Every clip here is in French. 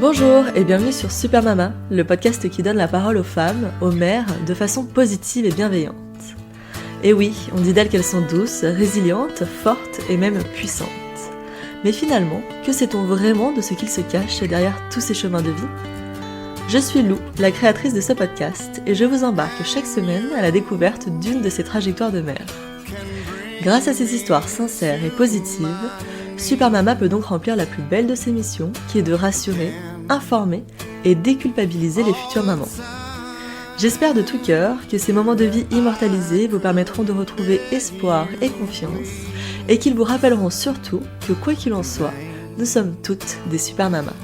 Bonjour et bienvenue sur Super Mama, le podcast qui donne la parole aux femmes, aux mères, de façon positive et bienveillante. Et oui, on dit d'elles qu'elles sont douces, résilientes, fortes et même puissantes. Mais finalement, que sait-on vraiment de ce qu'il se cache derrière tous ces chemins de vie ? Je suis Lou, la créatrice de ce podcast, et je vous embarque chaque semaine à la découverte d'une de ces trajectoires de mère. Grâce à ces histoires sincères et positives, Super Mama peut donc remplir la plus belle de ses missions, qui est de rassurer, informer et déculpabiliser les futures mamans. J'espère de tout cœur que ces moments de vie immortalisés vous permettront de retrouver espoir et confiance, et qu'ils vous rappelleront surtout que quoi qu'il en soit, nous sommes toutes des Super Mamas.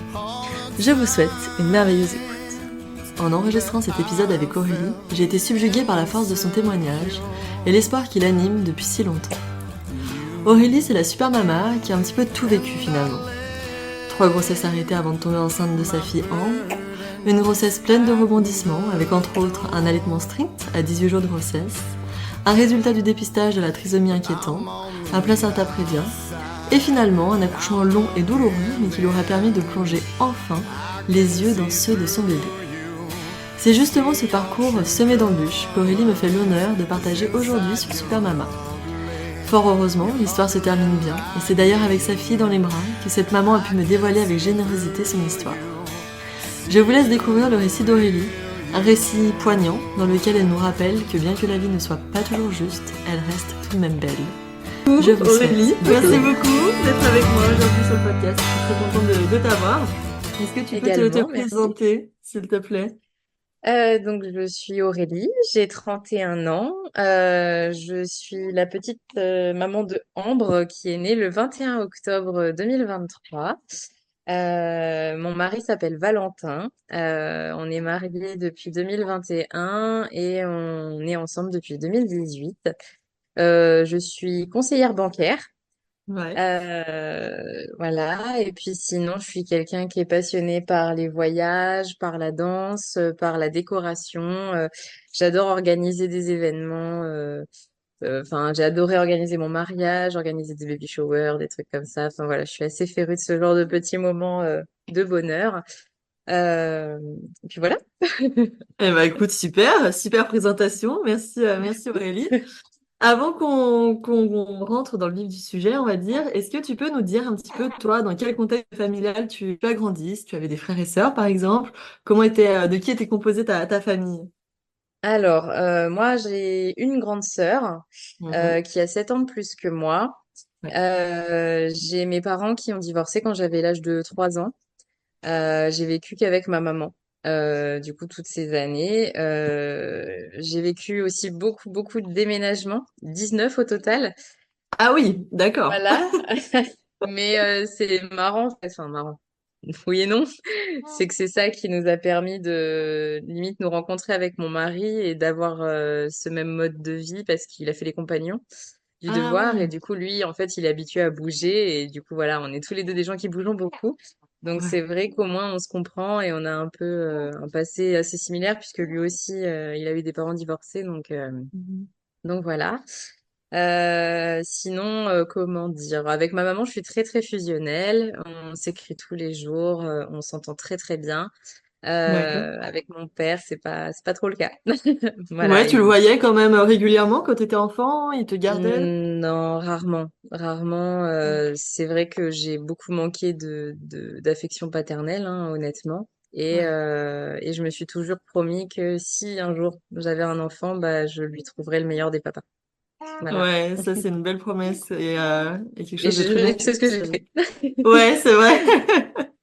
Je vous souhaite une merveilleuse écoute. En enregistrant cet épisode avec Aurélie, j'ai été subjuguée par la force de son témoignage et l'espoir qui l'anime depuis si longtemps. Aurélie, c'est la super mama qui a un petit peu tout vécu finalement. 3 grossesses arrêtées avant de tomber enceinte de sa fille Ambre, une grossesse pleine de rebondissements avec entre autres un allaitement strict à 18 jours de grossesse, un résultat du dépistage de la trisomie inquiétant, un placenta prévia, et finalement un accouchement long et douloureux mais qui lui aura permis de plonger enfin les yeux dans ceux de son bébé. C'est justement ce parcours semé d'embûches qu'Aurélie me fait l'honneur de partager aujourd'hui sur Super Mama. Fort heureusement, l'histoire se termine bien, et c'est d'ailleurs avec sa fille dans les bras que cette maman a pu me dévoiler avec générosité son histoire. Je vous laisse découvrir le récit d'Aurélie, un récit poignant dans lequel elle nous rappelle que bien que la vie ne soit pas toujours juste, elle reste tout de même belle. Je vous Aurélie, merci beaucoup d'être avec moi aujourd'hui sur le podcast. Je suis très contente de t'avoir. Est-ce que tu peux te présenter, s'il te plaît ? Donc je suis Aurélie, j'ai 31 ans. Je suis la petite maman de Ambre qui est née le 21 octobre 2023. Mon mari s'appelle Valentin. On est mariés depuis 2021 et on est ensemble depuis 2018. Je suis conseillère bancaire. Ouais. Voilà. Et puis sinon, je suis quelqu'un qui est passionné par les voyages, par la danse, par la décoration. J'adore organiser des événements. Enfin, j'ai adoré organiser mon mariage, organiser des baby showers, des trucs comme ça. Enfin voilà, je suis assez férue de ce genre de petits moments de bonheur. Euh, et puis voilà. Eh ben écoute, super présentation. Merci Aurélie. Avant qu'on rentre dans le vif du sujet, on va dire, est-ce que tu peux nous dire un petit peu, toi, dans quel contexte familial tu as grandi, si tu avais des frères et sœurs, par exemple, de qui était composée ta famille? Alors, moi, j'ai une grande sœur Mhm. qui a 7 ans de plus que moi. Ouais. J'ai mes parents qui ont divorcé quand j'avais l'âge de 3 ans. J'ai vécu qu'avec ma maman, du coup, toutes ces années. J'ai vécu aussi beaucoup, beaucoup de déménagements, 19 au total. Ah oui, d'accord. Voilà. Mais c'est marrant, enfin marrant. Oui et non. C'est que c'est ça qui nous a permis de limite nous rencontrer avec mon mari et d'avoir ce même mode de vie parce qu'il a fait les compagnons du Ah devoir et ouais, du coup lui en fait il est habitué à bouger et du coup voilà on est tous les deux des gens qui bougeons beaucoup donc ouais. c'est vrai qu'au moins on se comprend et on a un peu un passé assez similaire puisque lui aussi il a eu des parents divorcés Mhm. donc voilà. Sinon, comment dire? Avec ma maman, je suis très très fusionnelle. On s'écrit tous les jours, on s'entend très très bien. D'accord. Avec mon père, c'est pas trop le cas. Voilà. Ouais, tu le voyais quand même régulièrement quand tu étais enfant, il te gardait? Non, rarement, rarement. Ouais. C'est vrai que j'ai beaucoup manqué d'affection paternelle, hein, honnêtement. Ouais. Et je me suis toujours promis que si un jour j'avais un enfant, bah je lui trouverais le meilleur des papas. Voilà. Ouais, ça c'est une belle promesse et quelque Et chose de très beau. c'est ce que j'ai fait. Ouais, c'est vrai.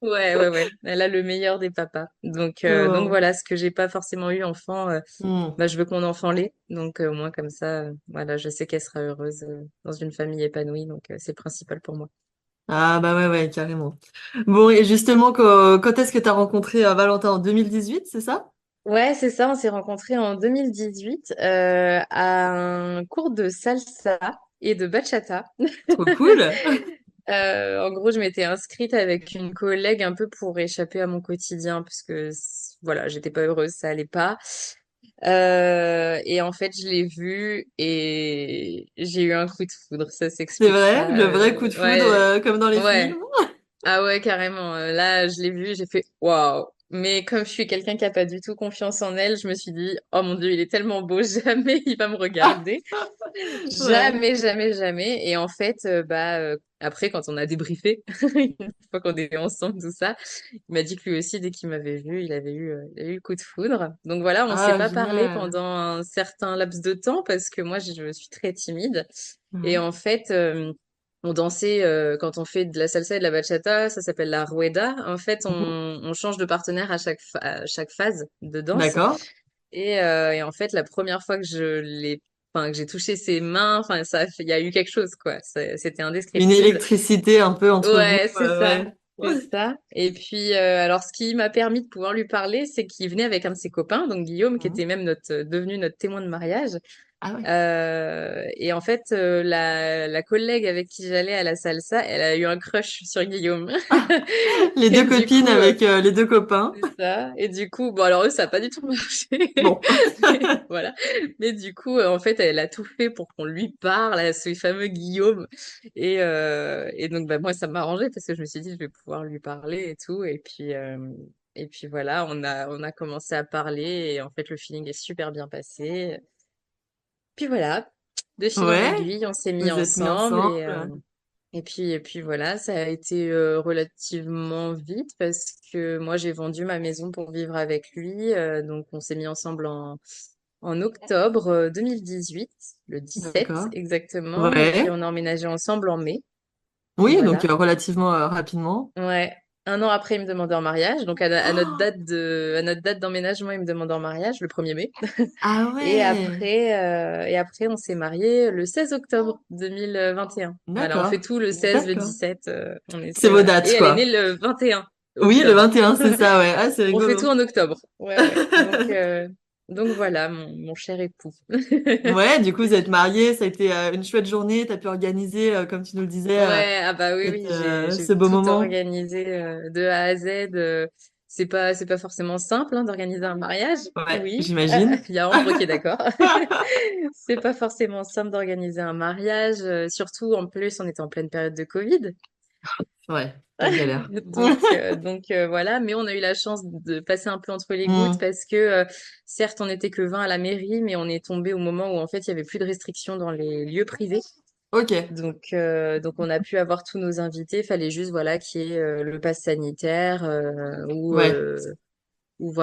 Ouais, ouais, ouais. Elle a le meilleur des papas. Donc Wow. voilà, ce que j'ai pas forcément eu enfant, Hmm. bah, je veux que mon enfant l'ait. Donc au moins comme ça, voilà, je sais qu'elle sera heureuse dans une famille épanouie. Donc c'est le principal pour moi. Ah bah ouais, carrément. Bon, et justement, quand est-ce que tu as rencontré Valentin en 2018, c'est ça? Ouais, c'est ça. On s'est rencontrés en 2018 à un cours de salsa et de bachata. Trop cool. En gros, je m'étais inscrite avec une collègue un peu pour échapper à mon quotidien parce que voilà, j'étais pas heureuse, ça allait pas. Et en fait, je l'ai vu et j'ai eu un coup de foudre. Ça C'est s'explique vrai, pas. le vrai coup de foudre Ouais, comme dans les ouais, films. Ah ouais, carrément. Là, je l'ai vu, j'ai fait waouh. Mais comme je suis quelqu'un qui a pas du tout confiance en elle, je me suis dit, oh mon Dieu, il est tellement beau, jamais il va me regarder. Ouais. Jamais, jamais, jamais. Et en fait, après, quand on a débriefé, une fois qu'on était ensemble, tout ça, il m'a dit que lui aussi, dès qu'il m'avait vu, il a eu le coup de foudre. Donc voilà, on s'est Ah, pas parlé génial. pendant un certain laps de temps parce que moi, je suis très timide. Et Mhm. en fait, on dansait, quand on fait de la salsa et de la bachata, ça s'appelle la rueda. En fait, Mhm. on change de partenaire à chaque phase de danse. D'accord. Et en fait, la première fois que que j'ai touché ses mains, enfin, il y a eu quelque chose, quoi. C'était Une indescriptible. électricité un peu entre vous. Ouais, c'est ça. Ouais. C'est ça. Et puis, alors, ce qui m'a permis de pouvoir lui parler, c'est qu'il venait avec un de ses copains, donc Guillaume, qui Mhm. était même devenu notre témoin de mariage. Ah ouais. Et en fait, la collègue avec qui j'allais à la salsa, elle a eu un crush sur Guillaume. Ah, les Et deux du copines coup, avec les deux copains. c'est ça. Et du coup, bon, alors eux, ça n'a pas du tout marché. Bon. Voilà. Mais du coup, en fait, elle a tout fait pour qu'on lui parle à ce fameux Guillaume. Et donc, bah, moi, ça m'a arrangé parce que je me suis dit, je vais pouvoir lui parler et tout. Et puis voilà, on a commencé à parler et en fait, le feeling est super bien passé. Puis voilà, de fil en Ouais. aiguille, on s'est mis Vous êtes mis ensemble ensemble. et puis voilà, ça a été relativement vite parce que moi j'ai vendu ma maison pour vivre avec lui, donc on s'est mis ensemble en octobre 2018, le 17 D'accord. exactement, et puis Ouais. on a emménagé ensemble en mai, Oui, donc voilà. relativement rapidement. Ouais. Un an après, il me demandait en mariage, donc à notre date d'emménagement, il me demandait en mariage le 1er mai. Ah ouais. Et après, on s'est mariés le 16 octobre 2021. Voilà, on fait D'accord. tout le 16, le D'accord. 17, C'est vos Et dates, elle est née quoi. le 21 Oui, le octobre. 21, c'est ça, ouais. Ah, c'est On fait tout rigolo. en octobre. Ouais, ouais. Donc voilà, mon cher époux. Ouais, du coup, vous êtes mariés, ça a été une chouette journée, t'as pu organiser, comme tu nous le disais, Ouais, ah bah oui, oui, j'ai ce beau tout moment. organisé de A à Z. C'est pas forcément simple hein, d'organiser un mariage. Ouais, Oui, j'imagine. il y a Ambre qui est d'accord. C'est pas forcément simple d'organiser un mariage, surtout en plus on était en pleine période de Covid. Ouais, quelle galère. Voilà, mais on a eu la chance de passer un peu entre les gouttes Hmm. parce que certes on n'était que 20 à la mairie, mais on est tombé au moment où en fait il y avait plus de restrictions dans les lieux privés. Ok, Donc on a pu avoir tous nos invités. Fallait juste voilà qu'il y ait le pass sanitaire ouais,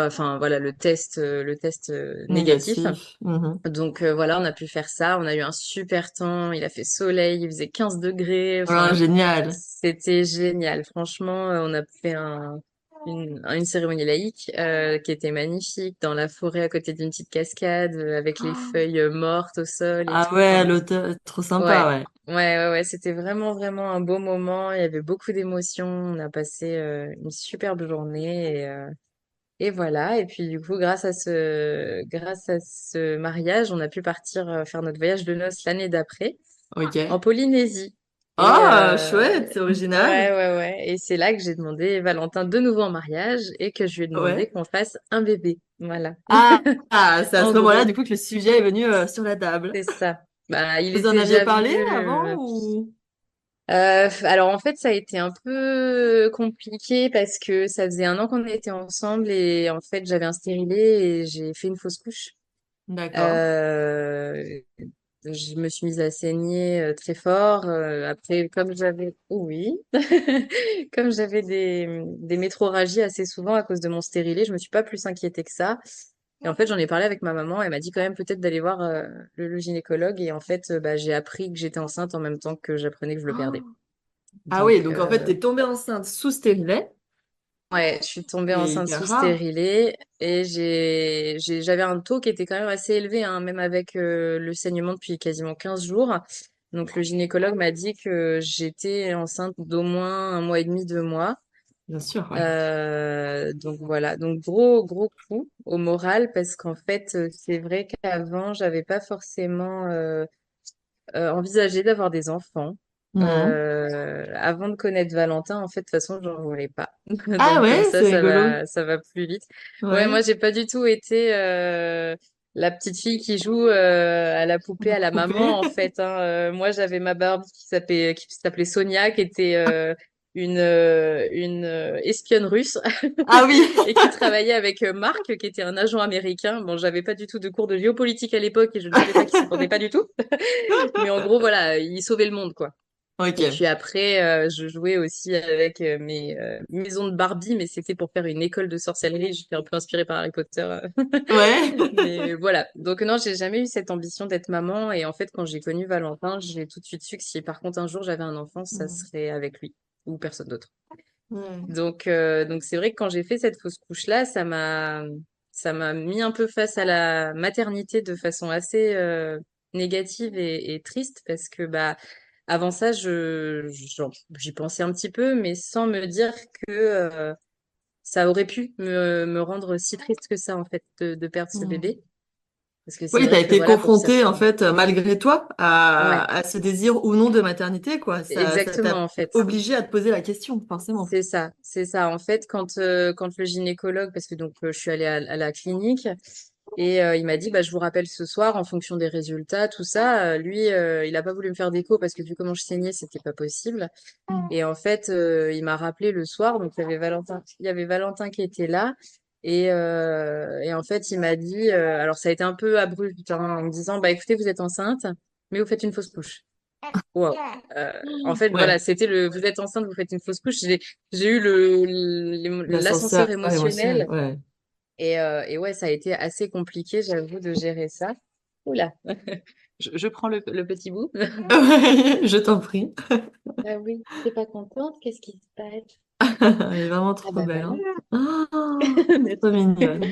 enfin voilà le test négatif. négatif. Mhm. Donc voilà, on a pu faire ça. On a eu un super temps. Il a fait soleil, il faisait 15 degrés. Ah, Enfin, génial. c'était génial. Franchement, on a fait une cérémonie laïque qui était magnifique dans la forêt à côté d'une petite cascade avec les feuilles mortes au sol et Ah tout. ouais, Enfin, l'auteur, trop sympa, ouais, ouais. ouais. C'était vraiment, vraiment un beau moment. Il y avait beaucoup d'émotions. On a passé une superbe journée et voilà. Et puis du coup, grâce à ce mariage, on a pu partir faire notre voyage de noces l'année d'après en Ok. Polynésie. Et Ah, chouette, c'est original. ouais. Et c'est là que j'ai demandé Valentin de nouveau en mariage et que je lui ai demandé Ouais. qu'on fasse un bébé. Voilà. C'est à En ce moment-là, gros, du coup, que le sujet est venu sur la table. c'est ça. Bah, il Vous en était aviez déjà parlé venu. avant ou... Alors en fait, ça a été un peu compliqué parce que ça faisait un an qu'on était ensemble et en fait, j'avais un stérilet et j'ai fait une fausse couche. D'accord. Euh, je me suis mise à saigner très fort. Après, comme j'avais, oui, comme j'avais des métrorragies assez souvent à cause de mon stérilet, je me suis pas plus inquiétée que ça. Et en fait, j'en ai parlé avec ma maman. Elle m'a dit quand même peut-être d'aller voir le gynécologue. Et en fait, j'ai appris que j'étais enceinte en même temps que j'apprenais que je le perdais. Ah oui, Donc, donc en fait, t'es tombée enceinte sous stérilet, ouais, je suis ce tombée qui est enceinte hyper sous rare. stérilet et j'avais un taux qui était quand même assez élevé, hein, même avec le saignement depuis quasiment 15 jours. Donc, le gynécologue m'a dit que j'étais enceinte d'au moins un mois et demi, 2 mois. Bien sûr, ouais. Donc voilà, donc gros coup au moral parce qu'en fait, c'est vrai qu'avant, j'avais pas forcément envisagé d'avoir des enfants. Mhm. Avant de connaître Valentin, en fait, de toute façon, j'en voulais pas. Ah Donc ouais, c'est rigolo. ça va plus vite. Ouais, moi, Ouais. j'ai pas du tout été la petite fille qui joue à la poupée à la Poupée. maman, en fait. Hein. Moi, j'avais ma Barbie qui s'appelait Sonia, qui était une espionne russe Ah oui. et qui travaillait avec Mark, qui était un agent américain. Bon, j'avais pas du tout de cours de géopolitique à l'époque et je ne savais pas qu'ils s'entendaient pas du tout. Mais en gros, voilà, il sauvait le monde, quoi. Et puis Ok. après, je jouais aussi avec mes maisons de Barbie, mais c'était pour faire une école de sorcellerie. J'étais un peu inspirée par Harry Potter. Ouais. Mais voilà. Donc non, j'ai jamais eu cette ambition d'être maman. Et en fait, quand j'ai connu Valentin, j'ai tout de suite su que si par contre un jour j'avais un enfant, ça Mm. serait avec lui ou personne d'autre. Ouais. Donc c'est vrai que quand j'ai fait cette fausse couche-là, ça m'a mis un peu face à la maternité de façon assez négative et triste parce que bah avant ça, j'y pensais un petit peu, mais sans me dire que ça aurait pu me rendre si triste que ça en fait de perdre ce Mm. bébé. Parce que c'est Oui, t'as vrai que été voilà, pour confrontée, en certains. fait, malgré toi, Ouais, à ce désir ou non de maternité, quoi. Ça exactement t'a en fait. obligé à te poser la question, forcément. C'est ça, c'est ça. En fait, quand le gynécologue, parce que donc je suis allée à la clinique et il m'a dit, bah, je vous rappelle ce soir en fonction des résultats, tout ça. Lui, il a pas voulu me faire d'écho parce que vu comment je saignais, c'était pas possible. Et en fait, il m'a rappelé le soir, donc il y avait Valentin qui était là. Et en fait, il m'a dit, alors ça a été un peu abrupt, hein, en me disant, bah écoutez, vous êtes enceinte, mais vous faites une fausse couche. Wow. En fait, voilà, Ouais. c'était vous êtes enceinte, vous faites une fausse couche. J'ai eu l'ascenseur L'ascenseur émotionnel, émotionnel ouais. et ouais, ça a été assez compliqué, j'avoue, de gérer ça. Oula, je prends le petit bout. Ouais, je t'en prie. Ah oui, t'es pas contente? Qu'est-ce qui se passe? Elle est vraiment Ah trop bah belle, voilà. hein. Oh, trop mignonne.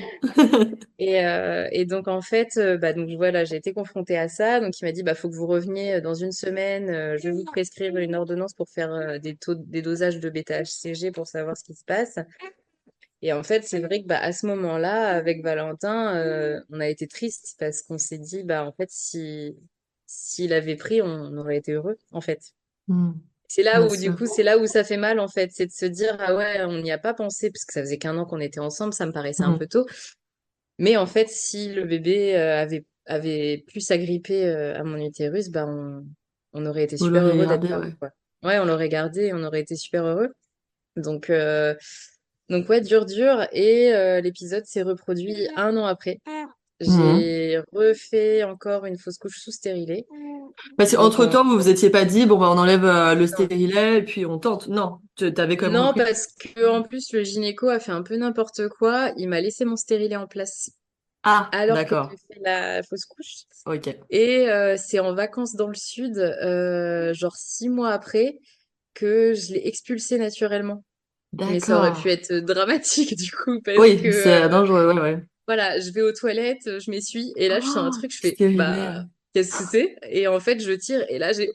Et donc en fait, bah donc voilà, j'ai été confrontée à ça. Donc il m'a dit bah faut que vous reveniez dans une semaine. Je vais vous prescrire une ordonnance pour faire des dosages de bêta-HCG pour savoir ce qui se passe. Et en fait, c'est vrai que bah à ce moment-là, avec Valentin, on a été triste parce qu'on s'est dit bah en fait si s'il avait pris, on aurait été heureux en fait. Mm, C'est là bien où du sûr. coup c'est là où ça fait mal en fait, c'est de se dire ah ouais on n'y a pas pensé parce que ça faisait qu'un an qu'on était ensemble, ça me paraissait un Mm. peu tôt. Mais en fait, si le bébé avait pu s'agripper à mon utérus, bah on aurait été Vous super l'auriez heureux d'être gardé, parents, ouais. quoi. Ouais, on l'aurait gardé et on aurait été super heureux. Donc, euh, donc ouais, dur, dur. Et l'épisode s'est reproduit un an après. Mhm. J'ai refait encore une fausse couche sous stérilet. Parce Donc, qu'entre-temps, vous ouais. vous étiez pas dit, bon, bah, on enlève le Non. stérilet et puis on tente. Non, t'avais quand même Non, repris. parce que en plus, le gynéco a fait un peu n'importe quoi. Il m'a laissé mon stérilet en place Ah, alors que j'ai d'accord. fait la fausse couche. Ok. Et c'est en vacances dans le sud, genre 6 mois après, que je l'ai expulsé naturellement. Mais ça aurait pu D'accord. être dramatique du coup, parce que Oui, c'est dangereux, ouais, ouais. voilà, je vais aux toilettes, je m'essuie, et là je sens un Oh, truc, je fais stérilet. bah qu'est-ce que c'est? Et en fait je tire, et là j'ai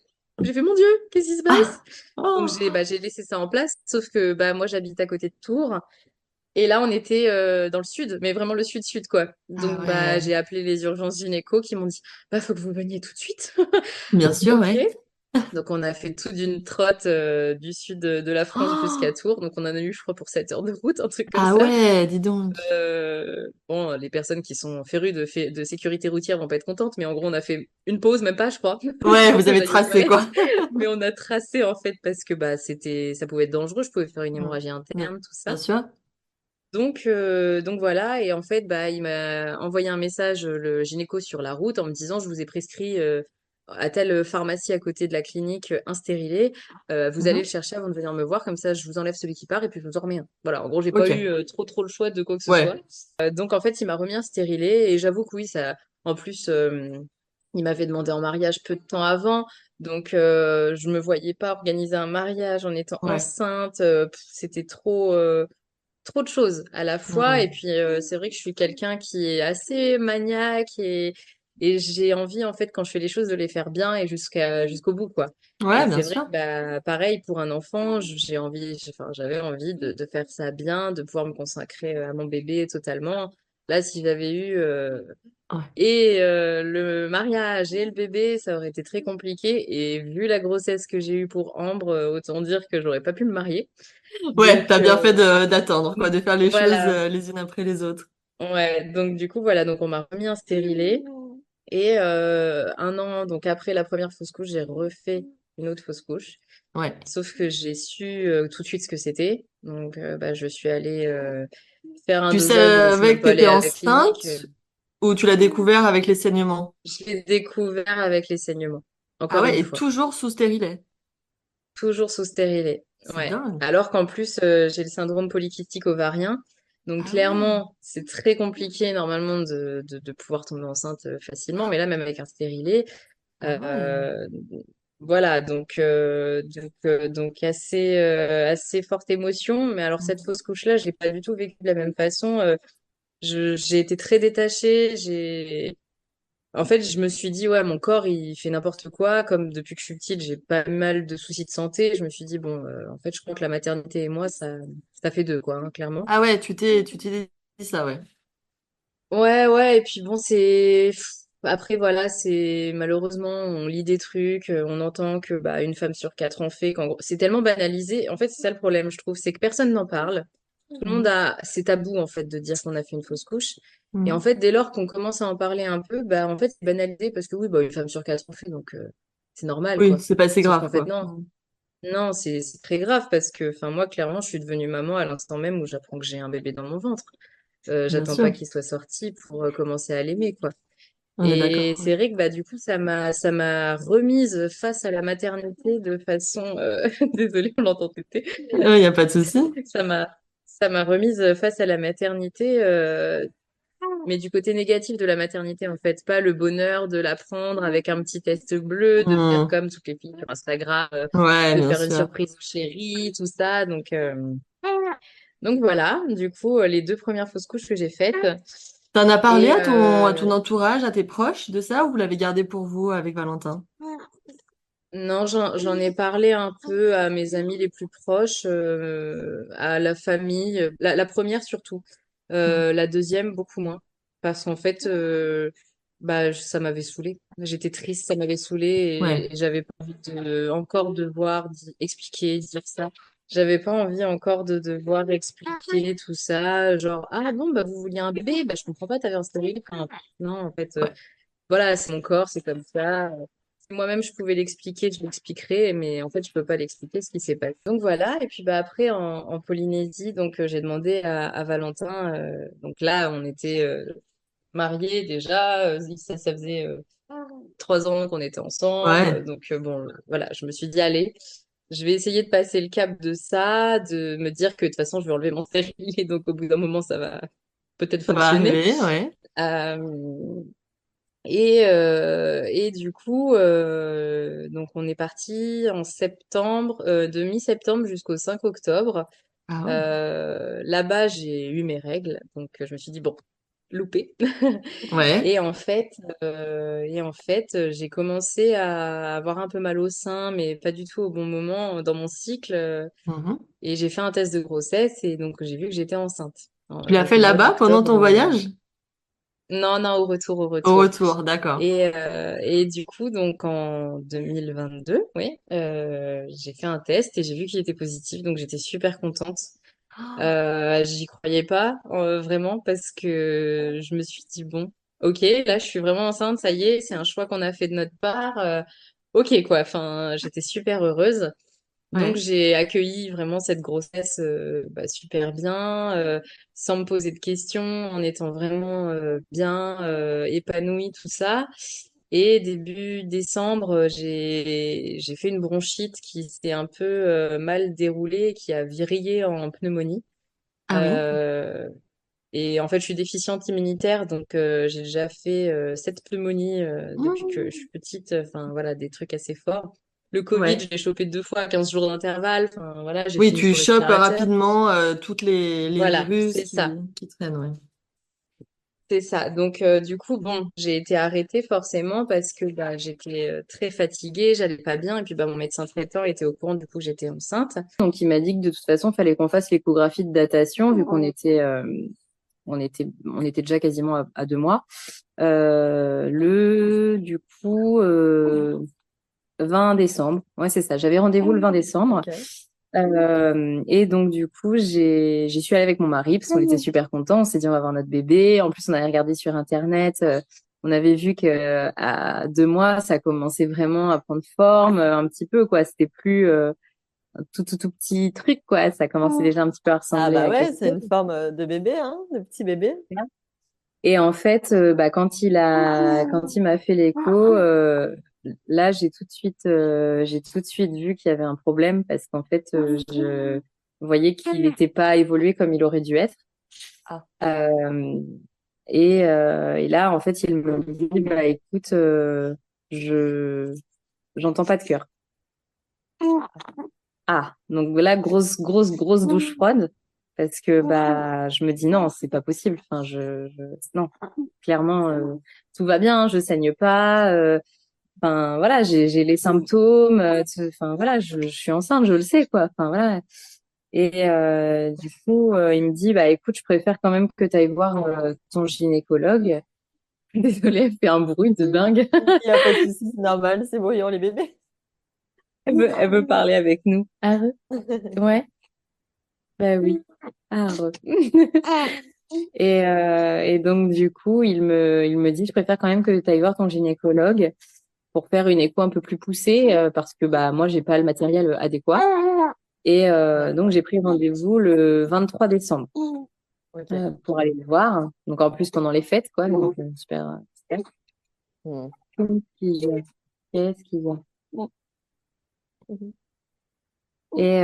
fait mon Dieu, qu'est-ce qui se passe? Ah! Donc Oh! j'ai laissé ça en place, sauf que bah moi j'habite à côté de Tours. Et là, on était dans le sud, mais vraiment le sud-sud, quoi. Ah Donc, bah, ouais. j'ai appelé les urgences gynéco qui m'ont dit, bah, faut que vous veniez tout de suite. Bien sûr, Ok. ouais. Donc, on a fait tout d'une trotte du sud de la France jusqu'à Oh! Tours. Donc, on en a eu, je crois, pour 7 heures de route, un truc comme Ah ça. ouais, dis donc. Bon, les personnes qui sont férues de sécurité routière vont pas être contentes, mais en gros, on a fait une pause, même pas, je crois, Ouais, pour vous que avez j'aille aux tracé, toilettes. quoi. Mais on a tracé, en fait, parce que bah, ça pouvait être dangereux. Je pouvais faire une Mm. hémorragie Bien, interne, tout bien ça. sûr. Donc voilà, et en fait, bah, il m'a envoyé un message, le gynéco, sur la route en me disant, je vous ai prescrit à telle pharmacie à côté de la clinique un stérilet. Vous allez le Mhm. chercher avant de venir me voir, comme ça je vous enlève celui qui part et puis je vous en remets un. Voilà, en gros, j'ai pas eu Ok. trop le choix de quoi que ce soit. Ouais. Donc en fait, il m'a remis un stérilet et j'avoue que oui, ça, en plus, il m'avait demandé en mariage peu de temps avant. Donc, je me voyais pas organiser un mariage en étant Ouais. enceinte. C'était trop de choses à la fois. Et Mm. puis, c'est vrai que je suis quelqu'un qui est assez maniaque et j'ai envie, en fait, quand je fais les choses, de les faire bien et jusqu'au bout, quoi. Et Ouais, bien c'est vrai que, sûr. bah, pareil, pour un enfant, enfin, j'avais envie de faire ça bien, de pouvoir me consacrer à mon bébé totalement. Là, si j'avais eu Ouais. le mariage et le bébé, ça aurait été très compliqué. Et vu la grossesse que j'ai eue pour Ambre, autant dire que j'aurais pas pu me marier. Ouais, Donc, t'as bien fait d'attendre, quoi, de faire les choses voilà. les unes après les autres. Ouais, donc du coup, voilà, donc on m'a remis un stérilet. Et un an, donc après la première fausse couche, j'ai refait. une autre fausse couche. Ouais. Sauf que j'ai su tout de suite ce que c'était. Donc, bah, je suis allée faire un Tu dosage. Je suis savais même que pas allée t'étais à la clinique. enceinte ou tu l'as découvert avec les saignements? Je l'ai découvert avec les saignements. Ah Encore ouais, une et fois. toujours sous stérilet. Toujours sous stérilet. C'est Ouais. dingue. Alors qu'en plus, j'ai le syndrome polycystique ovarien. Donc, Ah ouais. clairement, c'est très compliqué normalement de pouvoir tomber enceinte facilement. Mais là, même avec un stérilet, Ah ouais. euh, voilà. Donc assez forte émotion. Mais alors, cette fausse couche-là, je l'ai pas du tout vécue de la même façon. J'ai été très détachée. En fait, je me suis dit, ouais, mon corps, il fait n'importe quoi. Comme depuis que je suis petite, j'ai pas mal de soucis de santé. Je me suis dit, bon, en fait, je crois que la maternité et moi, ça fait deux, quoi, hein, clairement. Ah ouais, tu t'es dit ça, ouais. Ouais, ouais. Et puis bon, après, voilà, c'est malheureusement, on lit des trucs, on entend que bah une femme sur quatre en fait. Qu'en gros, c'est tellement banalisé. En fait, c'est ça le problème, je trouve, c'est que personne n'en parle. Tout le monde Mhm. c'est tabou en fait de dire qu'on a fait une fausse couche. Et en Mhm. fait, dès lors qu'on commence à en parler un peu, bah en fait, c'est banalisé parce que oui, bah une femme sur quatre en fait, donc c'est normal Oui, quoi. c'est pas si Sauf qu'en grave, fait, quoi. non. Non, c'est très grave parce que, enfin, moi, clairement, je suis devenue maman à l'instant même où j'apprends que j'ai un bébé dans mon ventre. Bien J'attends pas sûr, qu'il soit sorti pour commencer à l'aimer, quoi. on est Et d'accord. c'est vrai que bah du coup ça m'a remise face à la maternité de façon désolée on l'entend téter. Il n'y a pas de souci. Ça m'a ça m'a remise face à la maternité mais du côté négatif de la maternité en fait, pas le bonheur de l'apprendre avec un petit test bleu, de faire Mhm. comme toutes les filles sur Instagram, Ouais, de bien faire une sûr. surprise aux chéris, tout ça. Donc voilà, du coup les deux premières fausses couches que j'ai faites T'en as parlé et à ton entourage, à tes proches de ça, ou vous l'avez gardé pour vous avec Valentin? non, j'en ai parlé un peu à mes amis les plus proches, à la famille, la première surtout. Mhm. La deuxième, beaucoup moins. Parce qu'en fait, bah, ça m'avait saoulée. J'étais triste, ça m'avait saoulée Ouais. et j'avais pas envie de encore devoir expliquer, dire ça. J'avais pas envie encore de devoir expliquer tout ça. Genre, ah bon, bah vous vouliez un bébé? Bah je comprends pas, t'avais un stérile. Enfin, non, en fait. Ouais. Voilà, c'est mon corps, c'est comme ça. Si moi-même je pouvais l'expliquer, je l'expliquerais, mais en fait je peux pas l'expliquer ce qui s'est passé. Donc voilà, et puis bah après en Polynésie, donc j'ai demandé à Valentin. Donc là, on était mariés déjà, ça faisait 3 ans qu'on était ensemble. Ouais. Donc bon, voilà, je me suis dit allez, je vais essayer de passer le cap de ça, de me dire que de toute façon je vais enlever mon stérilet, donc au bout d'un moment ça va peut-être Ça va fonctionner. arriver, ouais. Euh, et du coup, donc on est parti en septembre, de mi-septembre jusqu'au 5 octobre. Ah ouais. Là-bas, j'ai eu mes règles, donc je me suis dit bon, loupé. Ouais. Et en fait, j'ai commencé à avoir un peu mal au sein, mais pas du tout au bon moment dans mon cycle. Mhm. Et j'ai fait un test de grossesse et donc j'ai vu que j'étais enceinte. Tu l'as Donc fait au mois là-bas pendant d'octobre. ton voyage? Non, non, au retour, au Au retour. retour, d'accord. Et du coup, donc en 2022, oui, j'ai fait un test et j'ai vu qu'il était positif, donc j'étais super contente. J'y croyais pas vraiment parce que je me suis dit bon, ok, là je suis vraiment enceinte, ça y est, c'est un choix qu'on a fait de notre part. Ok quoi, enfin j'étais super heureuse. Donc Ouais. j'ai accueilli vraiment cette grossesse bah, super bien, sans me poser de questions, en étant vraiment bien épanouie, tout ça. Et début décembre, j'ai fait une bronchite qui s'est un peu mal déroulée, qui a viré en pneumonie. Ah oui. Euh, et en fait, je suis déficiente immunitaire, donc j'ai déjà fait 7 pneumonies depuis que je Mmh. suis petite. Enfin voilà, des trucs assez forts. Le Covid, je Ouais. l'ai chopé 2 fois à 15 jours d'intervalle. Enfin voilà, j'ai Oui, fini tu sous chopes respirateur. rapidement toutes les Voilà, virus c'est qui, ça. qui traînent, ouais. C'est ça. Donc, du coup, bon, j'ai été arrêtée forcément parce que bah, j'étais très fatiguée, j'allais pas bien. Et puis, bah, mon médecin traitant était au courant du coup que j'étais enceinte. Donc, il m'a dit que de toute façon, il fallait qu'on fasse l'échographie de datation vu qu'on était déjà quasiment à 2 mois. Du coup, 20 décembre. Ouais, c'est ça. J'avais rendez-vous le 20 décembre. Ok. Et donc, du coup, j'y suis allée avec mon mari parce qu'on était super contents. On s'est dit, on va avoir notre bébé. En plus, on avait regardé sur Internet. on avait vu que à 2 mois, ça commençait vraiment à prendre forme un petit peu, quoi. C'était plus un tout petit truc, quoi. Ça commençait déjà un petit peu à Ah ressembler bah à quelque ouais, c'est chose. une forme de bébé, hein, de petit bébé. Et en fait, quand il m'a fait l'écho, là, j'ai tout de suite vu qu'il y avait un problème parce qu'en fait, je voyais qu'il n'était pas évolué comme il aurait dû être. Ah. Euh, et là, en fait, il me dit, bah écoute, je j'entends pas de cœur. Ah, donc là, grosse douche froide parce que bah je me dis non, c'est pas possible. Enfin, non, clairement, tout va bien, je saigne pas. Enfin voilà, j'ai les symptômes. Enfin voilà, je suis enceinte, je le sais quoi. Enfin voilà. Et du coup, il me dit bah écoute, je préfère quand même que tu ailles voir ton gynécologue. Désolée, elle fait un bruit de dingue. Il n'y a pas de souci, c'est normal, c'est bruyant les bébés. Elle veut parler avec nous. Ah ouais, bah oui. Ah et donc du coup, il me dit je préfère quand même que tu ailles voir ton gynécologue pour faire une écho un peu plus poussée parce que bah moi j'ai pas le matériel adéquat. Et donc j'ai pris rendez-vous le 23 décembre Ok. pour aller le voir. Donc en plus pendant les fêtes quoi, donc super. Super. Hmm. Qu'est-ce qu'il y a? Qu'est-ce qu'il y a? Et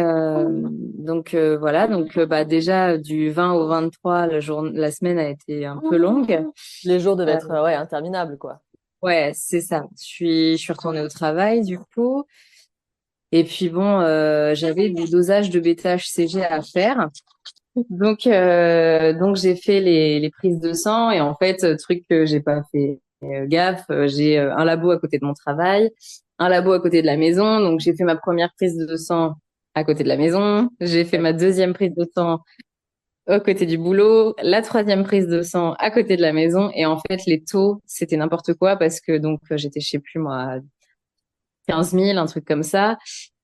donc voilà, donc bah déjà du 20 au 23, la semaine a été un peu longue. Les jours devaient Euh, être ouais, interminables, quoi. ouais, c'est ça. Je suis retournée au travail du coup. Et puis bon, j'avais des dosages de bêta-HCG à faire. Donc j'ai fait les prises de sang et en fait, truc que j'ai pas fait gaffe, j'ai un labo à côté de mon travail, un labo à côté de la maison. Donc j'ai fait ma première prise de sang à côté de la maison. J'ai fait ma deuxième prise de sang à côté du boulot, la troisième prise de sang à côté de la maison. Et en fait, les taux, c'était n'importe quoi parce que donc j'étais, je sais plus moi, 15 000, un truc comme ça.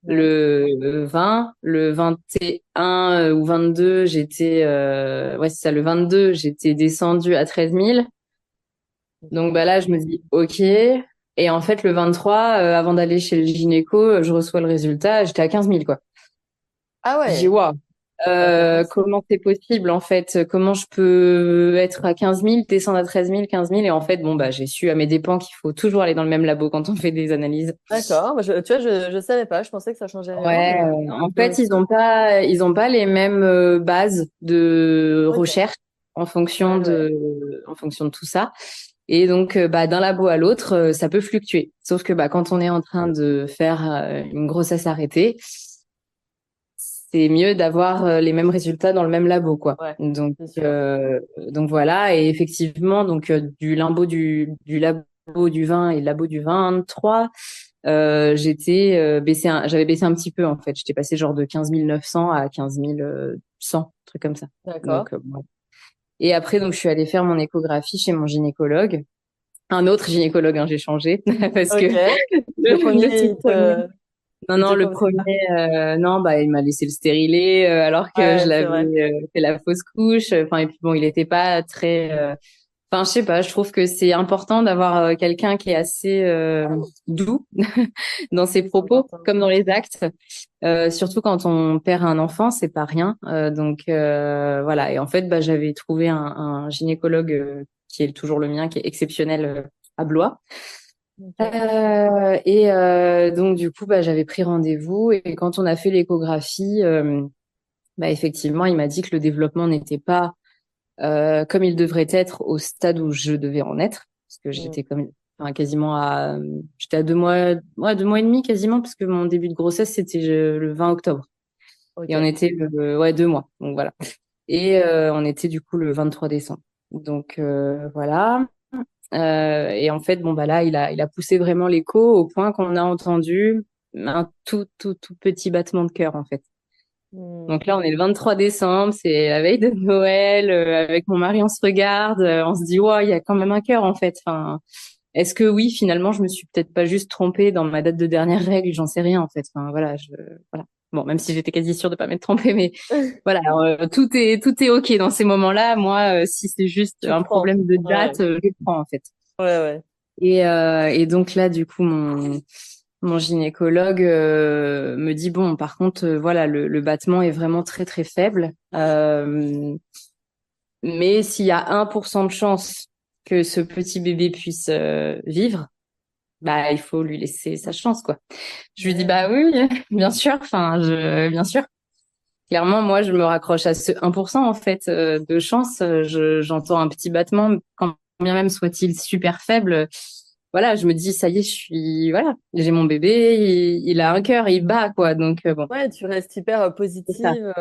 Ouais. Le 20, le 21 ou 22, ouais, c'est ça, le 22, j'étais descendue à 13 000. Donc, bah là, je me dis, OK. Et en fait, le 23, avant d'aller chez le gynéco, je reçois le résultat, j'étais à 15 000, quoi. Ah Je dis, ouais, waouh, ça fait penser. comment c'est possible, en fait? Comment je peux être à 15 000, descendre à 13 000, 15 000? Et en fait, bon, bah, j'ai su à mes dépens qu'il faut toujours aller dans le même labo quand on fait des analyses. D'accord, bah, tu vois, je savais pas, je pensais que ça changeait rien, Ouais, mais en fait, curiosité. ils ont pas les mêmes bases de Ok, recherche ouais, ouais. en fonction de tout ça. Et donc, bah, d'un labo à l'autre, ça peut fluctuer. Sauf que, bah, quand on est en train de faire une grossesse arrêtée, c'est mieux d'avoir les mêmes résultats dans le même labo, quoi. Ouais, c'est sûr. Donc voilà. Et effectivement, donc du labo du 20 et le labo du 23. J'avais baissé un petit peu en fait. J'étais passé genre de 15 900 à 15 100, truc comme ça. D'accord. Donc, ouais. Et après, donc, je suis allée faire mon échographie chez mon gynécologue. Un autre gynécologue, hein, j'ai changé parce que Ok. Le premier, le tout premier. Non, il te non, le convenait pas. premier, non, bah, il m'a laissé le stérilet alors que je Ouais, c'est l'avais vrai. fait la fausse couche. Enfin, et puis bon, il était pas très. Enfin, je sais pas. Je trouve que c'est important d'avoir quelqu'un qui est assez doux dans ses C'est propos important. comme dans les actes. Surtout quand on perd un enfant, c'est pas rien. Voilà. Et en fait, bah, j'avais trouvé un gynécologue qui est toujours le mien, qui est exceptionnel à Blois. Ok. Donc du coup, bah, j'avais pris rendez-vous et quand on a fait l'échographie, bah, effectivement, il m'a dit que le développement n'était pas comme il devrait être au stade où je devais en être, parce que Hmm. enfin, j'étais à 2 mois, ouais, 2 mois et demi quasiment, parce que mon début de grossesse c'était le 20 octobre et on Ok. était ouais, 2 mois, donc voilà. Et on était du coup le 23 décembre. Donc voilà. Et en fait, bon bah là, il a poussé vraiment l'écho au point qu'on a entendu un tout petit battement de cœur en fait. Hmm. Donc là, on est le 23 décembre, c'est la veille de Noël. Avec mon mari, on se regarde, on se dit, ouais, il y a quand même un cœur en fait. Enfin, est-ce que oui, finalement, je me suis peut-être pas juste trompée dans ma date de dernière règle, j'en sais rien en fait. Enfin voilà, voilà. Bon, même si j'étais quasi sûre de pas m'être trompée, mais voilà, tout est ok dans ces moments-là. Moi, si c'est juste Tu un prends. problème de Ouais. date, je prends en fait. Ouais, ouais. Et donc là, du coup, mon gynécologue me dit, bon, par contre, voilà, le battement est vraiment très, très faible. Mais s'il y a 1% de chance que ce petit bébé puisse vivre, bah, il faut lui laisser sa chance, quoi. Je lui dis, Ouais. bah oui, bien sûr, enfin, bien sûr. Clairement, moi, je me raccroche à ce 1% en fait de chance. J'entends un petit battement, quand bien même soit-il super faible. Voilà, je me dis, ça y est, voilà, j'ai mon bébé, il a un cœur, il bat, quoi. Donc, bon, Ouais, tu restes hyper c'est ça. positive.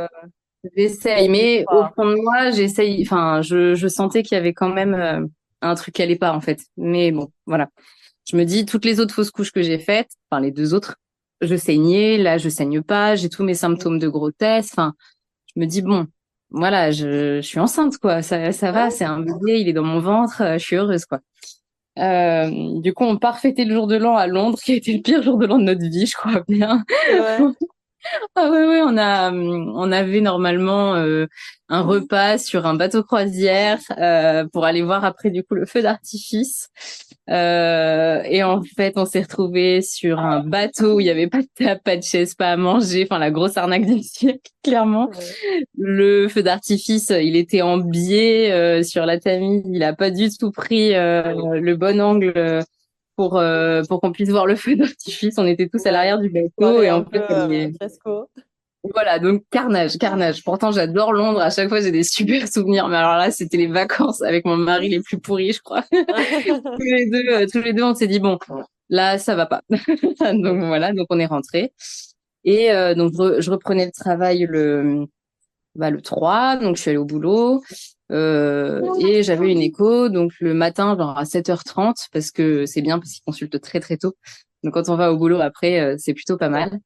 J'essaye, Tu mais au crois. fond de moi, j'essaye, enfin, je sentais qu'il y avait quand même un truc qui allait pas, en fait. Mais bon, voilà. Je me dis, toutes les autres fausses couches que j'ai faites, enfin, les deux autres, je saignais, là, je saigne pas, j'ai tous mes symptômes de grossesse, enfin, je me dis, bon, voilà, je suis enceinte, quoi. Ça va, Ouais. c'est un bébé, il est dans mon ventre, je suis heureuse, quoi. Du coup, on part fêter le jour de l'an à Londres, qui a été le pire jour de l'an de notre vie, je crois bien. C'est vrai. Ah ouais, ouais, on avait normalement un repas sur un bateau croisière pour aller voir après du coup le feu d'artifice. Et en fait, on s'est retrouvé sur un bateau où il y avait pas de table, pas de chaise, pas à manger. Enfin, la grosse arnaque du siècle, clairement. Ouais. Le feu d'artifice, il était en biais sur la Tamise. Il a pas du tout pris le bon angle pour qu'on puisse voir le feu d'artifice. On était tous à Ouais. l'arrière du bateau Soirée et un en peu fait, fiasco. voilà, donc carnage, carnage. Pourtant, j'adore Londres. À chaque fois, j'ai des super souvenirs. Mais alors là, c'était les vacances avec mon mari les plus pourris, je crois. Tous les deux, on s'est dit bon, là, ça va pas. Donc voilà, donc on est rentré. Et donc je reprenais le travail le 3, donc je suis allée au boulot. Et j'avais une écho, donc le matin, genre à 7h30, parce que c'est bien, parce qu'ils consultent très très tôt. Donc quand on va au boulot après, c'est plutôt pas mal.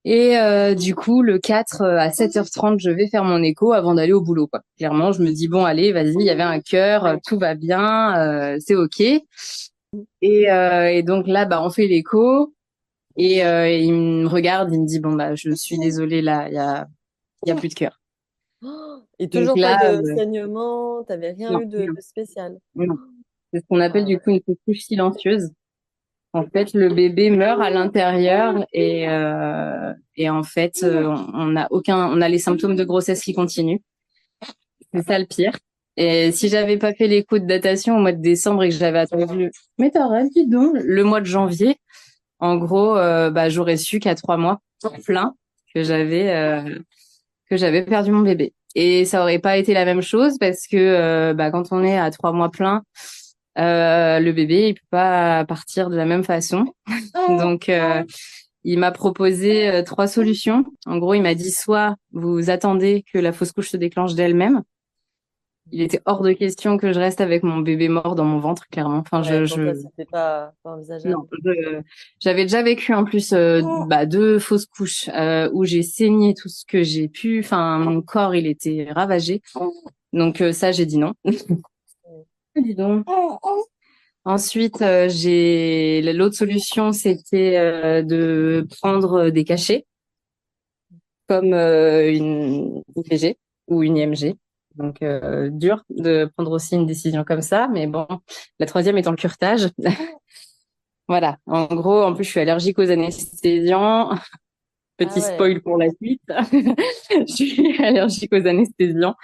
Et du coup, le 4 à 7h30, je vais faire mon écho avant d'aller au boulot, quoi. Clairement, je me dis, bon, allez, vas-y, il y avait un cœur, tout va bien, c'est OK. Et donc là, bah, on fait l'écho. Et il me regarde, il me dit, bon, bah, je suis désolée, là, il y a plus de cœur. Et Donc toujours pas là, de saignement, t'avais rien non, eu non, de spécial. non. C'est ce qu'on appelle Ah du ouais. coup une couche silencieuse. En fait, le bébé meurt à l'intérieur et en fait, on a les symptômes de grossesse qui continuent. C'est ça le pire. Et si j'avais pas fait l'écho de datation au mois de décembre et que j'avais attendu, mais t'arrêtes, dis donc, le mois de janvier, en gros, bah, j'aurais su qu'à 3 mois plein que j'avais perdu mon bébé. Et ça aurait pas été la même chose parce que bah, quand on est à 3 mois plein, le bébé il peut pas partir de la même façon. Donc il m'a proposé 3 solutions. En gros, il m'a dit soit vous attendez que la fausse couche se déclenche d'elle-même. Il était hors de question que je reste avec mon bébé mort dans mon ventre, clairement. Enfin, Ouais, pour toi, c'était pas non, envisageable. j'avais déjà vécu en plus bah, 2 fausses couches où j'ai saigné tout ce que j'ai pu. Enfin, mon corps, il était ravagé. Donc ça, j'ai dit non. Dis donc. Ensuite, j'ai l'autre solution, c'était de prendre des cachets comme une IVG ou une IMG. Donc dur de prendre aussi une décision comme ça, mais bon, la troisième étant le curetage. Voilà. En gros, en plus, je suis allergique aux anesthésiants. Ah Petit ouais. spoil pour la suite. Je suis allergique aux anesthésiants.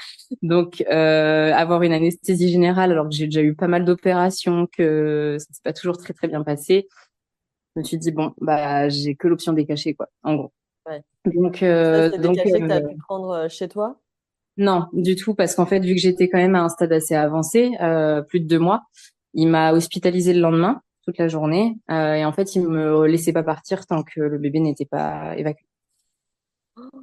Donc, avoir une anesthésie générale, alors que j'ai déjà eu pas mal d'opérations, que ça s'est pas toujours très, très bien passé, je me suis dit, bon, bah, j'ai que l'option des cachets, quoi, en gros. Ouais. Donc, Et ça, c'est des cachets que tu as pu prendre chez toi? non, du tout, parce qu'en fait, vu que j'étais quand même à un stade assez avancé, plus de 2 mois, il m'a hospitalisé le lendemain, toute la journée, et en fait, il me laissait pas partir tant que le bébé n'était pas évacué.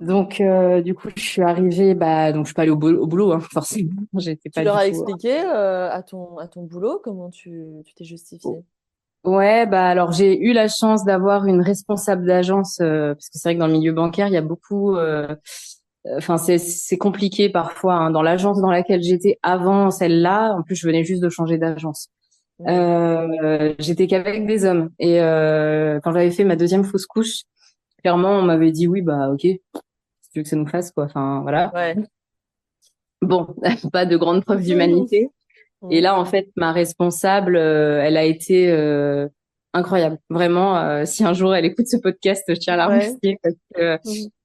Donc, du coup, je suis arrivée, bah, donc je suis pas allée au boulot, hein, forcément. J'étais Tu pas leur du as tout. expliqué à ton boulot comment tu t'es justifié? Ouais, bah alors j'ai eu la chance d'avoir une responsable d'agence, parce que c'est vrai que dans le milieu bancaire, il y a beaucoup. Enfin, c'est compliqué parfois, hein. Dans l'agence dans laquelle j'étais avant celle-là, en plus, je venais juste de changer d'agence. Hmm. J'étais qu'avec des hommes. Et quand j'avais fait ma deuxième fausse couche, clairement, on m'avait dit oui, bah ok, si tu veux que ça nous fasse quoi. Enfin voilà. Ouais. Bon, pas de grande preuve d'humanité. Et là, en fait, ma responsable, elle a été incroyable. Vraiment, si un jour elle écoute ce podcast, je tiens à la Ouais. remercier parce que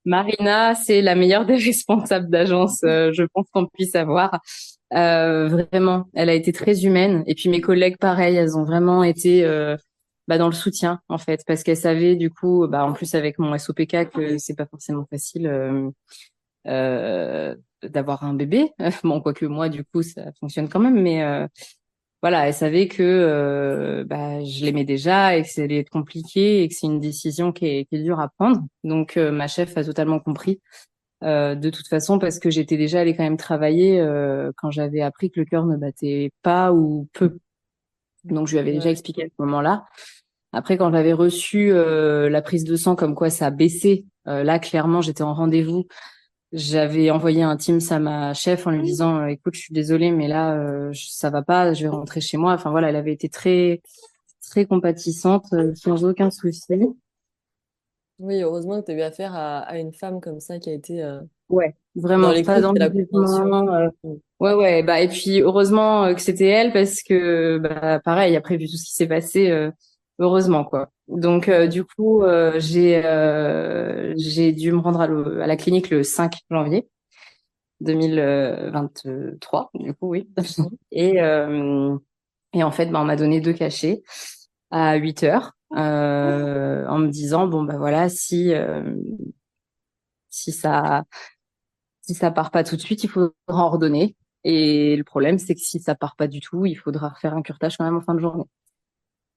Marina, c'est la meilleure des responsables d'agence, je pense qu'on puisse avoir. Vraiment, elle a été très humaine. Et puis mes collègues, pareil, elles ont vraiment été dans le soutien, en fait, parce qu'elles savaient, du coup, en plus avec mon SOPK, que c'est pas forcément facile d'avoir un bébé. Bon, quoique moi, du coup, ça fonctionne quand même, mais voilà, elle savait que je l'aimais déjà et que ça allait être compliqué et que c'est une décision qui est dure à prendre. Donc, ma chef a totalement compris. De toute façon, parce que j'étais déjà allée quand même travailler quand j'avais appris que le cœur ne battait pas ou peu. Donc, je lui avais déjà Ouais. expliqué à ce moment-là. Après, quand j'avais reçu la prise de sang, comme quoi ça a baissé, là, clairement, j'étais en rendez-vous. J'avais envoyé un Teams à ma chef en lui disant, écoute, je suis désolée, mais là, ça va pas, je vais rentrer chez moi. Enfin, voilà, elle avait été très, très compatissante, sans aucun souci. Oui, heureusement que tu as eu affaire à une femme comme ça qui a été Ouais, dans vraiment, pas l'écoute dans et le la compréhension. jugement. Mm. Ouais, ouais, et puis heureusement que c'était elle parce que, pareil, après, vu tout ce qui s'est passé, heureusement, quoi. Donc, Ouais. du coup, j'ai dû me rendre à la clinique le 5 janvier 2023, du coup, oui. Mhm. Et, euh, et en fait, on m'a donné 2 cachets à 8 heures, en me disant, bon, voilà, si ça part pas tout de suite, il faudra en redonner. Et le problème, c'est que si ça part pas du tout, il faudra refaire un curetage quand même en fin de journée.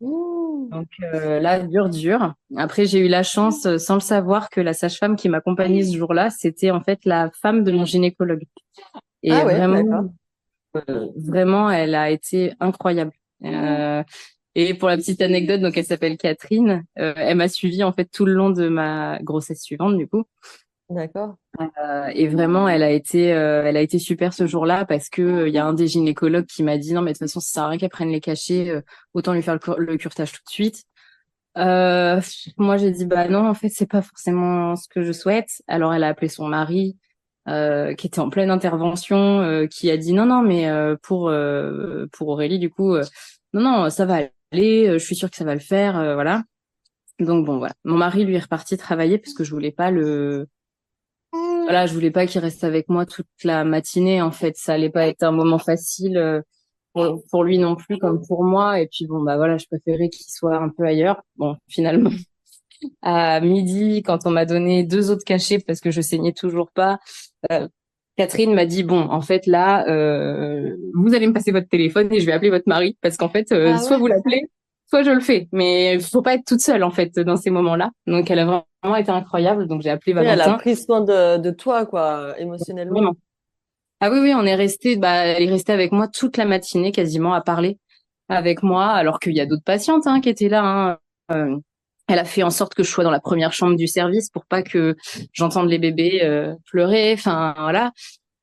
Ouh. Donc là, dur, dur. Après, j'ai eu la chance, sans le savoir, que la sage-femme qui m'accompagnait ce jour-là, c'était en fait la femme de mon gynécologue. Et Ah ouais, d'accord. vraiment, elle a été incroyable. Et pour la petite anecdote, donc elle s'appelle Catherine. Elle m'a suivie en fait tout le long de ma grossesse suivante, du coup. D'accord. Et vraiment, elle a été super ce jour-là parce que il y a un des gynécologues qui m'a dit non, mais de toute façon, ça sert à rien qu'elle prenne les cachets, autant lui faire le curetage tout de suite. Euh, Moi, j'ai dit bah non, en fait, c'est pas forcément ce que je souhaite. Alors, elle a appelé son mari, qui était en pleine intervention, qui a dit non, non, mais pour Aurélie, du coup, non, non, ça va aller. Je suis sûre que ça va le faire, voilà. Donc bon, voilà. Mon mari, lui, est reparti travailler parce que je voulais pas voilà, je voulais pas qu'il reste avec moi toute la matinée. En fait, ça allait pas être un moment facile pour lui non plus comme pour moi. Et puis bon, voilà, je préférais qu'il soit un peu ailleurs. Bon, finalement, à midi, quand on m'a donné 2 autres cachets parce que je saignais toujours pas, euh, Catherine m'a dit bon, en fait là, vous allez me passer votre téléphone et je vais appeler votre mari parce qu'en fait, Ah soit ouais. vous l'appelez, soit je le fais. Mais il faut pas être toute seule en fait dans ces moments-là. Donc elle a vraiment été incroyable. Donc j'ai appelé Oui, elle a Valentin. pris soin de toi, quoi, émotionnellement. Vraiment. Ah oui, oui, on est resté, elle est restée avec moi toute la matinée quasiment à parler avec moi, alors qu'il y a d'autres patientes qui étaient là. Elle a fait en sorte que je sois dans la première chambre du service pour pas que j'entende les bébés pleurer. Enfin voilà.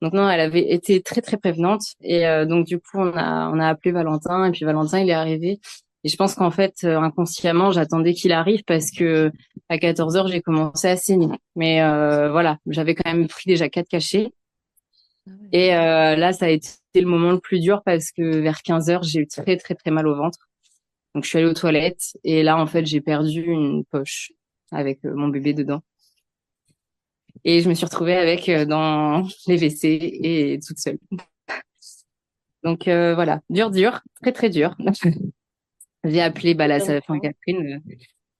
Donc non, elle avait été très très prévenante et donc du coup on a appelé Valentin et puis Valentin il est arrivé. Et je pense qu'en fait inconsciemment j'attendais qu'il arrive parce que à 14 heures j'ai commencé à saigner. Mais voilà, j'avais quand même pris déjà 4 cachets. Ah ouais. Et là, ça a été le moment le plus dur parce que vers 15 heures, j'ai eu très, très, très mal au ventre. Donc, je suis allée aux toilettes et là, en fait, j'ai perdu une poche avec mon bébé dedans. Et je me suis retrouvée avec dans les WC et toute seule. Donc, voilà, dur, dur, très, très dur. J'ai appelé enfin, Sûrement. Catherine,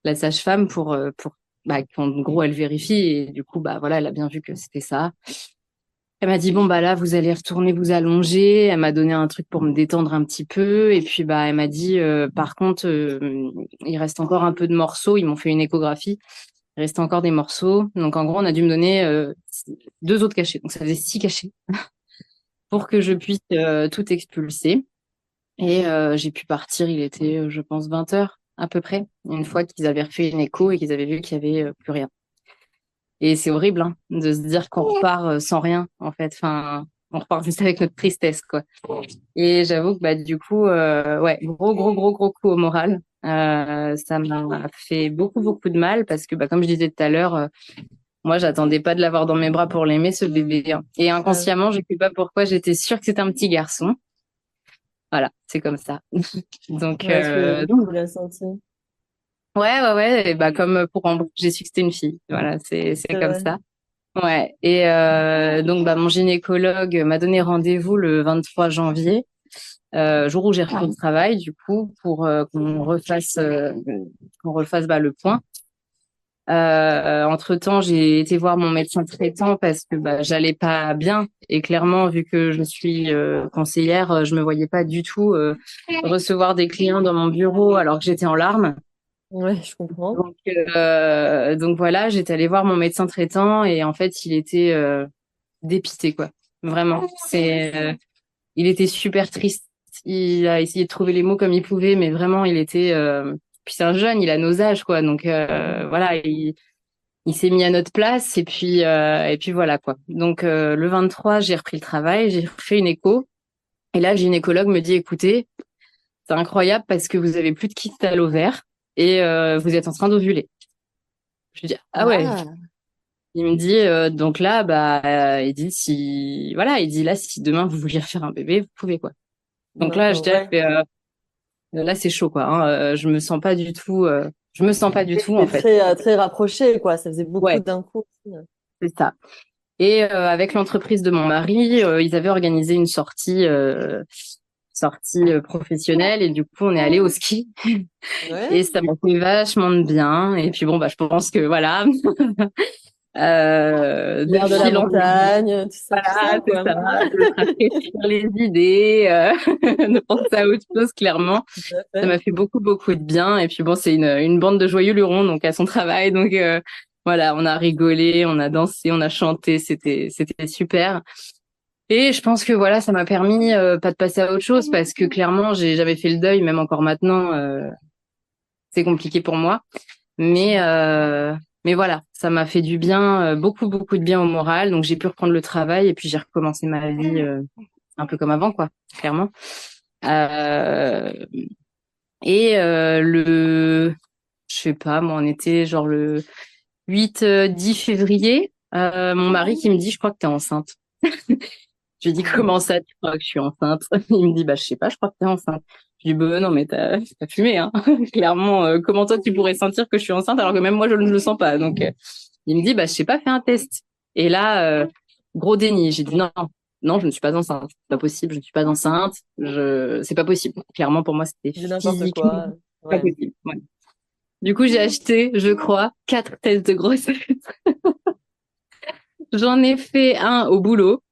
la sage-femme, pour qu'en gros, elle vérifie. Et du coup, voilà, elle a bien vu que c'était ça. Elle m'a dit, bon, là, vous allez retourner vous allonger. Elle m'a donné un truc pour me détendre un petit peu. Et puis, elle m'a dit, par contre, il reste encore un peu de morceaux. Ils m'ont fait une échographie. Il restait encore des morceaux. Donc, en gros, on a dû me donner 2 autres cachets. Donc, ça faisait 6 cachets pour que je puisse tout expulser. Et j'ai pu partir. Il était, je pense, 20 heures à peu près, une fois qu'ils avaient refait une écho et qu'ils avaient vu qu'il y avait plus rien. Et c'est horrible de se dire qu'on repart sans rien, en fait. Enfin, on repart juste avec notre tristesse, quoi. Et j'avoue que du coup, ouais, gros, gros, gros, gros coup au moral. Ça m'a fait beaucoup, beaucoup de mal parce que, comme je disais tout à l'heure, moi, j'attendais pas de l'avoir dans mes bras pour l'aimer, ce bébé. Et Ah oui. inconsciemment, je sais pas pourquoi, j'étais sûre que c'était un petit garçon. Voilà, c'est comme ça. Donc, Ouais, tu l'as senti. ouais. Et bah, comme pour Ambre, j'ai su que c'était une fille. Voilà, c'est C'est comme vrai. ça. Ouais. Et donc, bah, mon gynécologue m'a donné rendez-vous le 23 janvier, jour où j'ai repris le travail, du coup, pour qu'on refasse bah, le point. Entre-temps, j'ai été voir mon médecin traitant parce que bah, j'allais pas bien. Et clairement, vu que je suis conseillère, je me voyais pas du tout recevoir des clients dans mon bureau alors que j'étais en larmes. Ouais, je comprends. Donc voilà, j'étais allée voir mon médecin traitant et en fait, il était dépité, quoi. Vraiment. Il était super triste. Il a essayé de trouver les mots comme il pouvait, mais vraiment, il était. Puis c'est un jeune, il a nos âges, quoi. Donc voilà, il s'est mis à notre place et puis voilà, quoi. Donc le 23, j'ai repris le travail, j'ai fait une écho et là, le gynécologue me dit, écoutez, c'est incroyable parce que vous avez plus de kyste à l'ovaire et vous êtes en train d'ovuler. Je lui dis, ah ouais. Ah, Il me dit donc là il dit si voilà il dit là si demain vous vouliez faire un bébé vous pouvez quoi. Donc là je d'accord, dirais ouais. que là c'est chaud quoi hein. Je me sens pas du tout en C'était fait. très rapproché, quoi. Ça faisait beaucoup Ouais, d'un coup aussi. c'est ça. Et avec l'entreprise de mon mari ils avaient organisé une sortie professionnelle et du coup on est allé au ski Ouais. et ça m'a fait vachement de bien et puis bon bah je pense que voilà de L'air de la fil en aiguille. montagne, tout Voilà, ça, c'est quoi. ça, de rafraîchir les idées, de penser à autre chose, clairement. Tout à Ça fait. m'a fait beaucoup, beaucoup de bien. Et puis bon, c'est une bande de joyeux lurons, donc à son travail. Donc voilà, on a rigolé, on a dansé, on a chanté, c'était super. Et je pense que voilà, ça m'a permis pas de passer à autre chose parce que clairement, j'avais fait le deuil, même encore maintenant, c'est compliqué pour moi. Mais mais voilà, ça m'a fait du bien, beaucoup beaucoup de bien au moral. Donc j'ai pu reprendre le travail et puis j'ai recommencé ma vie un peu comme avant quoi, clairement. Euh, et je sais pas, moi on était genre le 8 10 février, mon mari qui me dit je crois que t'es enceinte. Je lui dis comment ça tu crois que je suis enceinte? Il me dit bah je sais pas, je crois que t'es enceinte. Je lui dis bah non mais t'as fumé hein. Clairement comment toi tu pourrais sentir que je suis enceinte alors que même moi je ne le sens pas. Donc il me dit bah je sais pas, fais un test. Et là gros déni, j'ai dit non. Non, je ne suis pas enceinte. C'est pas possible, je ne suis pas enceinte. C'est pas possible. Clairement pour moi c'était C'est n'importe physiquement quoi. pas Ouais. possible. Ouais. Du coup, j'ai acheté, je crois, 4 tests de grossesse. J'en ai fait un au boulot.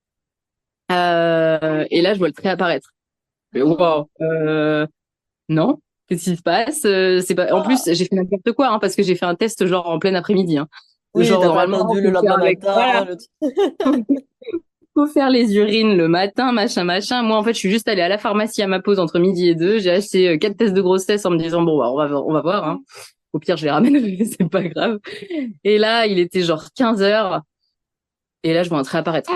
Et là, je vois le trait apparaître. Mais wow, non, qu'est-ce qui se passe? C'est pas. En plus, j'ai fait n'importe quoi, hein, parce que j'ai fait un test genre en plein après-midi. Hein. Oui, Genre t'as pas normalement, attendu le faut faire lendemain avec. Voilà, matin. faut faire les urines le matin, machin, machin. Moi, en fait, je suis juste allée à la pharmacie à ma pause entre midi et deux. J'ai acheté 4 tests de grossesse en me disant bon, bah, on va voir. Hein. Au pire, je les ramène, c'est pas grave. Et là, il était genre 15 heures. Et là, je vois un trait apparaître.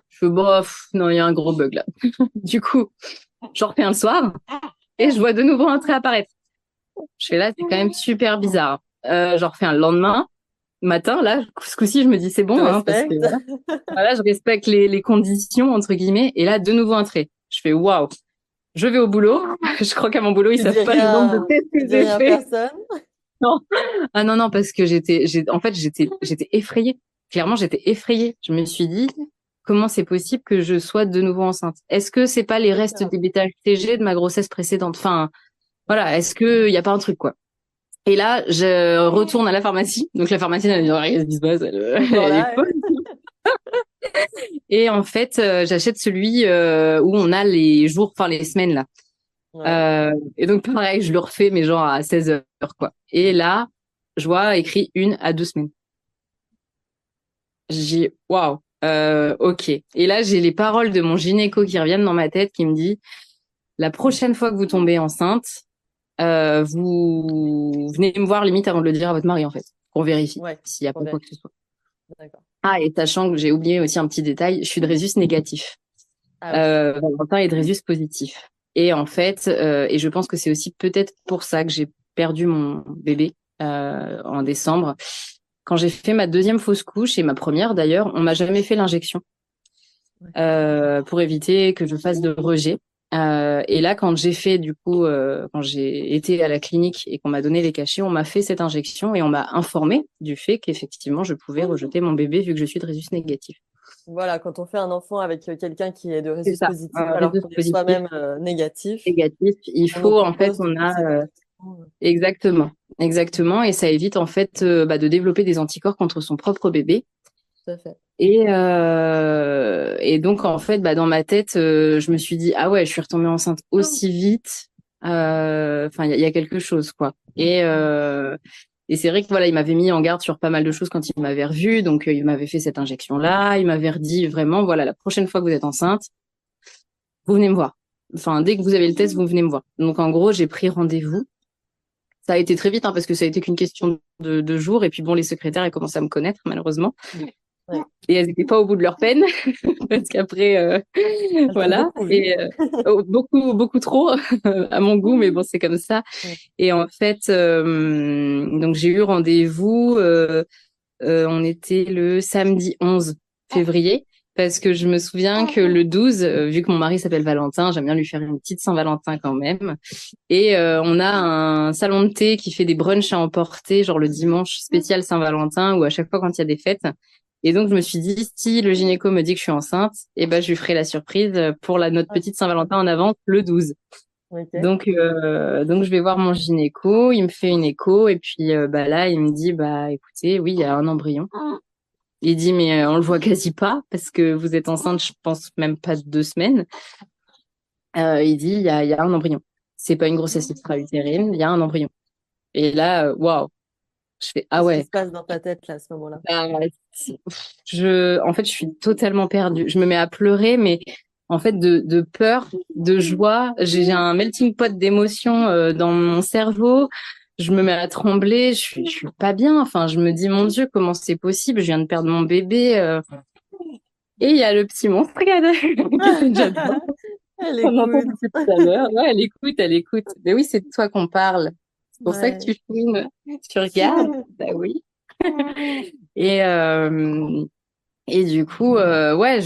Je fais, bof, non, il y a un gros bug là. Du coup, j'en refais un soir et je vois de nouveau un trait apparaître. Je fais là, c'est quand même super bizarre. J'en refais un le lendemain, matin, là, ce coup-ci, je me dis c'est Je bon, hein, parce que respecte. voilà, je respecte les conditions, entre guillemets. Et là, de nouveau un trait. Je fais, waouh, je vais au boulot. Je crois qu'à mon boulot, ils savent pas le nombre de tests Tu que dis j'ai rien à fait. personne. Non. Ah non, non, parce que en fait, j'étais effrayée. Clairement, j'étais effrayée. Je me suis dit, comment c'est possible que je sois de nouveau enceinte? Est-ce que c'est pas les restes des bêta-HCG de ma grossesse précédente? Enfin, voilà, est-ce que y a pas un truc, quoi? Et là, je retourne à la pharmacie. Donc, la pharmacienne, elle me dit, oh, qu'est-ce qui se passe? Elle est Voilà. folle. Et en fait, j'achète celui où on a les jours, enfin, les semaines, là. Ouais. Et donc, pareil, je le refais, mais genre à 16 heures, quoi. Et là, je vois écrit 1 à 2 semaines. J'ai dit, waouh, ok. Et là, j'ai les paroles de mon gynéco qui reviennent dans ma tête qui me dit, la prochaine fois que vous tombez enceinte, vous venez me voir limite avant de le dire à votre mari, en fait, pour vérifier Ouais. s'il n'y a pas quoi que ce soit. D'accord. Ah, et sachant que j'ai oublié aussi un petit détail, je suis de Rhésus négatif. Ah oui. Valentin est de Rhésus positif. Et en fait, et je pense que c'est aussi peut-être pour ça que j'ai perdu mon bébé en décembre. Quand j'ai fait ma deuxième fausse couche et ma première d'ailleurs, on m'a jamais fait l'injection Ouais. pour éviter que je fasse de rejet. Et là, quand j'ai fait, du coup, quand j'ai été à la clinique et qu'on m'a donné les cachets, on m'a fait cette injection et on m'a informé du fait qu'effectivement, je pouvais rejeter mon bébé vu que je suis de résus négatif. Voilà, quand on fait un enfant avec quelqu'un qui est de C'est résus ça, positif un alors résus qu'on est positif, soi-même négatif, négatif. Il on nous faut, en fait, propose de poser des questions. exactement, exactement, et ça évite, en fait, de développer des anticorps contre son propre bébé. Tout à fait. Et donc, en fait, dans ma tête, je me suis dit, ah ouais, je suis retombée enceinte aussi vite. Enfin, il y a quelque chose, quoi. Et c'est vrai que voilà, il m'avait mis en garde sur pas mal de choses quand il m'avait revue. Donc, il m'avait fait cette injection-là. Il m'avait redit vraiment, voilà, la prochaine fois que vous êtes enceinte, vous venez me voir. Enfin, dès que vous avez le test, vous venez me voir. Donc, en gros, j'ai pris rendez-vous. Ça a été très vite, hein, parce que ça a été qu'une question de jours. Et puis, bon, les secrétaires, elles commencent à me connaître, malheureusement. Ouais. Et elles n'étaient pas au bout de leur peine, parce qu'après, Elles t'ont voilà. beaucoup vu. Et beaucoup, beaucoup trop à mon goût, mais bon, c'est comme ça. Ouais. Et en fait, donc j'ai eu rendez-vous. On était le samedi 11 février. Parce que je me souviens que le 12, vu que mon mari s'appelle Valentin, j'aime bien lui faire une petite Saint-Valentin quand même. Et on a un salon de thé qui fait des brunchs à emporter, genre le dimanche spécial Saint-Valentin, ou à chaque fois quand il y a des fêtes. Et donc je me suis dit, si le gynéco me dit que je suis enceinte, eh ben je lui ferai la surprise pour notre petite Saint-Valentin en avance le 12. Ok. Donc je vais voir mon gynéco, il me fait une écho et puis là il me dit écoutez, oui, il y a un embryon. Il dit mais on le voit quasi pas parce que vous êtes enceinte, je pense même pas de 2 semaines. Il dit il y a un embryon. C'est pas une grossesse extra-utérine, il y a un embryon. Et là, waouh, je fais ah Qu'est-ce qui ouais. se passe dans ta tête là à ce moment-là? En fait, je suis totalement perdue. Je me mets à pleurer, mais en fait, de peur, de joie. J'ai un melting pot d'émotions dans mon cerveau. Je me mets à trembler. Je suis pas bien. Enfin, je me dis, mon Dieu, comment c'est possible? Je viens de perdre mon bébé. Et il y a le petit monstre que j'adore. Elle On entend écoute. depuis tout à l'heure. Ouais, elle écoute, elle écoute. Mais oui, c'est de toi qu'on parle. C'est pour ça que Ouais. tu filmes. Tu regardes. Bah oui. Et, euh, Et du coup, ouais,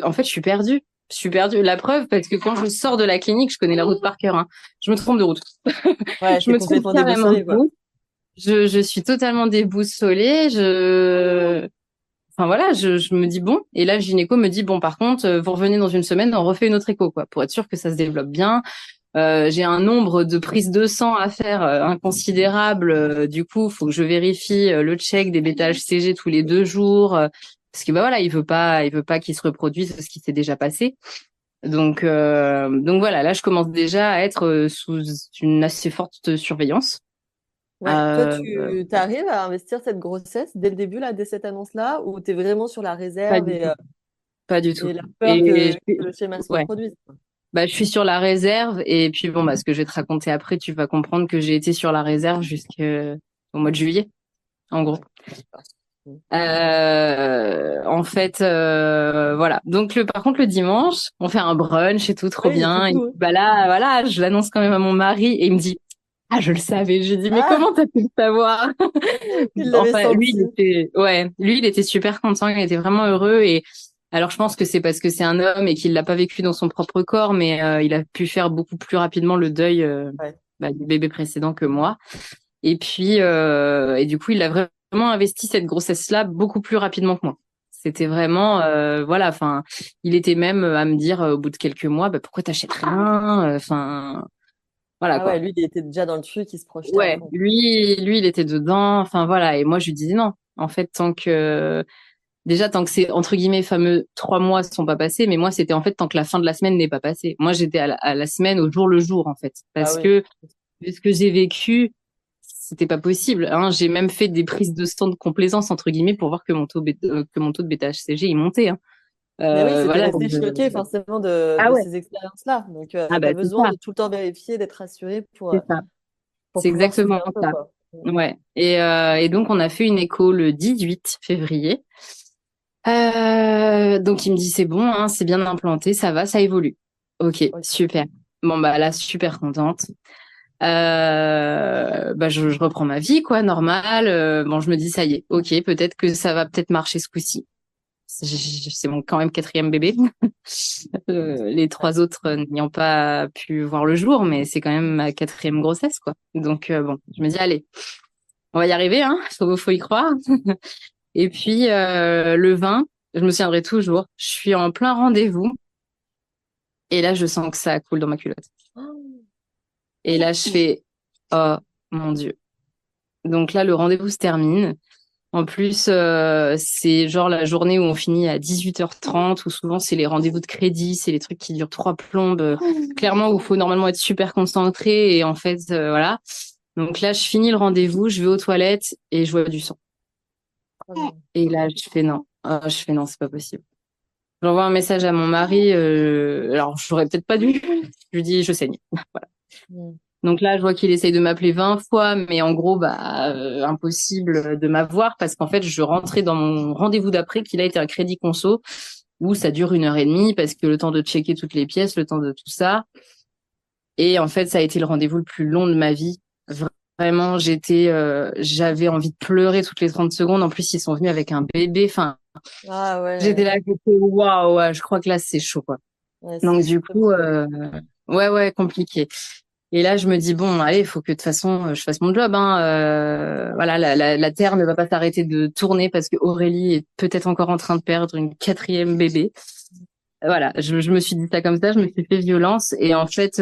en fait, je suis perdue. Je suis perdue. La preuve, parce que quand je sors de la clinique, je connais la route par cœur, hein. Je me trompe de route. Ouais, Je t'es me trompe complètement carrément de déboussolée, quoi. route. Je suis totalement déboussolée. Enfin voilà, je me dis bon. Et là, le gynéco me dit bon, par contre, vous revenez dans une semaine, on refait une autre écho, quoi, pour être sûr que ça se développe bien. J'ai un nombre de prises de sang à faire inconsidérable. Du coup, faut que je vérifie le check des bêta-HCG tous les 2 jours. Parce que voilà, il veut pas qu'il se reproduise ce qui s'est déjà passé. Donc voilà, là, je commence déjà à être sous une assez forte surveillance. Ouais. Toi, Euh, tu arrives à investir cette grossesse dès le début, là, dès cette annonce-là, ou t'es vraiment sur la Pas réserve du tout, pas du tout. et la peur Et que le schéma se ouais, reproduise, quoi. je suis sur la réserve. Et puis bon, ce que je vais te raconter après, tu vas comprendre que j'ai été sur la réserve jusqu'au mois de juillet, en gros. En fait, voilà. Donc par contre le dimanche, on fait un brunch et tout, trop Oui, c'est bien. Et tout. là, voilà, je l'annonce quand même à mon mari et il me dit, ah, je le savais. Je lui dis, mais Ah, comment t'as pu le savoir? il l'avait Enfin, senti. lui, il était super content, il était vraiment heureux. Et alors, je pense que c'est parce que c'est un homme et qu'il l'a pas vécu dans son propre corps, mais il a pu faire beaucoup plus rapidement le deuil Ouais. du bébé précédent que moi. Et puis, et du coup, il a vraiment investi cette grossesse-là beaucoup plus rapidement que moi. C'était vraiment, voilà, enfin, il était même à me dire au bout de quelques mois, pourquoi t'achètes rien? Enfin, voilà Ah ouais, quoi. lui, il était déjà dans le truc, il se projetait à Ouais, fond. lui, il était dedans. Enfin voilà, et moi je lui disais non. En fait, tant que c'est entre guillemets fameux 3 mois sont pas passés, mais moi c'était en fait tant que la fin de la semaine n'est pas passée. Moi j'étais à la semaine au jour le jour en fait, Ah parce oui. que vu ce que j'ai vécu, c'était pas possible, hein. J'ai même fait des prises de sang de complaisance entre guillemets pour voir que mon taux de bêta-HCG il montait, hein. Mais oui, c'était Voilà. resté choqué forcément Ah de ouais. ces expériences-là. Donc, tu Ah as c'est besoin ça, de tout le temps vérifier, d'être rassuré c'est ça. pour C'est pouvoir souffler exactement un peu, ça. quoi. Ouais. Et donc on a fait une écho le 18 février. Donc il me dit c'est bon, hein, c'est bien implanté, ça va, ça évolue. Ok, Ok. super. Bon là super contente. Je reprends ma vie quoi, normal. Bon je me dis ça y est, ok, peut-être que ça va peut-être marcher ce coup-ci. c'est mon quand même quatrième bébé. Les 3 autres n'ayant pas pu voir le jour, mais c'est quand même ma quatrième grossesse, quoi. Donc bon, je me dis allez, on va y arriver, hein. Faut y croire. Et puis le 20, je me souviendrai toujours. Je suis en plein rendez-vous et là je sens que ça coule dans ma culotte. Et là je fais oh mon Dieu. Donc là le rendez-vous se termine. En plus, c'est genre la journée où on finit à 18h30, où souvent c'est les rendez-vous de crédit, c'est les trucs qui durent 3 plombes, clairement où il faut normalement être super concentré. Et en fait, voilà. Donc là, je finis le rendez-vous, je vais aux toilettes et je vois du sang. Et là, je fais non. Je fais non, c'est pas possible. J'envoie un message à mon mari. Alors, j'aurais peut-être pas dû. Je lui dis, je saigne. Voilà. Donc là, je vois qu'il essaye de m'appeler 20 fois, mais en gros, impossible de m'avoir parce qu'en fait, je rentrais dans mon rendez-vous d'après, qu'il a été un crédit conso, où ça dure 1 heure et demie parce que le temps de checker toutes les pièces, le temps de tout ça. Et en fait, ça a été le rendez-vous le plus long de ma vie. Vraiment, j'avais envie de pleurer toutes les 30 secondes. En plus, ils sont venus avec un bébé. Enfin, j'étais là, waouh, ouais, je crois que là, c'est chaud, quoi. Ouais, Donc, du coup, ouais, compliqué. Et là, je me dis, bon, allez, il faut que de toute façon, je fasse mon job, hein. Voilà, la Terre ne va pas s'arrêter de tourner parce que Aurélie est peut-être encore en train de perdre une quatrième bébé. Voilà, je me suis dit ça comme ça, je me suis fait violence. Et en fait,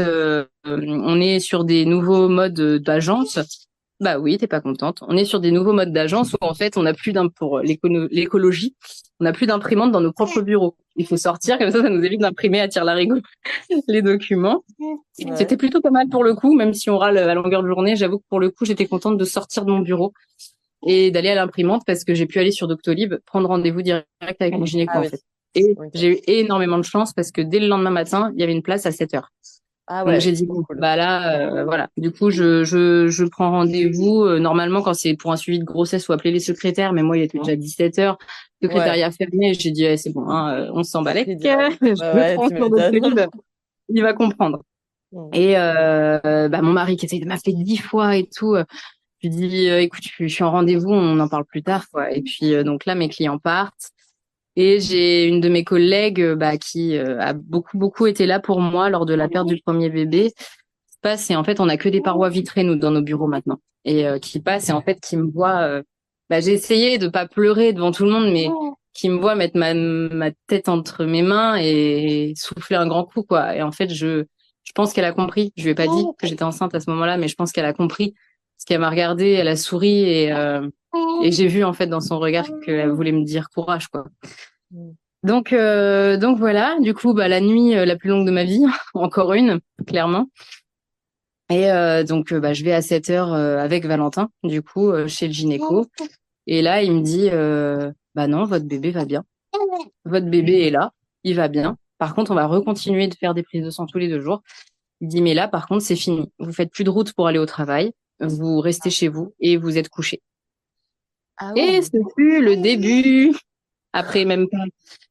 on est sur des nouveaux modes d'agence. Bah oui, t'es pas contente. On est sur des nouveaux modes d'agence où en fait, on n'a plus pour l'écologie, on n'a plus d'imprimante dans nos propres bureaux. Il faut sortir, comme ça nous évite d'imprimer à tire-larigot les documents. Ouais. C'était plutôt pas mal pour le coup, même si on râle à longueur de journée. J'avoue que pour le coup, j'étais contente de sortir de mon bureau et d'aller à l'imprimante parce que j'ai pu aller sur Doctolib, prendre rendez-vous direct avec mon gynéco en fait. Et j'ai eu énormément de chance parce que dès le lendemain matin, il y avait une place à 7h. Ah ouais, donc j'ai dit bon, bah là, voilà. Du coup, je prends rendez-vous. Normalement, quand c'est pour un suivi de grossesse, faut appeler les secrétaires. Mais moi, il était déjà 17h. Secrétariat fermé. J'ai dit, c'est bon, hein, on s'en bat les couilles. Je prends sur Doctolib. Il va comprendre. Et mon mari qui essaye de m'appeler 10 fois et tout. Je lui dis, écoute, je suis en rendez-vous, on en parle plus tard, quoi. Et puis donc là, mes clients partent. Et j'ai une de mes collègues qui a beaucoup été là pour moi lors de la perte du premier bébé. Qui passe et en fait, on a que des parois vitrées nous dans nos bureaux maintenant. Et qui passe et en fait qui me voit. J'ai essayé de pas pleurer devant tout le monde, mais qui me voit mettre ma tête entre mes mains et souffler un grand coup, quoi. Et en fait, je pense qu'elle a compris. Je lui ai pas dit que j'étais enceinte à ce moment-là, mais je pense qu'elle a compris. Parce qu'elle m'a regardée, elle a souri et j'ai vu en fait dans son regard qu'elle voulait me dire courage, quoi. Donc voilà, du coup, la nuit la plus longue de ma vie, encore une, clairement. Et donc je vais à 7h avec Valentin, du coup, chez le gynéco. Et là, il me dit, non, votre bébé va bien. Votre bébé est là, il va bien. Par contre, on va recontinuer de faire des prises de sang tous les 2 jours. Il dit, mais là, par contre, c'est fini. Vous faites plus de route pour aller au travail. Vous restez chez vous et vous êtes couché. Ah ouais. Et ce fut le début. Après, même pas.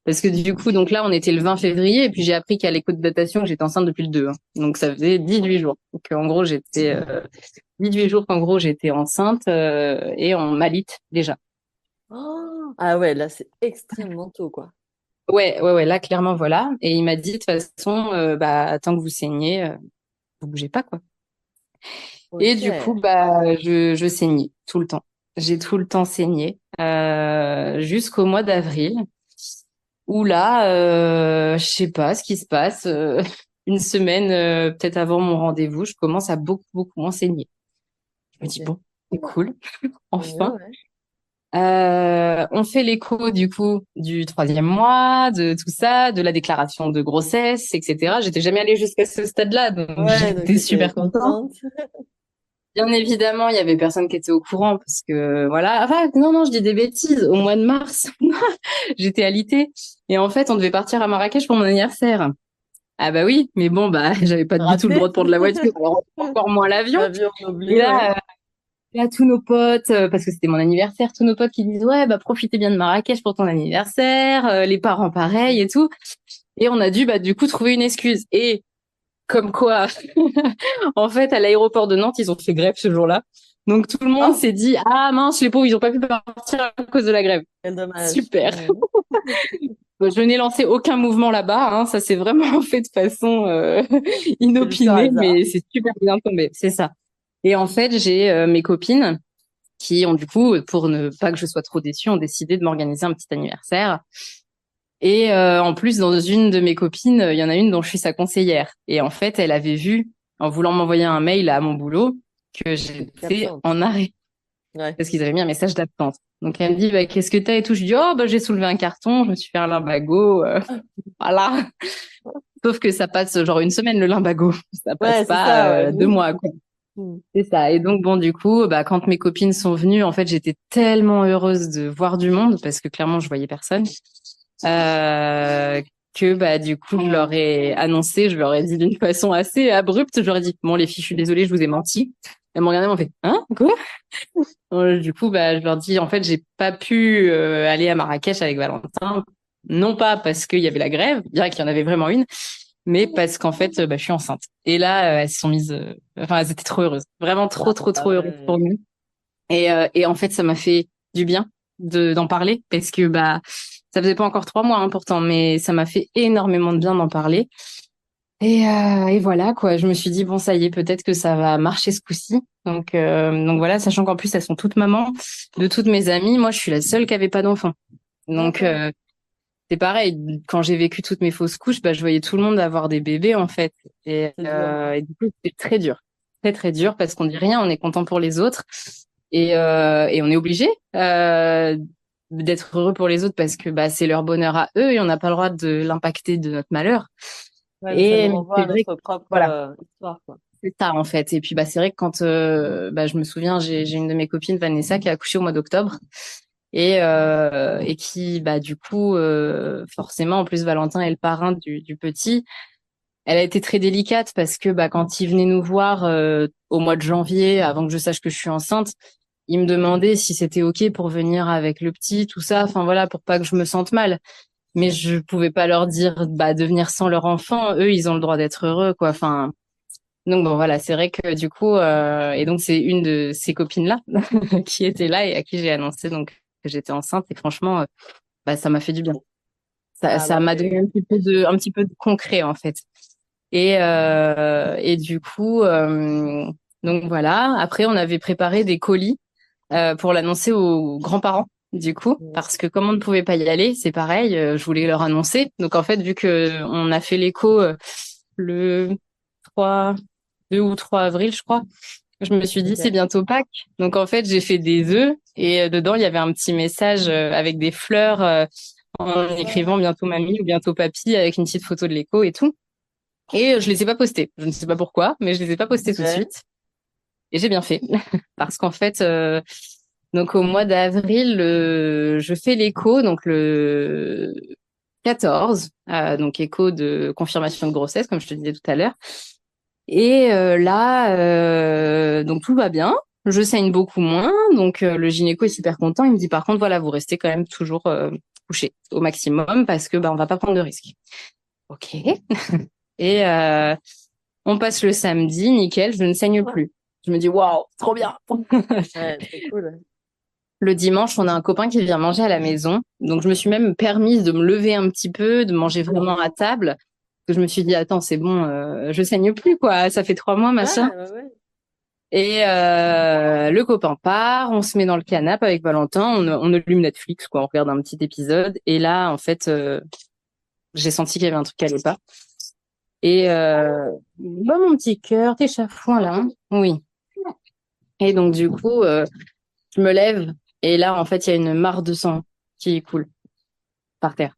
Parce que du coup, donc là, on était le 20 février et puis j'ai appris qu'à l'écho de datation, que j'étais enceinte depuis le 2. Hein. Donc ça faisait 18 jours. Donc en gros, 18 jours qu'en gros, j'étais enceinte et on m'alite déjà. Oh, ah ouais, là, c'est extrêmement tôt, quoi. Ouais, là, clairement, voilà. Et il m'a dit, de toute façon, tant que vous saignez, vous bougez pas, quoi. Okay. Et du coup, je saignais tout le temps. J'ai tout le temps saigné jusqu'au mois d'avril où là, je sais pas ce qui se passe. Une semaine peut-être avant mon rendez-vous, je commence à beaucoup moins saigner. Je me dis bon, c'est cool, enfin. On fait l'écho du coup du 3e mois, de tout ça, de la déclaration de grossesse, etc. J'étais jamais allée jusqu'à ce stade-là, donc j'étais super contente. Bien évidemment, il y avait personne qui était au courant parce que voilà. Enfin, non, je dis des bêtises. Au mois de mars, j'étais alitée et en fait, on devait partir à Marrakech pour mon anniversaire. Ah bah oui, mais bon, j'avais pas du tout le droit de prendre la voiture, alors encore moins l'avion. Et là, tous nos potes, parce que c'était mon anniversaire, tous nos potes qui disent ouais, profitez bien de Marrakech pour ton anniversaire, les parents pareil et tout. Et on a dû du coup trouver une excuse. Et comme quoi, en fait, à l'aéroport de Nantes, ils ont fait grève ce jour-là. Donc tout le monde s'est dit, ah mince, les pauvres, ils ont pas pu partir à cause de la grève. Quel dommage. Super. Je n'ai lancé aucun mouvement là-bas, hein. Ça s'est vraiment fait de façon inopinée, mais c'est super bien tombé. C'est ça. Et en fait, j'ai mes copines qui ont du coup, pour ne pas que je sois trop déçue, ont décidé de m'organiser un petit anniversaire. Et en plus, dans une de mes copines, il y en a une dont je suis sa conseillère. Et en fait, elle avait vu, en voulant m'envoyer un mail à mon boulot, que j'étais en arrêt. Ouais. Parce qu'ils avaient mis un message d'attente. Donc elle me dit, bah, qu'est-ce que t'as et tout. Je dis, oh, bah, j'ai soulevé un carton, je me suis fait un limbago. Voilà. Sauf que ça passe genre une semaine le limbago. Ça passe pas 2 mois, quoi. C'est ça. Et donc, bon, du coup, bah, quand mes copines sont venues, en fait, j'étais tellement heureuse de voir du monde parce que clairement, je voyais personne. Que bah du coup je leur ai annoncé, je leur ai dit d'une façon assez abrupte, je leur ai dit bon les filles, je suis désolée, je vous ai menti. Elles m'ont regardé, m'ont fait hein quoi. Du coup bah je leur dis en fait j'ai pas pu aller à Marrakech avec Valentin, non pas parce qu'il y avait la grève, bien qu'il y en avait vraiment une, mais parce qu'en fait bah je suis enceinte. Et là elles se sont mises, enfin elles étaient trop heureuses, vraiment trop heureuses pour nous. Et en fait ça m'a fait du bien d'en parler parce que bah ça faisait pas encore 3 mois hein, pourtant, mais ça m'a fait énormément de bien d'en parler. Et voilà quoi, je me suis dit bon ça y est, peut-être que ça va marcher ce coup-ci. Donc voilà, sachant qu'en plus elles sont toutes mamans de toutes mes amies, moi je suis la seule qui avait pas d'enfant. Donc c'est pareil, quand j'ai vécu toutes mes fausses couches, bah je voyais tout le monde avoir des bébés en fait. Et du coup c'est très dur, très dur parce qu'on dit rien, on est content pour les autres et on est obligé d'être heureux pour les autres parce que bah c'est leur bonheur à eux et on n'a pas le droit de l'impacter de notre malheur. Ouais, et ça nous renvoie à notre propre histoire, quoi. C'est ça en fait. Et puis bah c'est vrai que quand bah je me souviens, j'ai une de mes copines, Vanessa, qui a accouché au mois d'octobre et qui bah du coup forcément en plus Valentin est le parrain du petit. Elle a été très délicate parce que bah quand il venait nous voir au mois de janvier, avant que je sache que je suis enceinte, il me demandait si c'était OK pour venir avec le petit, tout ça. Enfin voilà, pour pas que je me sente mal. Mais je pouvais pas leur dire bah de venir sans leur enfant. Eux, ils ont le droit d'être heureux, quoi. Enfin, donc bon voilà, c'est vrai que du coup, et donc c'est une de ces copines-là qui était là et à qui j'ai annoncé donc que j'étais enceinte. Et franchement, bah ça m'a fait du bien. Ça m'a donné un petit peu de concret en fait. Et du coup, donc voilà. Après, on avait préparé des colis pour l'annoncer aux grands-parents, du coup, parce que comme on ne pouvait pas y aller, c'est pareil, je voulais leur annoncer. Donc en fait, vu que on a fait l'écho le 2 ou 3 avril, je crois, je me suis dit c'est bientôt Pâques. Donc en fait, j'ai fait des œufs et dedans il y avait un petit message avec des fleurs en écrivant bientôt mamie ou bientôt papy avec une petite photo de l'écho et tout. Et je les ai pas postés. Je ne sais pas pourquoi, mais je les ai pas postés tout de suite. Et j'ai bien fait parce qu'en fait, donc au mois d'avril, je fais l'écho, donc le 14, donc écho de confirmation de grossesse, comme je te disais tout à l'heure. Et là, donc tout va bien. Je saigne beaucoup moins, donc le gynéco est super content. Il me dit par contre, voilà, vous restez quand même toujours couché au maximum parce que bah on va pas prendre de risques. Ok. Et on passe le samedi, nickel, je ne saigne plus. Je me dis waouh, trop bien. Ouais, c'est cool. Le dimanche, on a un copain qui vient manger à la maison. Donc, je me suis même permise de me lever un petit peu, de manger vraiment à table. Parce que je me suis dit, attends, c'est bon, je saigne plus, quoi. Ça fait 3 mois, machin. Ouais. Et le copain part, on se met dans le canapé avec Valentin, on allume Netflix, quoi. On regarde un petit épisode. Et là, en fait, j'ai senti qu'il y avait un truc qui allait pas. Et bah, mon petit cœur, t'es chafouin, là. Hein oui. Et donc, du coup, je me lève. Et là, en fait, il y a une mare de sang qui coule par terre.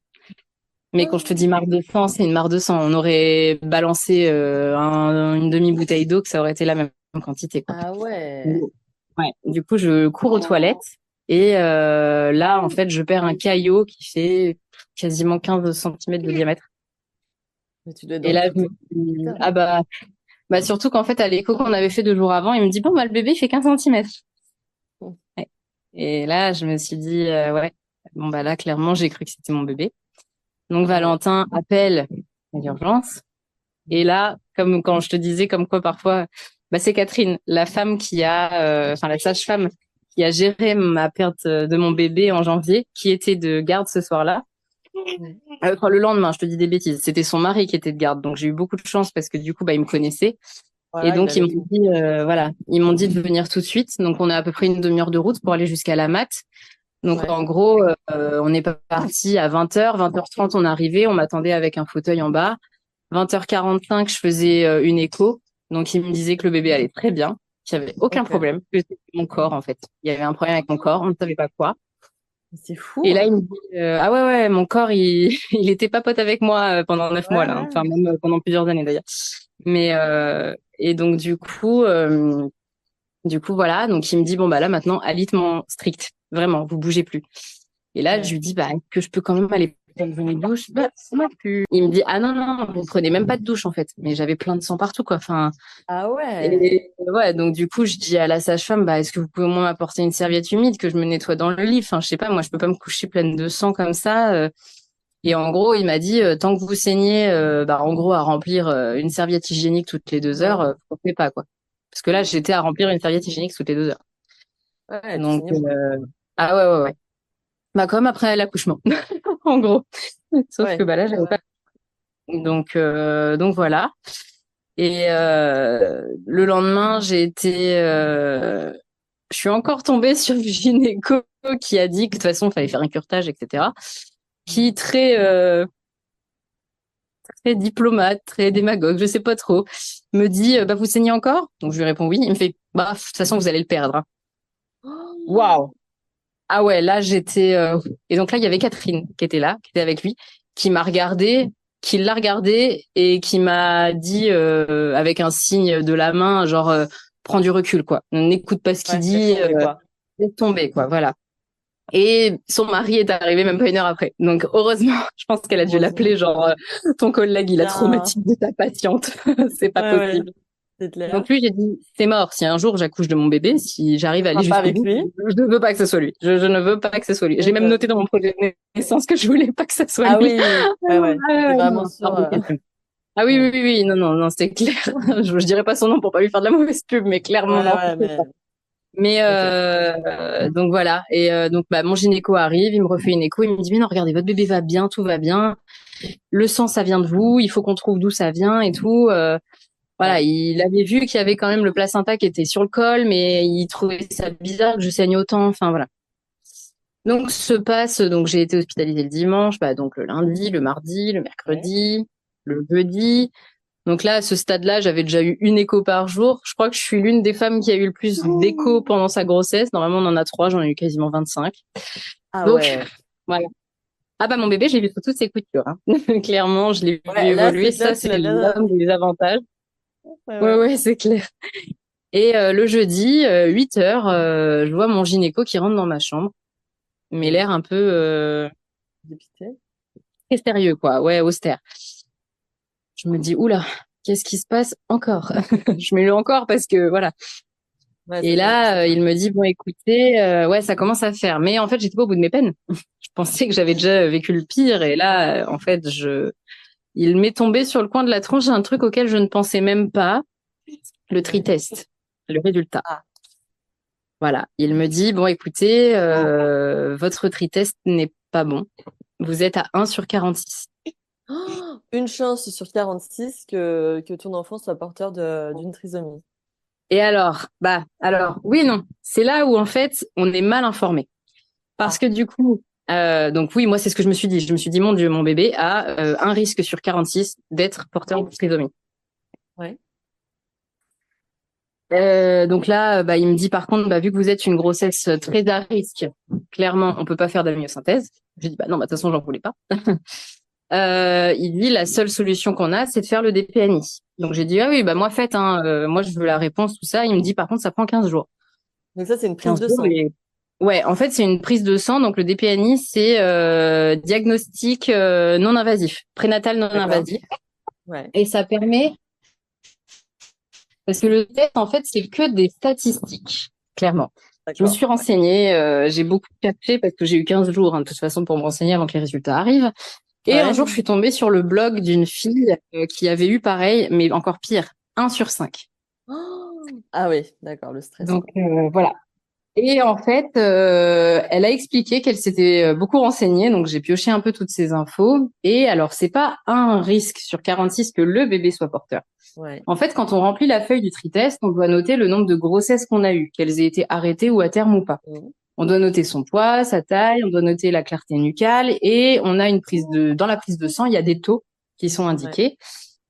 Mais quand je te dis mare de sang, c'est une mare de sang. On aurait balancé une demi-bouteille d'eau, que ça aurait été la même quantité, quoi. Ah ouais. Ouais. Du coup, je cours aux toilettes. Et là, en fait, je perds un caillot qui fait quasiment 15 centimètres de diamètre. Mais tu dois être Et là, je me dis, ah bah surtout qu'en fait, à l'écho qu'on avait fait 2 jours avant, il me dit, bon, bah, le bébé fait 15 centimètres. Ouais. Et là, je me suis dit, ouais, bon, bah là, clairement, j'ai cru que c'était mon bébé. Donc, Valentin appelle à l'urgence. Et là, comme quand je te disais, comme quoi parfois, Bah, c'est Catherine, la femme enfin la sage-femme qui a géré ma perte de mon bébé en janvier, qui était de garde ce soir-là. Ouais. Enfin, le lendemain, je te dis des bêtises. C'était son mari qui était de garde, donc j'ai eu beaucoup de chance parce que du coup, bah, il me connaissait. Et Voilà, il donc avait tout. ils m'ont dit de venir tout de suite. Donc on a à peu près une demi-heure de route pour aller jusqu'à la mat. Donc Ouais. en gros, on est parti à 20h, 20h30 on est arrivé, on m'attendait avec un fauteuil en bas. 20h45, je faisais une écho. Donc il me disait que le bébé allait très bien, qu'il n'y avait aucun Ok. problème, que c'était mon corps en fait. Il y avait un problème avec mon corps, on ne savait pas quoi. C'est fou, Et là hein. il me dit ah ouais mon corps il était pas pote avec moi pendant 9 mois Ouais, là, hein. ouais. Enfin même pendant plusieurs années d'ailleurs. Mais et donc du coup voilà, donc il me dit bon bah là maintenant alitement strict, vraiment vous bougez plus. Et là, je Ouais. lui dis, bah, est-ce que je peux quand même aller prendre une douche? Bah, moi plus. Il me dit, ah non, vous prenez même pas de douche, en fait. Mais j'avais plein de sang partout, quoi. Enfin, Ah ouais. et ouais, donc du coup, je dis à la sage-femme, bah, est-ce que vous pouvez au moins m'apporter une serviette humide que je me nettoie dans le lit? Enfin, je sais pas, moi, je peux pas me coucher pleine de sang comme ça. Et en gros, il m'a dit, tant que vous saignez, bah, en gros, à remplir une serviette hygiénique toutes les 2 heures, Ouais. vous ne pas, quoi. Parce que là, j'étais à remplir une serviette hygiénique toutes les 2 heures. Ouais, tu Donc, saignais beaucoup. ah ouais. Bah, comme après l'accouchement, en gros. Sauf que Ouais. bah là, j'avais pas. Donc voilà. Et le lendemain, je suis encore tombée sur le gynéco qui a dit que de toute façon, il fallait faire un curetage, etc. Qui très diplomate, très démagogue, je sais pas trop, me dit bah vous saignez encore? Donc je lui réponds oui. Il me fait bah de toute façon vous allez le perdre, hein. Oh, Waouh. Ah ouais, là j'étais et donc là il y avait Catherine qui était là, qui était avec lui, qui m'a regardé, qui l'a regardé et qui m'a dit avec un signe de la main genre prends du recul quoi. N'écoute pas ce qu'il ouais, laisse dit, tomber, quoi. laisse tomber quoi, voilà. Et son mari est arrivé même pas une heure après. Donc heureusement, je pense qu'elle a dû Heureusement. l'appeler genre ton collègue il a Bien. traumatisé ta patiente, c'est pas Ouais, ouais, possible. c'est clair. Donc lui, j'ai dit, c'est mort. Si un jour j'accouche de mon bébé, si j'arrive Ce à aller sera pas jusqu'au avec bout, lui. je ne veux pas que ce soit lui. Je ne veux pas que ce soit lui. Tu J'ai même m'étonnes. noté dans mon projet de naissance que je voulais pas que ce soit Ah lui. oui, ouais, ouais. T'es vraiment Non, sûr. hors de question. Ah oui, Mm. non, c'est clair. Je dirais pas son nom pour pas lui faire de la mauvaise pub, mais clairement Ouais, non. ouais, mais Mais ok. donc voilà. Et donc bah, mon gynéco arrive, il me refait une écho, il me dit mais non, regardez, votre bébé va bien, tout va bien. Le sang, ça vient de vous. Il faut qu'on trouve d'où ça vient et tout. Voilà, Ouais. il avait vu qu'il y avait quand même le placenta qui était sur le col, mais il trouvait ça bizarre que je saigne autant. Enfin voilà. Donc j'ai été hospitalisée le dimanche, bah donc le lundi, le mardi, le Ouais. mercredi, le jeudi. Donc là, à ce stade-là, j'avais déjà eu une écho par jour. Je crois que je suis l'une des femmes qui a eu le plus d'échos pendant sa grossesse. Normalement, on en a 3, j'en ai eu quasiment 25. Ah Donc ouais. voilà. Ah bah mon bébé, j'ai vu sous toutes ses coutures, hein. Clairement, je l'ai vu Ouais, là, évoluer. c'est Ça, clair, tu c'est l'as bien. l'un des avantages. Ouais, Ouais, ouais. ouais, c'est clair. Et le jeudi, 8 heures, je vois mon gynéco qui rentre dans ma chambre, mais l'air un peu Dépité. très sérieux, quoi. Ouais, austère. Je me dis, oula, qu'est-ce qui se passe encore? Je mets le encore parce que voilà. Ouais, Et c'est clair. là, il me dit, bon, écoutez, ouais, ça commence à faire. Mais en fait, j'étais pas au bout de mes peines. Je pensais que j'avais déjà vécu le pire. Et là, en fait, il m'est tombé sur le coin de la tronche un truc auquel je ne pensais même pas, le Ouais. tritest, le résultat. Ah. Voilà, il me dit, bon, écoutez, votre tritest n'est pas bon. Vous êtes à 1/46. Oh, une chance sur 46 que ton enfant soit porteur d'une trisomie. Et alors, oui, non. C'est là où, en fait, on est mal informé. Parce Ah, que du coup, donc oui, moi, c'est ce que je me suis dit. Je me suis dit, mon Dieu, mon bébé a un risque sur 46 d'être porteur de trisomie. ouais. Donc là, bah, il me dit, par contre, bah, vu que vous êtes une grossesse très à risque, clairement, on peut pas faire d'amniocentèse. J'ai dit, bah non, bah, de toute façon, j'en voulais pas. Il dit la seule solution qu'on a, c'est de faire le DPNI. Donc j'ai dit ah oui bah moi faites hein, moi je veux la réponse tout ça. Il me dit par contre ça prend 15 jours. Donc ça, c'est une prise 15 de jours sang. et ouais en fait c'est une prise de sang donc le DPNI c'est diagnostic non invasif, prénatal non D'accord. invasif Ouais. et ça permet parce que le test en fait c'est que des statistiques clairement. Je me D'accord. suis renseignée, j'ai beaucoup cherché parce que j'ai eu 15 jours hein, de toute façon pour me renseigner avant que les résultats arrivent. Et un Ouais. jour, je suis tombée sur le blog d'une fille qui avait eu pareil, mais encore pire, 1/5. Oh, Ah oui, d'accord, le stress, Donc quoi. voilà. Et en fait, elle a expliqué qu'elle s'était beaucoup renseignée, donc j'ai pioché un peu toutes ces infos. Et alors, c'est pas un risque sur 46 que le bébé soit porteur. Ouais. En fait, quand on remplit la feuille du tritest, on doit noter le nombre de grossesses qu'on a eues, qu'elles aient été arrêtées ou à terme ou pas. Mhm. On doit noter son poids, sa taille, on doit noter la clarté nucale et on a une dans la prise de sang, il y a des taux qui sont Ouais. indiqués.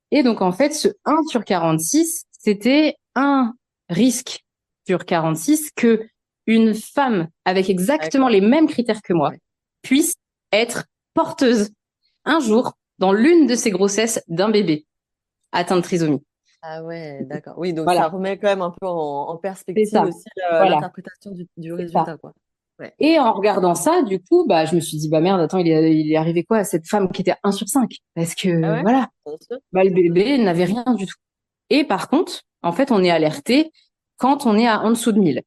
Et donc, en fait, ce 1 sur 46, c'était un risque sur 46 que une femme avec exactement D'accord. les mêmes critères que moi Ouais. puisse être porteuse un jour dans l'une de ses grossesses d'un bébé atteint de trisomie. Ah ouais, d'accord. Oui, donc ça Voilà, remet quand même un peu en c'est perspective ça. aussi Voilà, l'interprétation du c'est ça. résultat, quoi. Ouais. Et en regardant ça, du coup, bah, je me suis dit, bah merde, attends, il est arrivé quoi à cette femme qui était 1 sur 5? Parce Ah que, ouais? voilà, Bien sûr. bah, le bébé n'avait rien du tout. Et par contre, en fait, on est alerté quand on est en dessous de 1000.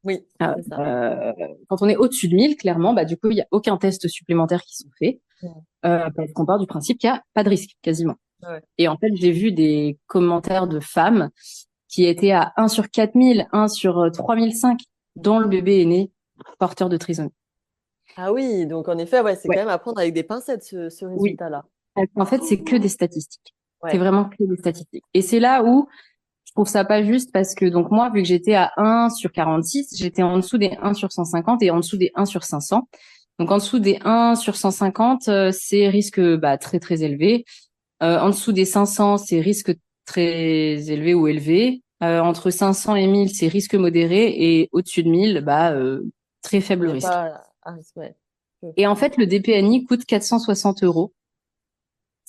Oui, Euh, c'est ça. euh, Quand on est au-dessus de 1000, clairement, bah, du coup, il n'y a aucun test supplémentaire qui sont faits, Ouais. parce qu'on part du principe qu'il n'y a pas de risque, quasiment. Ouais. Et en fait, j'ai vu des commentaires de femmes qui étaient à 1 sur 4000, 1 sur 3005, dont le bébé est né porteur de trisomie. Ah oui, donc en effet, ouais, c'est Ouais, quand même à prendre avec des pincettes, ce oui. résultat-là. En fait, c'est que des statistiques. C'est Ouais. vraiment que des statistiques. Et c'est là où je trouve ça pas juste parce que, donc, moi, vu que j'étais à 1 sur 46, j'étais en dessous des 1 sur 150 et en dessous des 1 sur 500. Donc, en dessous des 1 sur 150, c'est risque, bah, très, très élevé. En dessous des 500, c'est risque très élevé ou élevé. Entre 500 et 1000, c'est risque modéré. Et au-dessus de 1000, bah, très On faible n'est risque. pas à risque, ouais. Et en fait, le DPNI coûte 460 euros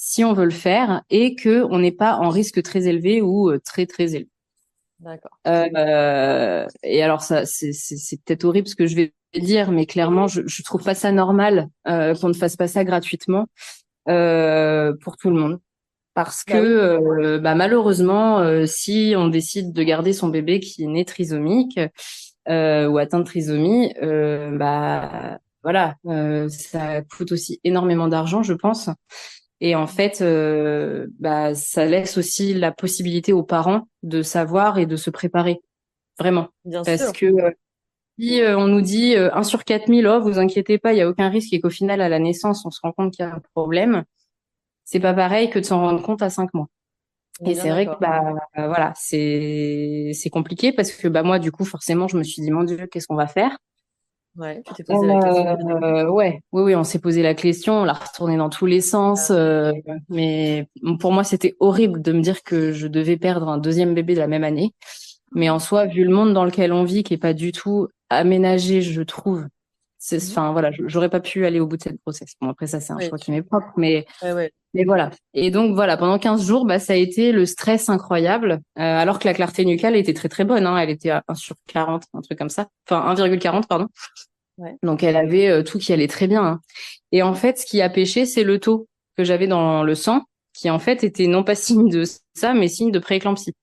si on veut le faire et que on n'est pas en risque très élevé ou très très élevé. D'accord. Et alors ça, c'est peut-être horrible ce que je vais dire, mais clairement, je trouve pas ça normal qu'on ne fasse pas ça gratuitement pour tout le monde. Parce que Bah oui. bah, malheureusement, si on décide de garder son bébé qui est né trisomique ou atteint de trisomie, bah voilà, ça coûte aussi énormément d'argent, je pense. Et en fait, bah, ça laisse aussi la possibilité aux parents de savoir et de se préparer, vraiment. Bien Parce sûr. que si on nous dit 1 sur 4000, oh, vous inquiétez pas, il n'y a aucun risque, et qu'au final, à la naissance, on se rend compte qu'il y a un problème, c'est pas pareil que de s'en rendre compte à 5 mois. On est Et bien c'est vrai que d'accord. bah voilà, c'est compliqué parce que bah moi, du coup, forcément, je me suis dit, mon Dieu, qu'est-ce qu'on va faire? Ouais, tu t'es posé la question dès le début. Ouais, oui, oui, on s'est posé la question, on l'a retourné dans tous les sens, mais pour moi, c'était horrible de me dire que je devais perdre un deuxième bébé de la même année. Mais en soi, vu le monde dans lequel on vit, qui est pas du tout aménagé, je trouve, Mhm. enfin voilà, j'aurais pas pu aller au bout de cette grossesse. Bon, après ça, c'est un Oui. choix qui m'est propre, Ouais, ouais. mais voilà. Et donc voilà, pendant 15 jours, bah ça a été le stress incroyable, alors que la clarté nucale était très très bonne, hein, elle était à 1 sur 40, un truc comme ça, enfin 1,40 pardon. Ouais. Donc elle avait tout qui allait très bien, hein. Et en fait, ce qui a pêché, c'est le taux que j'avais dans le sang, qui en fait était non pas signe de ça, mais signe de prééclampsie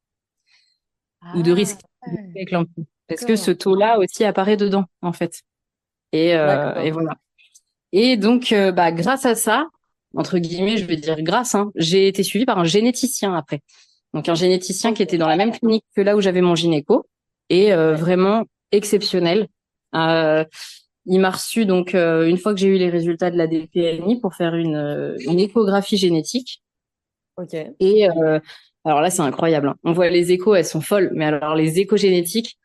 ou de Ah, risque de ouais. prééclampsie. Parce que ce D'accord. taux-là aussi apparaît dedans, en fait. Et D'accord. voilà. Et donc, bah, grâce à ça, entre guillemets, je vais dire grâce, hein, j'ai été suivie par un généticien après. Donc un généticien qui Ok. était dans la même clinique que là où j'avais mon gynéco, et Ouais. vraiment exceptionnel. Euh, Il m'a reçu donc une fois que j'ai eu les résultats de la DPNI pour faire une échographie génétique. Ok. Et alors là, c'est incroyable, hein. On voit les échos, elles sont folles. Mais alors les échos génétiques,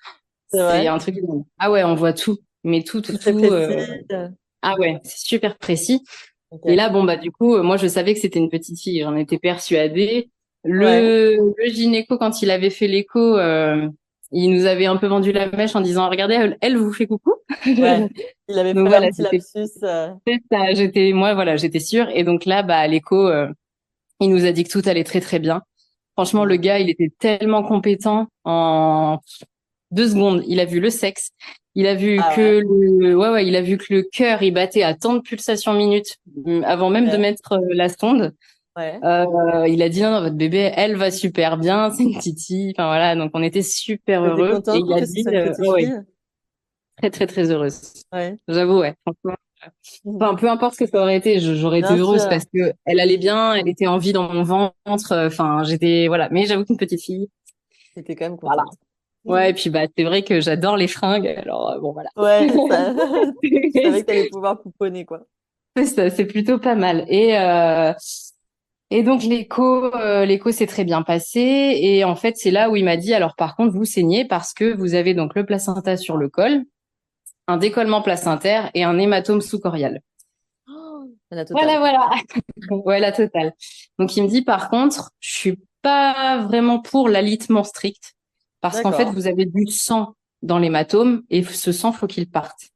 C'est c'est vrai. un truc. Ah ouais, on voit tout, mais tout, C'est tout, très tout. précis. Ah ouais, c'est super précis. Et Ok. là, bon bah du coup, moi je savais que c'était une petite fille, j'en étais persuadée. Ouais. Le gynéco, quand il avait fait l'écho, il nous avait un peu vendu la mèche en disant, regardez, elle vous fait coucou. Ouais. Il avait Donc fait un voilà, petit lapsus. c'est ça, moi voilà, j'étais sûre. Et donc là, bah à l'écho, il nous a dit que tout allait très très bien. Franchement, le Bon. gars, il était tellement compétent en 2 secondes. Il a vu le sexe. Il a vu Ah ouais. que ouais, il a vu que le cœur, il battait à tant de pulsations minutes avant même de Ok. mettre la sonde. Ouais. Il a dit non, non, votre bébé, elle va super bien, c'est une titi. Enfin voilà, donc on était super T'étais heureux. Et contente il a que ce dit, soit une petite ouais, fille? très très très heureuse. Ouais. J'avoue, ouais. Franchement, Mhm. enfin, peu importe ce que ça aurait été, j'aurais été Bien heureuse sûr. parce que elle allait bien, elle était en vie dans mon ventre. Enfin, j'étais voilà. Mais j'avoue qu'une petite fille. T'étais quand même Voilà. contente. Ouais, et puis bah c'est vrai que j'adore les fringues, alors bon voilà. Ouais, ça, tu savais que t'allais pouvoir pouponner, quoi. C'est plutôt pas mal. Et donc l'écho s'est très bien passé. Et en fait, c'est là où il m'a dit, alors par contre, vous saignez parce que vous avez donc le placenta sur le col, un décollement placentaire et un hématome sous-corial. La totale. Voilà, voilà. Ouais, la totale. Donc il me dit, par contre, je suis pas vraiment pour l'alitement strict parce qu'en fait, D'accord. vous avez du sang dans l'hématome et ce sang, faut qu'il parte.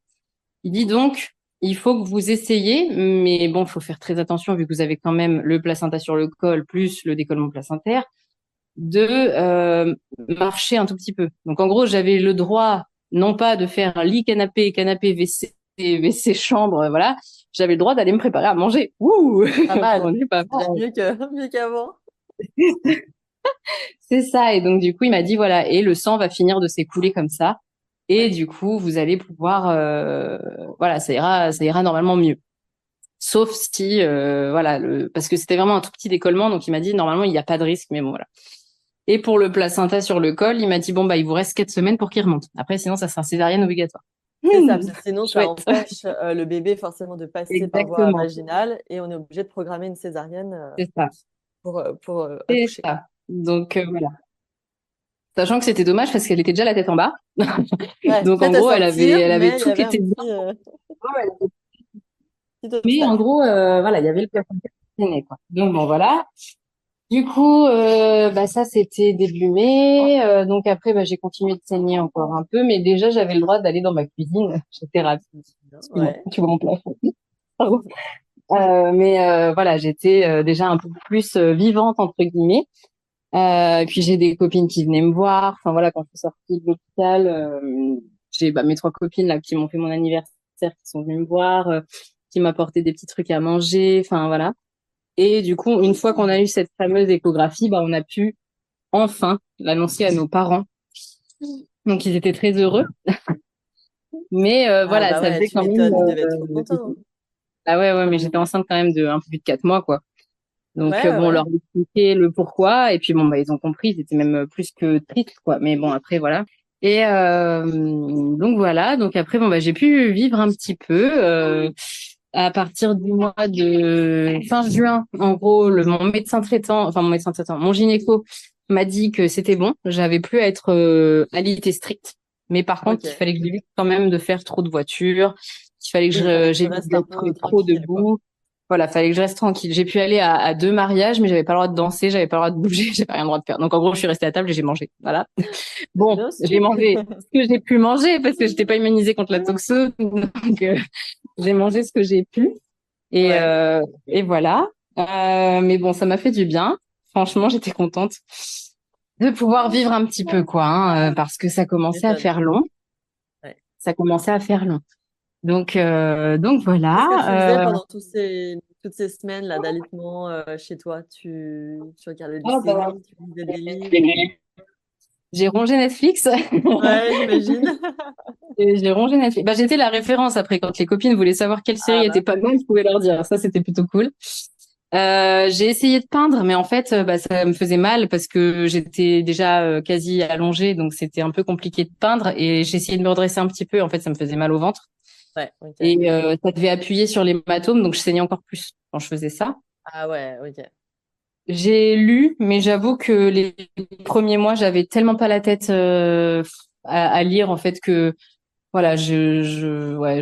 Il dit donc, il faut que vous essayiez, mais bon, il faut faire très attention vu que vous avez quand même le placenta sur le col plus le décollement placentaire, de marcher un tout petit peu. Donc en gros, j'avais le droit non pas de faire lit canapé, canapé WC, WC chambre, voilà. J'avais le droit d'aller me préparer à manger. Ouh, Pas mal. on est pas C'est mal. mieux qu'avant. C'est ça. Et donc du coup, il m'a dit voilà, et le sang va finir de s'écouler comme ça. Et Ouais. du coup, vous allez pouvoir, voilà, ça ira normalement mieux. Sauf si, voilà, parce que c'était vraiment un tout petit décollement, donc il m'a dit normalement il n'y a pas de risque, mais bon voilà. Et pour le placenta sur le col, il m'a dit bon bah il vous reste 4 semaines pour qu'il remonte. Après sinon ça sera césarienne obligatoire. C'est ça, parce que sinon, ça Chouette. empêche le bébé forcément de passer par voie Exactement, vaginale et on est obligé de programmer une césarienne c'est ça, pour c'est accoucher. ça. Donc voilà. Sachant que c'était dommage parce qu'elle était déjà la tête en bas. Ouais, Donc en prête à gros sortir, elle avait mais il y tout qui avait un était bien. petit, petit Mais en obstacle. gros voilà il y avait le placenta qui traînait, quoi. Donc bon voilà. Du coup, bah ça c'était début mai. Donc après, bah, j'ai continué de saigner encore un peu, mais déjà j'avais le droit d'aller dans ma cuisine. J'étais ravie. Excuse-moi, Ouais. tu vois mon plat. Pardon. Mais voilà, j'étais déjà un peu plus vivante entre guillemets. Et puis j'ai des copines qui venaient me voir. Enfin voilà, quand je suis sortie de l'hôpital, j'ai bah, mes 3 copines là qui m'ont fait mon anniversaire, qui sont venues me voir, qui m'apportaient des petits trucs à manger. Enfin voilà. Et du coup, une fois qu'on a eu cette fameuse échographie, bah, on a pu enfin l'annoncer à nos parents. Donc, ils étaient très heureux. Mais Ah voilà, bah ça ouais, faisait tu quand même... m'étonnes, il devait être trop content. Ah ouais, ouais, mais j'étais enceinte quand même de un peu plus de 4 mois, quoi. Donc, Ouais, ouais, bon, on ouais. leur a expliqué le pourquoi. Et puis, bon, bah, ils ont compris. Ils étaient même plus que tristes, quoi. Mais bon, après, voilà. Et donc, voilà. Donc, après, bon, bah, j'ai pu vivre un petit peu. À partir du mois de fin juin, en gros, mon médecin traitant, enfin mon médecin traitant, mon gynéco m'a dit que c'était bon, j'avais plus à être alité stricte, mais par contre, Ok. qu'il fallait que j'évite quand même de faire trop de voitures, qu'il fallait que Oui, il fallait que tu j'évite restes un d'être peu trop tranquille, quoi. debout. Voilà, fallait que je reste tranquille. J'ai pu aller à 2 mariages, mais j'avais pas le droit de danser, j'avais pas le droit de bouger, j'avais rien le droit de faire. Donc en gros, je suis restée à table et j'ai mangé. Voilà. C'est Bon, bien aussi. j'ai mangé ce que j'ai pu manger parce que j'étais pas immunisée contre la toxo, donc j'ai mangé ce que j'ai pu. Ouais, Et voilà. Mais bon, ça m'a fait du bien. Franchement, j'étais contente de pouvoir vivre un petit peu, quoi, hein, parce que ça tu commençait à m'étonnes. faire long. Ouais. Ça commençait à faire long. Donc Qu'est-ce que tu faisais voilà. pendant toutes ces semaines là d'alitement chez toi? Tu regardais des Oh, bah, séries, tu lisais des livres? j'ai rongé Netflix. Ouais, j'imagine. Et j'ai rongé Netflix. Bah, j'étais la référence après quand les copines voulaient savoir quelle Ah série bah était pas bonne, je pouvais leur dire. Ça, c'était plutôt cool. J'ai essayé de peindre, mais en fait, bah, ça me faisait mal parce que j'étais déjà quasi allongée, donc c'était un peu compliqué de peindre. Et j'ai essayé de me redresser un petit peu. En fait, ça me faisait mal au ventre. ouais, ok. Et ça devait appuyer sur l'hématome, donc je saignais encore plus quand je faisais ça. Ah ouais, ok. J'ai lu, mais j'avoue que les premiers mois, j'avais tellement pas la tête à lire en fait que voilà, ouais,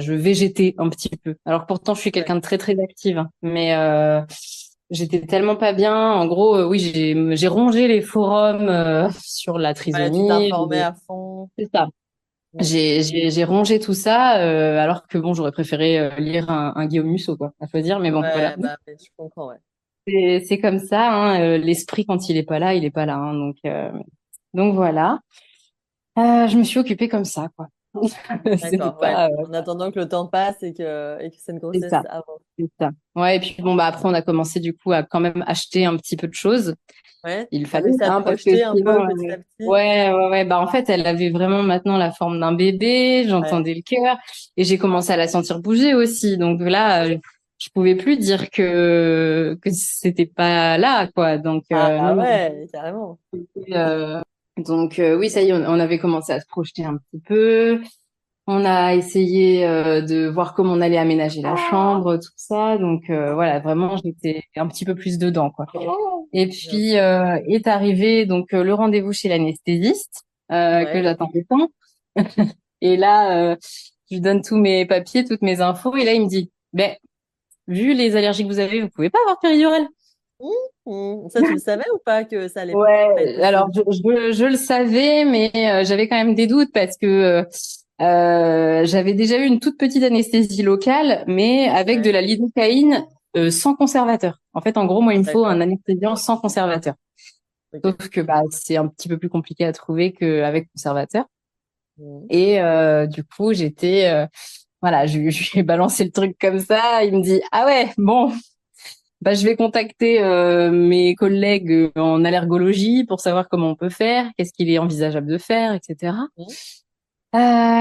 je végétais un petit peu. Alors pourtant, je suis Ouais. quelqu'un de très très active, hein. Mais j'étais tellement pas bien. En gros, oui, j'ai rongé les forums sur la Ouais, tu trisomie. t'informais à fond. C'est ça. Mm. J'ai rongé tout ça, alors que bon, j'aurais préféré lire un Guillaume Musso, quoi, à choisir. Mais bon, voilà. Ouais, bah ouais, je comprends, ouais. C'est comme ça, hein, l'esprit quand il est pas là, il est pas là, hein. Donc voilà. Je me suis occupée comme ça, quoi. C'était D'accord, ouais. pas, En attendant que le temps passe et que cette c'est grossesse ça. avance. C'est ça. Ouais, et puis bon, bah après, on a commencé du coup à quand même acheter un petit peu de choses. Ouais, Il t'as fallait, réussi à te hein, parce que projeter un sinon, peu petit à petit? ouais, ouais, ouais. Bah en fait, elle avait vraiment maintenant la forme d'un bébé. Ouais. J'entendais le cœur et j'ai commencé à la sentir bouger aussi. Donc là, je pouvais plus dire que c'était pas là, quoi. Donc non, Ah non. ouais, carrément. Donc oui, ça y est, on avait commencé à se projeter un petit peu. On a essayé de voir comment on allait aménager la chambre, tout ça. Donc voilà, vraiment, j'étais un petit peu plus dedans, quoi. Et Bien puis sûr. est arrivé donc le rendez-vous chez l'anesthésiste que Ouais. j'attendais tant. Et là, je lui donne tous mes papiers, toutes mes infos. Et là, il me dit, ben, vu les allergies que vous avez, vous pouvez pas avoir péridurale. Ça, tu le savais ou pas que ça allait pas être Ouais, alors possible? je le savais, mais j'avais quand même des doutes parce que j'avais déjà eu une toute petite anesthésie locale, mais avec de Ouais. la lidocaïne sans conservateur. En fait, en gros, moi, il me faut un D'accord. anesthésiant sans conservateur. Ok. Sauf que bah, c'est un petit peu plus compliqué à trouver qu'avec conservateur. Mhm. Et du coup, voilà, je lui ai balancé le truc comme ça. Il me dit, ah ouais, bon, bah, je vais contacter mes collègues en allergologie pour savoir comment on peut faire, qu'est-ce qu'il est envisageable de faire, etc. Mhm.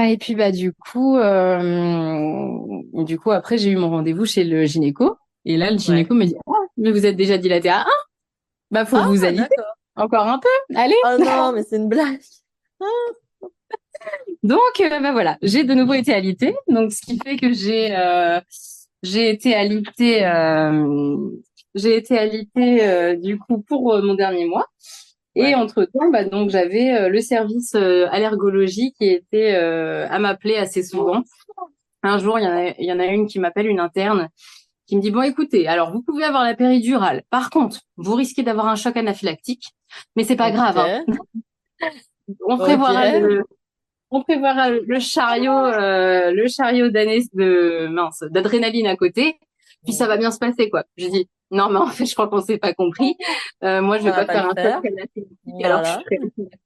Et puis bah du coup après j'ai eu mon rendez-vous chez le gynéco et là le Ouais. gynéco me dit ah mais vous êtes déjà dilaté à 1, bah faut vous Ah, alité d'accord. encore un peu, allez. Oh non, mais c'est une blague. Ah, Donc bah voilà, j'ai de nouveau été alitée, donc ce qui fait que j'ai été alitée du coup pour mon dernier mois. Et ouais. entre-temps, bah, donc j'avais le service allergologie qui était à m'appeler assez souvent. Un jour, il y en a une qui m'appelle, une interne, qui me dit, bon, écoutez, alors vous pouvez avoir la péridurale. Par contre, vous risquez d'avoir un choc anaphylactique, mais c'est pas grave, hein. Ok. On Ok. prévoira le, on prévoira le chariot d'adrénaline à côté, puis ça va bien se passer, quoi. Je dis, non, mais en fait, je crois qu'on s'est pas compris. Moi, je Ça vais va pas pas le faire un choc faire. anaphylactique alors que je Voilà. suis très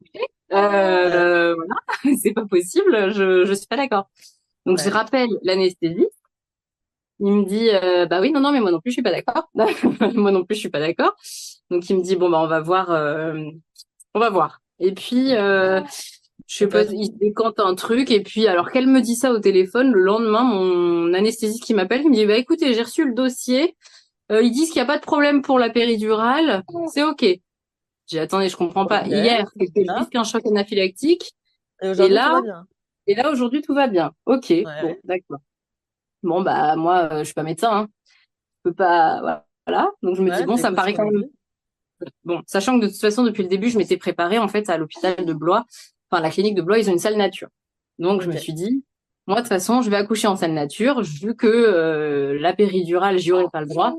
Ouais. voilà, c'est pas possible, je suis pas d'accord. Donc je Ouais. rappelle l'anesthésie. Il me dit bah oui non non mais moi non plus je suis pas d'accord. Moi non plus je suis pas d'accord. Donc il me dit bon bah on va voir. Et puis je sais Et pas toi, il se décante un truc et puis alors qu'elle me dit ça au téléphone le lendemain mon anesthésiste qui m'appelle il me dit bah écoutez j'ai reçu le dossier. Ils disent qu'il y a pas de problème pour la péridurale. C'est ok. J'ai attendez je comprends pas. ok. Hier c'était Ah. juste un choc anaphylactique. Et Et aujourd'hui, tout là, va bien. aujourd'hui, tout va bien. Ok, bon, Ouais. d'accord. Bon, bah, moi, je suis pas médecin, hein. Je peux pas, voilà. Donc, je me dis, Ouais, bon, ça me t'écoutes ce paraît qu'on quand te même, dit. bon, sachant que de toute façon, depuis le début, je m'étais préparée, en fait, à l'hôpital de Blois. Enfin, la clinique de Blois, ils ont une salle nature. Donc, je me Ok. suis dit, moi, de toute façon, je vais accoucher en salle nature, vu que la péridurale, j'y aurai pas le droit.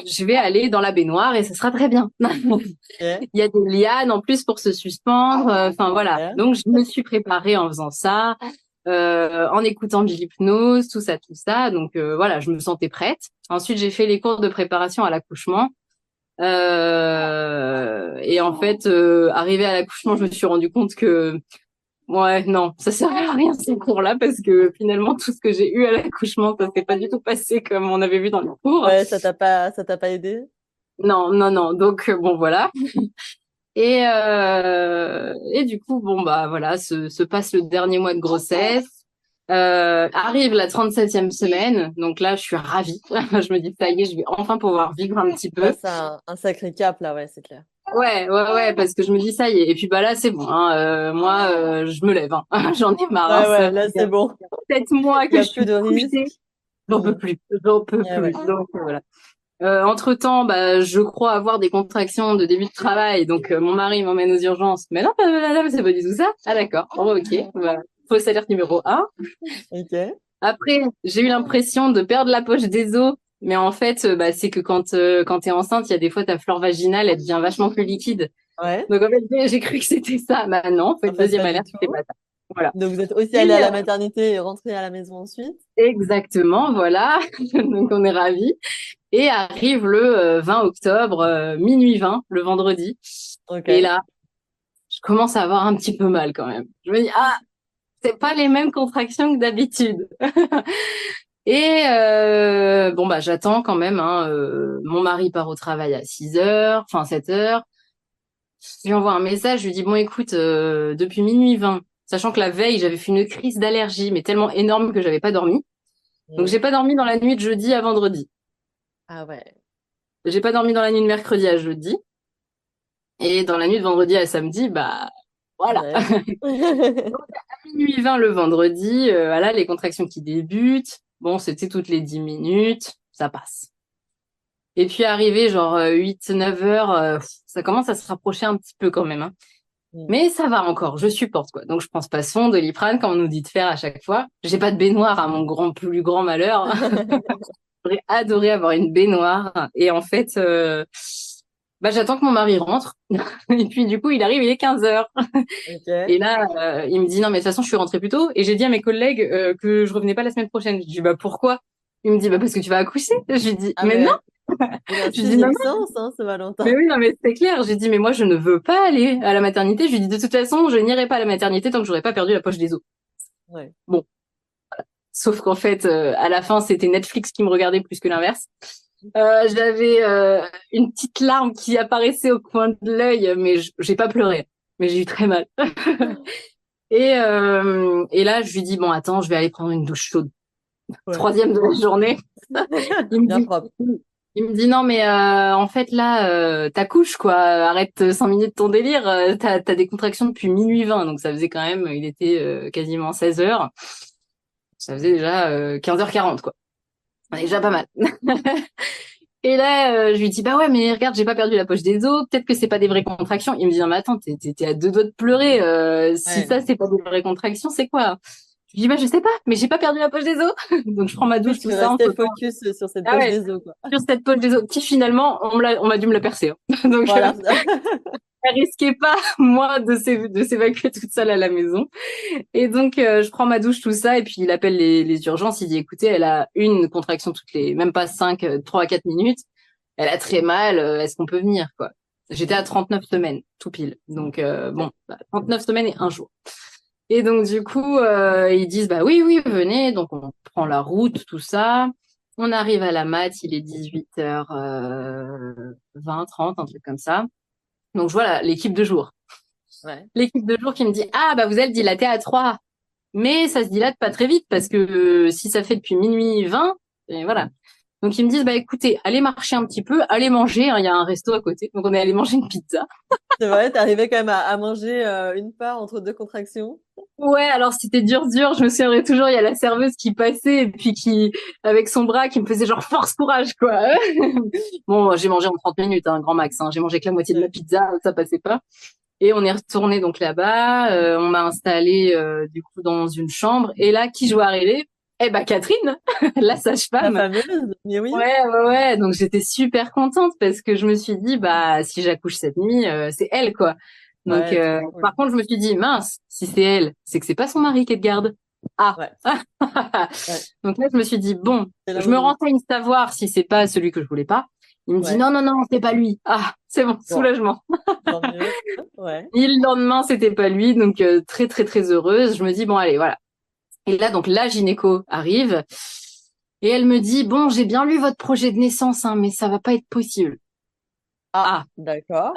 Je vais aller dans la baignoire et ce sera très bien. Ok. Il y a des lianes en plus pour se suspendre. Enfin voilà. Ok. Donc je me suis préparée en faisant ça, en écoutant de l'hypnose, tout ça, tout ça. Donc voilà, je me sentais prête. Ensuite, j'ai fait les cours de préparation à l'accouchement. Et en fait, arrivé à l'accouchement, je me suis rendu compte que ouais, non, ça servait à rien ces cours-là parce que finalement tout ce que j'ai eu à l'accouchement, ça s'est pas du tout passé comme on avait vu dans les cours. Ouais, ça t'a pas aidé? Non, non, non. Donc bon voilà. Et du coup, bon, bah voilà, se passe le dernier mois de grossesse. Arrive la 37e semaine. Donc là, je suis ravie. Je me dis, ça y est, je vais enfin pouvoir vivre un petit peu. Passe un sacré cap là, ouais, c'est clair. Ouais, ouais, ouais, parce que je me dis, ça y est. Et puis bah là, c'est bon, hein. Moi, je me lève, hein. J'en ai marre, hein. Ouais, Ça ouais, fait là c'est bon. 7 mois Il y que a je plus suis de couchée. risques. J'en peux Mm. plus. J'en peux Ouais, plus. ouais. Donc voilà. Entre-temps, bah, je crois avoir des contractions de début de travail, donc mon mari m'emmène aux urgences. Mais non, madame, c'est pas du tout ça. Ah d'accord, bon, ok. Voilà. Fausse alerte numéro 1. Ok. Après, j'ai eu l'impression de perdre la poche des os, mais en fait, bah, c'est que quand t'es enceinte, il y a des fois ta flore vaginale, elle devient vachement plus liquide. Ouais. Donc en fait, j'ai cru que c'était ça. Bah non, en fait, En fait, deuxième pas du alerte, c'était tout. pas ça. Voilà. Donc vous êtes aussi Et allé à la maternité et rentré à la maison ensuite? exactement, voilà. Donc on est ravis. Et arrive le 20 octobre, minuit 20, le vendredi. Et Ok. là, je commence à avoir un petit peu mal quand même. Je me dis, ah, c'est pas les mêmes contractions que d'habitude. Et bon, bah, j'attends quand même. Hein, mon mari part au travail à 6 heures, enfin 7 heures. Je lui envoie un message, je lui dis, bon, écoute, depuis minuit 20, sachant que la veille, j'avais fait une crise d'allergie, mais tellement énorme que j'avais pas dormi. Donc, Mm. j'ai pas dormi dans la nuit de jeudi à vendredi. Ah ouais. J'ai pas dormi dans la nuit de mercredi à jeudi. Et dans la nuit de vendredi à samedi, bah, Voilà. Ouais. Minuit 20 le vendredi, voilà, les contractions qui débutent. Bon, c'était toutes les 10 minutes, ça passe. Et puis arrivé genre 8-9 heures, ça commence à se rapprocher un petit peu quand même, hein. Mais ça va encore, je supporte quoi. Donc je prends Spasson, Doliprane, comme on nous dit de faire à chaque fois. J'ai pas de baignoire à mon plus grand malheur. J'aurais adoré avoir une baignoire. Et en fait, j'attends que mon mari rentre. Et puis du coup, il arrive, il est 15 heures. Ok. Et là, il me dit, non, mais de toute façon, je suis rentrée plus tôt. Et j'ai dit à mes collègues que je revenais pas la semaine prochaine. Je dis, bah pourquoi? Il me dit, bah parce que tu vas accoucher. Je lui dis, Ah mais non. ouais, il a un Je lui dis, non, sixième non. sens, hein, ce Mais Valentin. oui, non, mais c'est clair. J'ai dit, mais moi, je ne veux pas aller à la maternité. Je lui dis, de toute façon, je n'irai pas à la maternité tant que j'aurai pas perdu la poche des os. Ouais. Bon. Sauf qu'en fait, à la fin, c'était Netflix qui me regardait plus que l'inverse. J'avais une petite larme qui apparaissait au coin de l'œil, mais j'ai pas pleuré. Mais j'ai eu très mal. Et là, je lui dis, bon, attends, je vais aller prendre une douche chaude. Ouais. Troisième de la journée. Il me Bien dit, propre. non, mais en fait, là, t'accouches, quoi. Arrête 5 minutes ton délire. T'as des contractions depuis minuit 20. Donc, ça faisait quand même, il était quasiment 16 heures. Ça faisait déjà 15h40, quoi. On est déjà pas mal. Et là, je lui dis, bah ouais, mais regarde, j'ai pas perdu la poche des os. Peut-être que c'est pas des vraies contractions. Il me dit, non, mais attends, t'es à deux doigts de pleurer. Si Ouais. ça, c'est pas des vraies contractions, c'est quoi? Je lui dis, bah je sais pas, mais j'ai pas perdu la poche des os. Donc, je prends ma Oui, douche, tu tout veux ça, rester entre temps. focus sur cette Ah poche ouais, des os, quoi. sur cette poche des os, qui finalement, on m'a dû me la percer, hein. Donc, Voilà. elle risquait pas, moi, de s'évacuer toute seule à la maison. Et donc, je prends ma douche, tout ça, et puis il appelle les urgences. Il dit, écoutez, elle a une contraction toutes les, même pas 5, 3 à 4 minutes. Elle a très mal, est-ce qu'on peut venir, quoi? J'étais à 39 semaines, tout pile. Donc, bon, 39 semaines et un jour. Et donc, du coup, ils disent, bah oui, oui, venez. Donc, on prend la route, tout ça. On arrive à la mat, il est 18h20, 30, un truc comme ça. Donc, je vois l'équipe de jour. Ouais. L'équipe de jour qui me dit, ah, bah vous êtes dilaté à 3. Mais ça se dilate pas très vite parce que si ça fait depuis minuit 20, et voilà. Donc ils me disent, bah écoutez, allez marcher un petit peu, allez manger, hein, il y a un resto à côté. Donc on est allé manger une pizza. C'est vrai, t'es arrivé quand même à manger une part entre deux contractions. Ouais, alors c'était dur, dur. Je me souviendrai toujours, il y a la serveuse qui passait et puis qui, avec son bras, qui me faisait genre force courage, quoi. Bon, j'ai mangé en 30 minutes, un grand max, hein. J'ai mangé que la moitié de ma Ouais. pizza, ça passait pas. Et on est retourné donc là-bas. On m'a installé du coup dans une chambre. Et là, qui je vois arriver? Eh ben Catherine, la La sage-femme. fameuse, mais oui. Ouais, ouais, ouais. Donc j'étais super contente parce que je me suis dit, bah si j'accouche cette nuit, c'est elle, quoi. Donc Ouais, trop cool. par contre, je me suis dit, mince, si c'est elle, c'est que c'est pas son mari qui est de garde. Ah. Ouais, ouais. Donc là, je me suis dit, bon, C'est là je où me je... renseigne savoir si c'est pas celui que je voulais pas. Il me dit, Ouais, non, non, non, c'est pas lui. Ah, c'est bon, bon, soulagement. tant mieux. Ouais. Et le lendemain, c'était pas lui, donc très très très heureuse. Je me dis bon allez voilà. Et là donc la gynéco arrive et elle me dit bon j'ai bien lu votre projet de naissance hein, mais ça va pas être possible. Ah, Ah d'accord.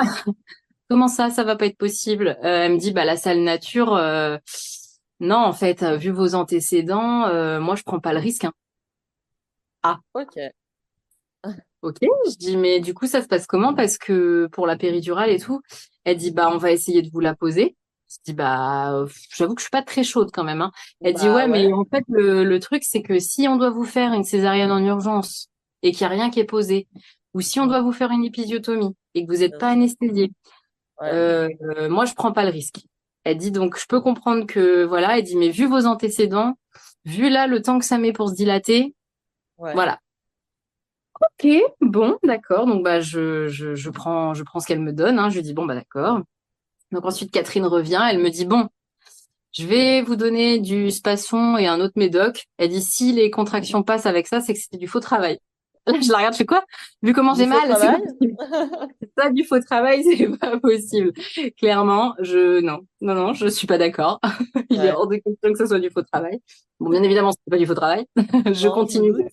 comment ça va pas être possible? Elle me dit bah la salle nature non en fait vu vos antécédents moi je prends pas le risque, hein. Ah Ok. ok je dis mais du coup ça se passe comment parce que pour la péridurale et tout elle dit bah on va essayer de vous la poser. Je dis bah j'avoue que je suis pas très chaude quand même, hein. Elle dit Bah ouais mais ouais. en fait le truc c'est que si on doit vous faire une césarienne en urgence et qu'il y a rien qui est posé ou si on Mm, doit vous faire une épisiotomie et que vous n'êtes bien pas sûr. anesthésié, Ouais. moi je prends pas le risque. Elle dit donc je peux comprendre que voilà, elle dit mais vu vos antécédents, vu là le temps que ça met pour se dilater, Ouais. voilà. Ok, bon, d'accord. Donc bah je prends ce qu'elle me donne, hein. Je lui dis bon bah d'accord. Donc ensuite Catherine revient, elle me dit bon, je vais vous donner du Spasson et un autre médoc. Elle dit si les contractions passent avec ça, c'est que c'était du faux travail. Là je la regarde, je fais quoi? Vu comment Du j'ai faux mal, c'est pas travail? possible. Ça du faux travail, c'est pas possible. Clairement, non, non, non, je suis pas d'accord. Il est Ouais. hors de question que ce soit du faux travail. Bon, bien évidemment, c'est pas du faux travail. Je Non, je me continue doute.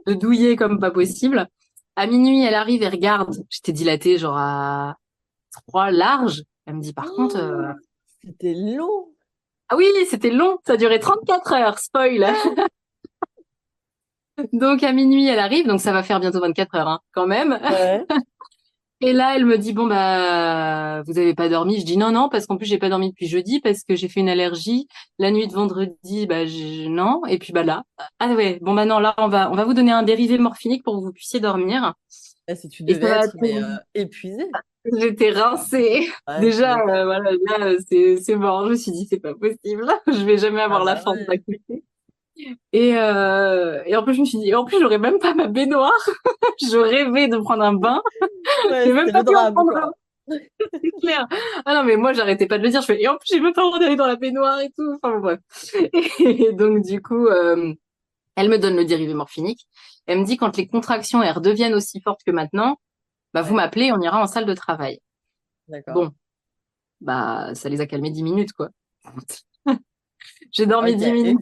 de douiller comme pas possible. À minuit, elle arrive et regarde. J'étais dilatée genre à 3 larges. Elle me dit par contre, Oh, c'était long. ah oui, c'était long, ça a duré 34 heures, spoil. Donc à minuit, elle arrive, donc ça va faire bientôt 24 heures, hein, quand même. Ouais. Et là, elle me dit, bon, bah, vous avez pas dormi? Je dis non, non, parce qu'en plus, j'ai pas dormi depuis jeudi, parce que j'ai fait une allergie. La nuit de vendredi, bah, non. Et puis, bah, là. Ah ouais, bon, bah, non, là, on va vous donner un dérivé morphinique pour que vous puissiez dormir. Eh, si tu Et devais ça va être épuisée. J'étais rincée. Ouais, tu Déjà, m'étonnes. voilà, là, c'est mort. Je me suis dit, c'est pas possible. Je vais jamais Ah avoir la bah fin de ouais. faculté. Et en plus, je me suis dit, en plus, j'aurais même pas ma baignoire. Je rêvais de prendre un bain. Ouais, J'ai même c'était pas le pu en drame, prendre un, quoi. c'est clair. Ah non, mais moi, j'arrêtais pas de le dire. Je fais, et en plus, j'ai même pas le droit d'aller dans la baignoire et tout. Enfin, bon, bref. Et donc, du coup, elle me donne le dérivé morphinique. Elle me dit, quand les contractions, elles redeviennent aussi fortes que maintenant, bah, vous Ouais, m'appelez, on ira en salle de travail. d'accord. Bon, bah, ça les a calmés 10 minutes, quoi. J'ai dormi Ok, 10 minutes.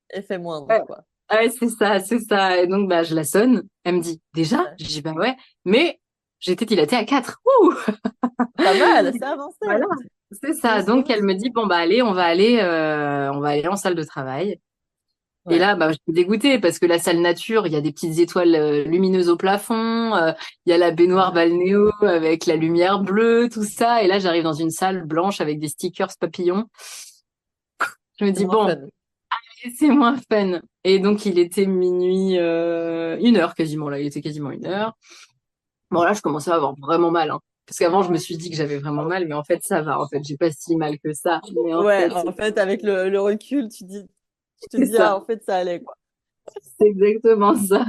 effet moindre, Ouais, quoi. ouais, c'est ça, c'est ça. Et donc, bah, je la sonne. Elle me dit, déjà? Ouais. Je dis, bah ouais. Mais j'étais dilatée à 4. Ouh! Pas mal, c'est avancé. Voilà, c'est ça. Doucement, Donc, elle me dit, doucement. bon, bah, allez, on va aller en salle de travail. Et Ouais. là, bah, j'étais dégoûtée parce que la salle nature, il y a des petites étoiles lumineuses au plafond, il y a la baignoire Ouais. balnéo avec la lumière bleue, tout ça. Et là, j'arrive dans une salle blanche avec des stickers papillons. Je me C'est dis, moins bon, fun. c'est moins fun. Et donc, il était minuit, 1 heure quasiment, là. Il était quasiment 1 heure. Bon, là, je commençais à avoir vraiment mal, hein. Parce qu'avant, je me suis dit que j'avais vraiment mal, mais en fait, ça va. En fait, j'ai pas si mal que ça. Mais en Ouais, fait, en fait, avec le recul, tu te c'est dis, ça. ah, en fait, ça allait, quoi. C'est exactement ça.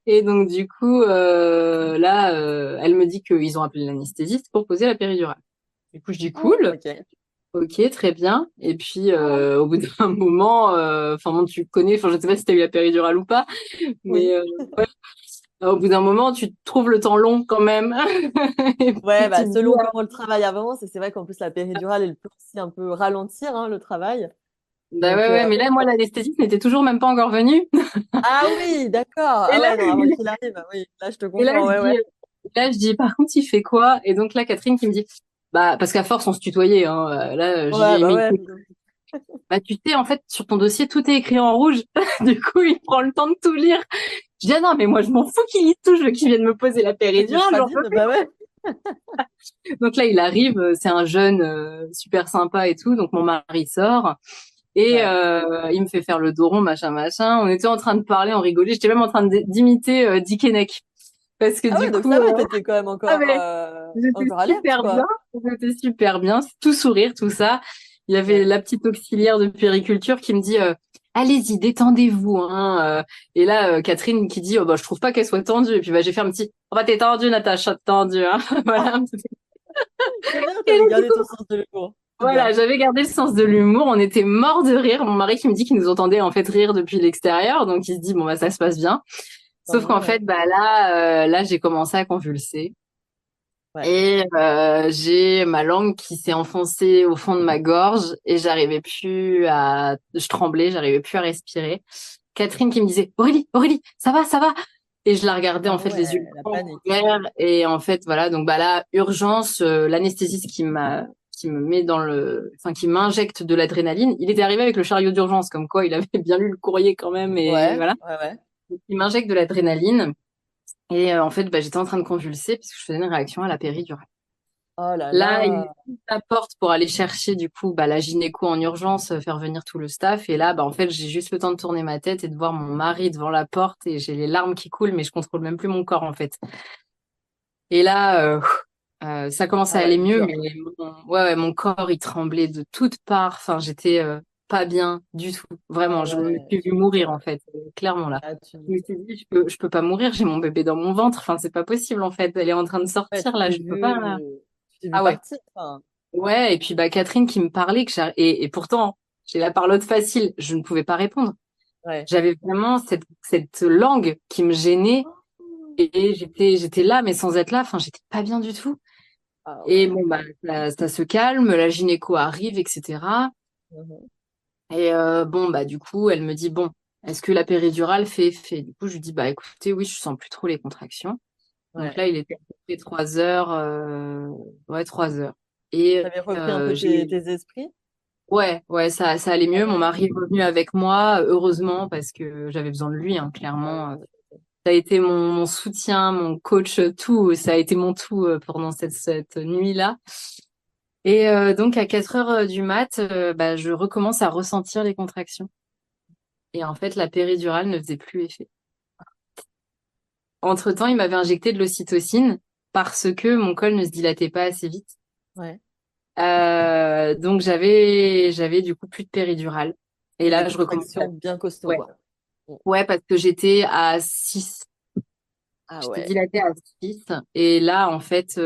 Et donc, du coup, là, elle me dit qu'ils ont appelé l'anesthésiste pour poser la péridurale. Du coup, je dis cool, Ok. ok, très bien. Et puis, au bout d'un moment, enfin, bon, tu connais, enfin, je sais pas si tu as eu la péridurale ou pas, mais Oui. au bout d'un moment, tu trouves le temps long quand même. Et Ouais, puis, tu bah, te dis, selon comment le travail avance, et c'est vrai qu'en plus, la péridurale, elle peut aussi un peu ralentir, hein, le travail. bah Donc, ouais, ouais, mais là, moi, l'anesthésiste n'était toujours même pas encore venu. ah oui, d'accord. Et Ah là, ouais, non, avant qu'il arrive, oui, là, je te et là, comprends, je ouais, dis, ouais. par contre, il fait quoi? Et donc là, Catherine qui me dit, bah, parce qu'à force, on se tutoyait, hein. Là, j'ai Ouais, dit, bah mais ouais. bah, tu sais, en fait, sur ton dossier, tout est écrit en rouge. Du coup, il prend le temps de tout lire. Je dis, ah non, mais moi, je m'en fous qu'il lise tout. Je veux qu'il vienne me poser la Que je péridurale. J'en peux valide, bah ouais. plus. Donc là, il arrive. C'est un jeune super sympa et tout. Donc mon mari sort. Et Ouais. il me fait faire le dos rond, machin, machin. On était en train de parler, on rigolait. J'étais même en train d'imiter Dick Henneck. Parce que Ah ouais, du donc coup, ça va, t'étais quand même ah mais, j'étais encore alerte, super bien. quoi. J'étais super bien. Tout sourire, tout ça. Il y avait Ouais. la petite auxiliaire de puériculture qui me dit, allez-y, détendez-vous, hein. Et là, Catherine qui dit, oh, bah, je trouve pas qu'elle soit tendue. Et puis, bah, j'ai fait un petit, oh, bah, t'es tendue, Natacha, tendue, hein. Voilà. C'est bien, Et là, t'avais du gardé coup, ton sens de l'humour. C'est voilà, bien. j'avais gardé le sens de l'humour. On était morts de rire. Mon mari qui me dit qu'il nous entendait en fait rire depuis l'extérieur, donc il se dit bon bah ça se passe bien. Tant Sauf mieux, qu'en ouais. fait bah là j'ai commencé à convulser Ouais. et j'ai ma langue qui s'est enfoncée au fond de ma gorge et je tremblais, j'arrivais plus à respirer. Catherine qui me disait Aurélie, Aurélie, ça va. Et je la regardais en Ah fait les yeux ouais, la grands panique. ouverts et en fait voilà donc bah là urgence l'anesthésiste qui me met enfin qui m'injecte de l'adrénaline. Il était arrivé avec le chariot d'urgence comme quoi il avait bien lu le courrier quand même et Ouais, voilà. ouais, ouais. Donc, il m'injecte de l'adrénaline et en fait bah, j'étais en train de convulser parce que je faisais une réaction à la péridurale. Oh là Là, il là. ouvre la porte pour aller chercher du coup bah, la gynéco en urgence, faire venir tout le staff. Et là, bah, en fait, j'ai juste le temps de tourner ma tête et de voir mon mari devant la porte et j'ai les larmes qui coulent, mais je contrôle même plus mon corps en fait. Et là, ça commence à Ah ouais, aller mieux, dur. mais ouais, ouais, mon corps il tremblait de toutes parts. Enfin, j'étais pas bien du tout. Ah Vraiment, je me ouais, suis vue tu mourir m'étonnes. en fait, clairement là. Ah, tu Je me m'étonnes. suis dit, je peux pas mourir, j'ai mon bébé dans mon ventre. Enfin, c'est pas possible en fait. Elle est en train de Ouais, sortir là, je peux pas. tu t'es vu Ah ouais. partir. Enfin, Ouais, et puis bah Catherine qui me parlait et pourtant j'ai la parlotte facile, je ne pouvais pas répondre. ouais. J'avais vraiment cette langue qui me gênait et j'étais là mais sans être là, enfin j'étais pas bien du tout. Ah Et ouais. bon bah ça se calme, la gynéco arrive etc. Mhm. Et bon bah du coup elle me dit bon est-ce que la péridurale fait effet? Du coup je lui dis bah écoutez oui je sens plus trop les contractions. Donc Ouais. là il était à peu près 3 heures, ouais 3 heures. Et T'avais repris un peu j'ai tes esprits? ouais, ouais, ça allait Ah mieux. Mon ouais. mari est revenu avec moi, heureusement, parce que j'avais besoin de lui, hein, Ah clairement. oui. Ça a été mon soutien, mon coach, tout. Ça a été mon tout pendant cette nuit-là. Et donc, à 4 heures du mat, bah, je recommence à ressentir les contractions. Et en fait, la péridurale ne faisait plus effet. Entre-temps, il m'avait injecté de l'ocytocine parce que mon col ne se dilatait pas assez vite. Ouais. Donc, j'avais du coup plus de péridurale. Et Et des là, je recommence. contractions bien costauds, Ouais. quoi. Ouais, parce que j'étais à 6. Ah J'étais ouais. dilatée à 6. Et là, en fait, bah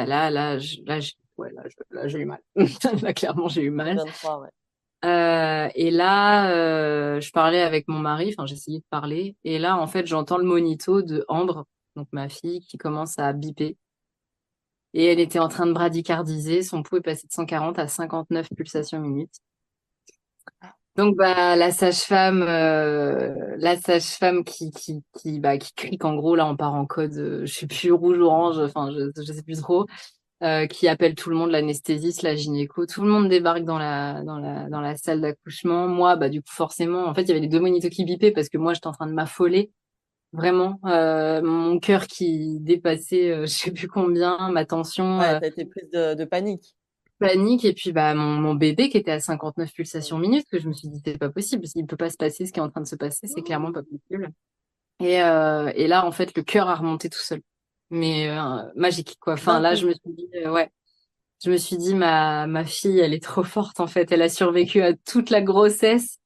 ouais, là, j'ai eu mal. Là, clairement, j'ai eu mal. 23, ouais. Et là, je parlais avec mon mari, enfin, j'essayais de parler. Et là, en fait, j'entends le monito de Ambre, donc ma fille, qui commence à biper. Et elle était en train de bradycardiser. Son pouls est passé de 140 à 59 pulsations minutes. Donc bah la sage-femme qui crie qu'en gros là on part en code, je sais plus, rouge orange, enfin je sais plus trop, qui appelle tout le monde, l'anesthésiste, la gynéco, tout le monde débarque dans la salle d'accouchement. Moi bah du coup forcément en fait il y avait les deux monitos qui bipaient parce que moi j'étais en train de m'affoler vraiment, mon cœur qui dépassait, je sais plus combien, ma tension, Ouais, t'as été prise de panique. panique. Et puis bah mon bébé qui était à 59 pulsations minutes, que je me suis dit c'est pas possible, il peut pas se passer ce qui est en train de se passer, c'est clairement pas possible. Et là en fait le cœur a remonté tout seul, mais magique quoi. Enfin D'un là je coup. me suis dit ouais, je me suis dit ma fille elle est trop forte en fait, elle a survécu à toute la grossesse.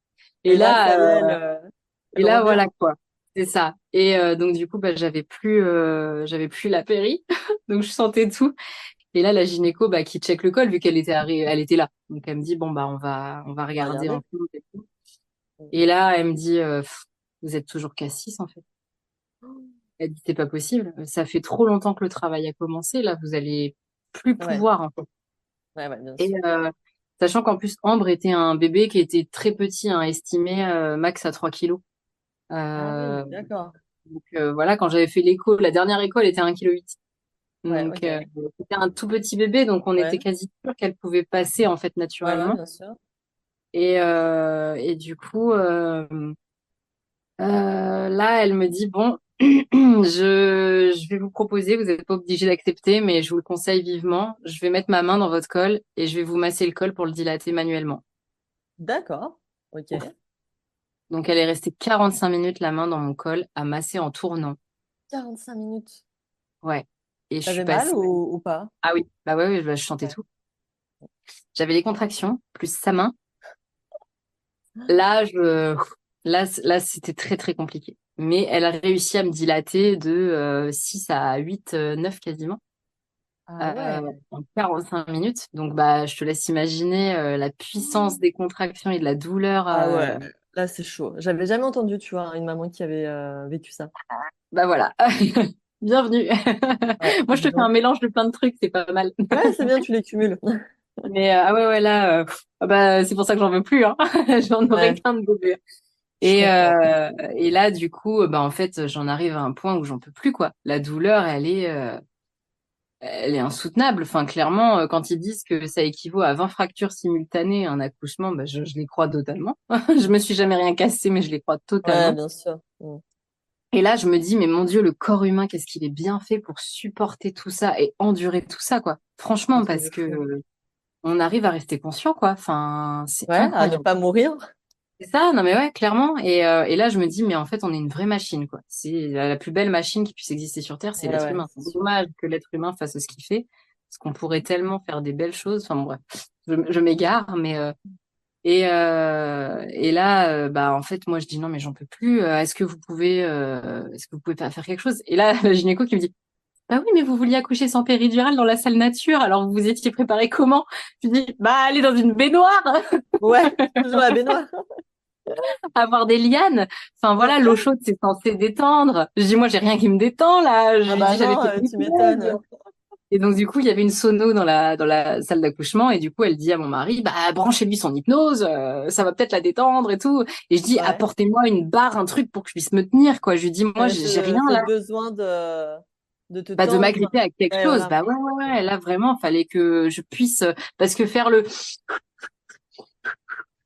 et Et là, ça là y est, euh, et elle là revient. voilà quoi, c'est ça. Et donc du coup bah j'avais plus la péri donc je sentais tout. Et là, la gynéco, bah, qui check le col, vu qu'elle elle était là. Donc, elle me dit, bon, bah, on va On va regarder regarder. ensemble et tout. Et là, elle me dit, vous êtes toujours qu'à 6, en fait. Elle dit, c'est pas possible. Ça fait trop longtemps que le travail a commencé. Là, vous allez plus Ouais, pouvoir, en fait. ouais, ouais, bien Et sûr. sachant qu'en plus, Ambre était un bébé qui était très petit, hein, estimé max à 3 kilos. Ah oui, Euh, d'accord. donc, voilà, quand j'avais fait l'écho, la dernière écho, elle était à 1,8 kg. Ouais, Donc, ok. c'était un tout petit bébé, donc on était Ouais, quasi sûr qu'elle pouvait passer, en fait, ouais, ouais, naturellement. bien sûr. Et du coup, là, elle me dit, bon, je vais vous proposer, vous n'êtes pas obligé d'accepter, mais je vous le conseille vivement. Je vais mettre ma main dans votre col et je vais vous masser le col pour le dilater manuellement. D'accord. Ok. Ouf. Donc, elle est restée 45 minutes la main dans mon col à masser en tournant. 45 minutes. Ouais. Et je suis T'avais mal passée. ou pas? Ah oui, bah ouais, ouais, bah, je chantais Ouais. tout. J'avais les contractions, plus sa main. Là, là, c'était très, très compliqué. Mais elle a réussi à me dilater de 6 à 8, 9 quasiment, Ah ouais. en 45 minutes. Donc, bah, je te laisse imaginer la puissance des contractions et de la douleur. Ah ouais. Là, c'est chaud. J'avais jamais entendu, tu vois, une maman qui avait vécu ça. Bah voilà, bienvenue. Ouais, Moi, je te dis fais un donc. mélange de plein de trucs, c'est pas mal. Ouais, c'est bien, tu les cumules. Mais ah ouais, ouais, là, ah bah, c'est pour ça que j'en veux plus, hein. J'en aurais Ouais, qu'un de bébé. je comprends. Et là, du coup, bah, en fait, j'en arrive à un point où j'en peux plus, quoi. La douleur, elle est insoutenable. Enfin, clairement, quand ils disent que ça équivaut à 20 fractures simultanées à un accouchement, bah, je les crois totalement. Je me suis jamais rien cassé, mais je les crois Ouais, totalement. bien sûr. Mm. Et là, je me dis, mais mon Dieu, le corps humain, qu'est-ce qu'il est bien fait pour supporter tout ça et endurer tout ça, quoi. Un Franchement, truc parce de que fou. on arrive à rester conscient, quoi. Enfin, c'est Ouais, à ne incroyable. pas mourir. C'est ça, non mais ouais, clairement. Et là, je me dis, mais en fait, on est une vraie machine, quoi. C'est la plus belle machine qui puisse exister sur Terre, c'est Ouais, l'être ouais, humain. c'est C'est sûr. dommage que l'être humain fasse ce qu'il fait, parce qu'on pourrait tellement faire des belles choses. Enfin bon, bref, je m'égare, mais et là, bah en fait, moi, je dis non, mais j'en peux plus. Est-ce que vous pouvez pas faire quelque chose? Et là, la gynéco qui me dit, bah oui, mais vous vouliez accoucher sans péridurale dans la salle nature, alors vous vous étiez préparé comment? Je dis, bah allez dans une baignoire. Ouais, toujours la baignoire. Avoir des lianes. Enfin Ouais. voilà, l'eau chaude, c'est censé détendre. Je dis, moi, j'ai rien qui me détend, là. Je Ah lui dis, bah j'avais non, fait tu l'hypnose. m'étonnes. Et donc, du coup, il y avait une sono dans la salle d'accouchement. Et du coup, elle dit à mon mari, bah, branchez-lui son hypnose, ça va peut-être la détendre et tout. Et je dis, Ouais. apportez-moi une barre, un truc pour que je puisse me tenir, quoi. Je lui dis, moi, Ouais, j'ai rien, ce là. besoin de te Bah, de tendre. Enfin, m'agripper à quelque ouais, chose. voilà. Bah, ouais, ouais, ouais. Là, vraiment, fallait que je puisse, parce que faire le,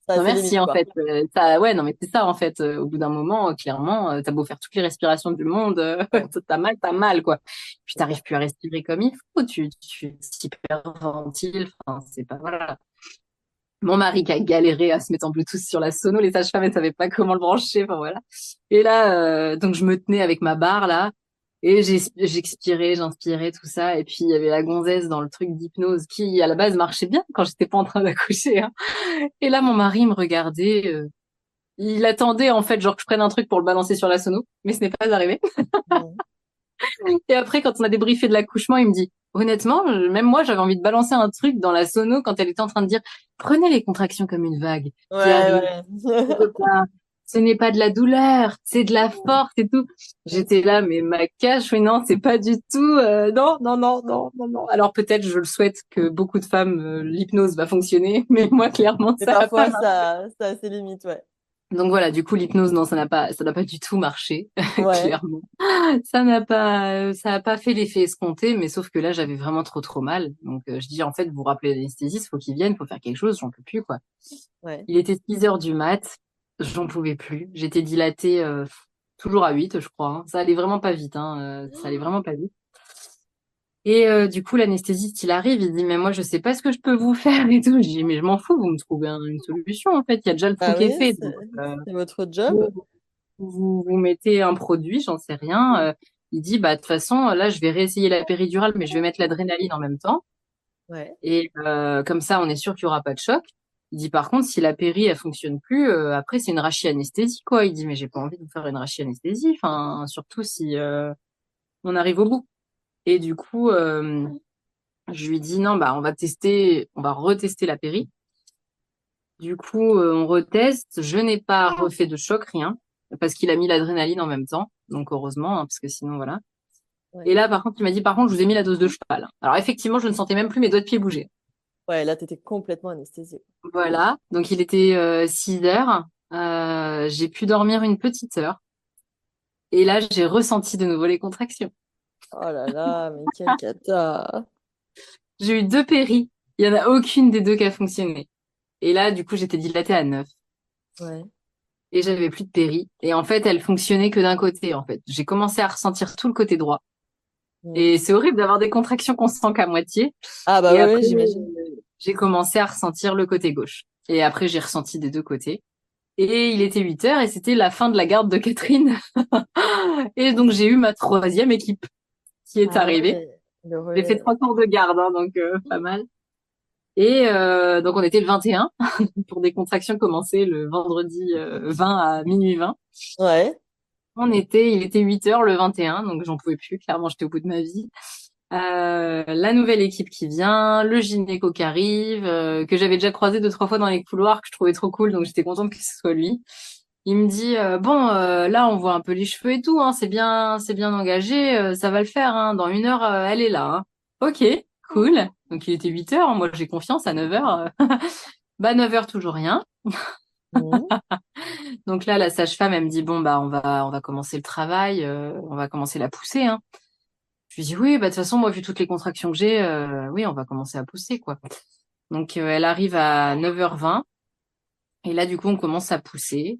Ça a Non, ses merci, limites, en quoi. fait. Ouais, non, mais c'est ça, en fait. Au bout d'un moment, clairement, t'as beau faire toutes les respirations du monde, Ouais, t'as mal, quoi. Puis c'est t'arrives ça. plus à respirer comme il faut, tu t'hyperventiles, enfin, c'est pas, voilà. Mon mari qui a galéré à se mettre en Bluetooth sur la sono, les sages-femmes, elles savaient pas comment le brancher, enfin, voilà. Et là, donc, je me tenais avec ma barre, là, et j'expirais, j'inspirais, tout ça. Et puis, il y avait la gonzesse dans le truc d'hypnose qui, à la base, marchait bien quand j'étais pas en train d'accoucher, hein. Et là, mon mari me regardait, il attendait en fait, genre que je prenne un truc pour le balancer sur la sono, mais ce n'est pas arrivé. Mhm. Et après, quand on a débriefé de l'accouchement, il me dit, honnêtement, même moi, j'avais envie de balancer un truc dans la sono quand elle était en train de dire, prenez les contractions comme une vague qui Ouais, arrive. ouais. Ce n'est pas de la douleur, c'est de la force et tout. J'étais là, mais ma cache, oui, non, c'est pas du tout, non, non, non, non, non, non. Alors peut-être, je le souhaite que beaucoup de femmes, l'hypnose va fonctionner, mais moi, clairement, Mais ça a pas parfois, marché. ça a ses limites, ouais. Donc voilà, du coup, l'hypnose, non, ça n'a pas du tout marché, Ouais. clairement. Ça n'a pas fait l'effet escompté, mais sauf que là, j'avais vraiment trop mal. Donc, je dis, en fait, vous vous rappelez l'anesthésiste, faut qu'il vienne, faut faire quelque chose, j'en peux plus, quoi. Ouais. Il était 6 heures du mat, j'en pouvais plus. J'étais dilatée, toujours à 8, je crois, hein. Ça allait vraiment pas vite, hein, ça allait vraiment pas vite. Et du coup, l'anesthésiste, il arrive, il dit, mais moi, je sais pas ce que je peux vous faire et tout. Je dis, mais je m'en fous, vous me trouvez une solution, en fait. Il y a déjà le trou Bah qui est oui, fait. Donc, c'est votre job. vous, vous mettez un produit, j'en sais rien. Il dit, bah, de toute façon, là, je vais réessayer la péridurale, mais je vais mettre l'adrénaline en même temps. Ouais. Et comme ça, on est sûr qu'il y aura pas de choc. Il dit, par contre, si la péri, elle fonctionne plus, après, c'est une rachianesthésie, quoi. Il dit, mais j'ai pas envie de vous faire une rachianesthésie, enfin, surtout si on arrive au bout. Et du coup, je lui dis, non, bah, on va retester la péri. Du coup, on reteste. Je n'ai pas refait de choc, rien, parce qu'il a mis l'adrénaline en même temps. Donc, heureusement, hein, parce que sinon, voilà. Ouais. Et là, par contre, il m'a dit, par contre, je vous ai mis la dose de cheval. Alors, effectivement, je ne sentais même plus mes doigts de pied bouger. Ouais, là, t'étais complètement anesthésiée. Voilà. Donc, il était 6 heures. J'ai pu dormir une petite heure. Et là, j'ai ressenti de nouveau les contractions. Oh là là, mais quelle cata. J'ai eu 2 péris. Il y en a aucune des deux qui a fonctionné. Et là, du coup, j'étais dilatée à 9. Ouais. Et j'avais plus de péri. Et en fait, elle fonctionnait que d'un côté, en fait. J'ai commencé à ressentir tout le côté droit. Mhm. Et c'est horrible d'avoir des contractions qu'on sent qu'à moitié. Ah bah Et ouais, ouais, après, j'imagine. j'ai commencé à ressentir le côté gauche. Et après, j'ai ressenti des deux côtés. Et il était 8 heures et c'était la fin de la garde de Catherine. Et donc, j'ai eu ma troisième équipe qui est Ah arrivée. ouais, le J'ai fait relais. 3 tours de garde, hein, donc pas mal. Et donc, on était le 21 pour des contractions commencées le vendredi 20 à minuit 20. Ouais. Il était 8 heures le 21, donc j'en pouvais plus. Clairement, j'étais au bout de ma vie. La nouvelle équipe qui vient, le gynéco qui arrive, que j'avais déjà croisé 2, 3 fois dans les couloirs, que je trouvais trop cool, donc j'étais contente que ce soit lui. Il me dit bon, là on voit un peu les cheveux et tout, hein, c'est bien engagé, ça va le faire, hein, dans 1 heure elle est là, hein. Ok, cool. Donc il était 8 heures, moi j'ai confiance à 9 heures. Bah 9 heures toujours rien. Mhm. Donc là la sage-femme elle me dit bon bah on va commencer le travail, on va commencer la poussée, hein. Je lui dis oui, bah de toute façon, moi, vu toutes les contractions que j'ai, oui, on va commencer à pousser, quoi. Donc, elle arrive à 9h20. Et là, du coup, on commence à pousser.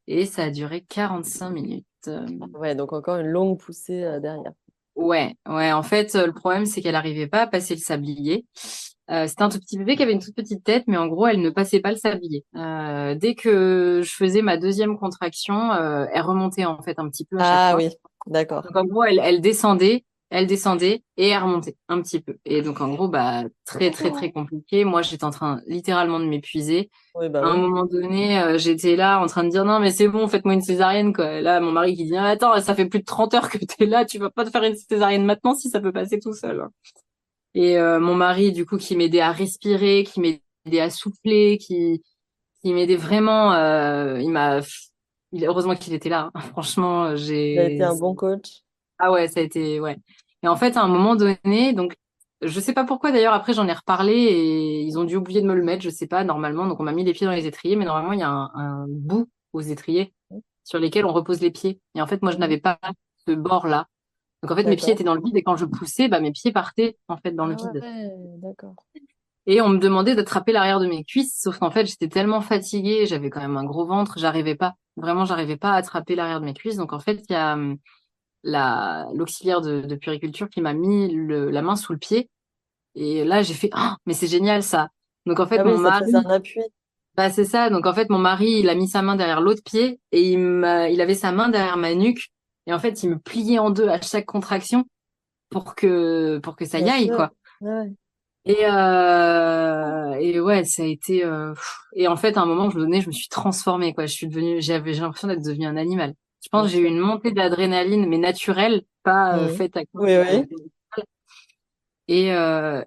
Et ça a duré 45 minutes. Ouais, donc encore une longue poussée derrière. Ouais. En fait, le problème, c'est qu'elle n'arrivait pas à passer le sablier. C'était un tout petit bébé qui avait une toute petite tête, mais en gros, elle ne passait pas le sablier. Dès que je faisais ma deuxième contraction, elle remontait, en fait, un petit peu à chaque Ah fois. oui, d'accord. Donc en gros, elle descendait et elle remontait un petit peu. Et donc en gros, bah très compliqué. Moi, j'étais en train littéralement de m'épuiser. Oui, bah À un oui. moment donné, j'étais là en train de dire non mais c'est bon, faites-moi une césarienne quoi. Et là, mon mari qui dit ah, attends, ça fait plus de 30 heures que t'es là, tu vas pas te faire une césarienne maintenant si ça peut passer tout seul, hein. Et mon mari du coup qui m'aidait à respirer, qui m'aidait à souffler, qui m'aidait vraiment. Heureusement qu'il était là, hein. Franchement, Il a été un bon coach. ah ouais, ça a été, ouais. Et en fait, à un moment donné, donc, je sais pas pourquoi d'ailleurs, après j'en ai reparlé et ils ont dû oublier de me le mettre, je sais pas, normalement. Donc, on m'a mis les pieds dans les étriers, mais normalement, il y a un bout aux étriers sur lesquels on repose les pieds. Et en fait, moi, je Mhm. n'avais pas ce bord-là. Donc, en fait, mes pieds D'accord. étaient dans le vide et quand je poussais, bah, mes pieds partaient, en fait, dans le Ah vide. ouais, d'accord. Et on me demandait d'attraper l'arrière de mes cuisses, sauf qu'en fait, j'étais tellement fatiguée, j'avais quand même un gros ventre, j'arrivais pas à attraper l'arrière de mes cuisses. Donc en fait, il y a l'auxiliaire de puériculture qui m'a mis la main sous le pied. Et là, j'ai fait, oh, mais c'est génial ça. Donc en Ah fait, mon oui, ça te faisait mari, un appui. bah c'est ça. Donc en fait, mon mari, il a mis sa main derrière l'autre pied et il avait sa main derrière ma nuque. Et en fait, il me pliait en deux à chaque contraction pour que ça y Bien aille, sûr. quoi. Ouais. Et ouais, ça a été. Et en fait, à un moment, je me suis transformée, quoi. J'ai l'impression d'être devenue un animal. Je pense Bien que j'ai eu sûr. une montée d'adrénaline, mais naturelle, pas Mhm. faite à cause Oui, de. oui.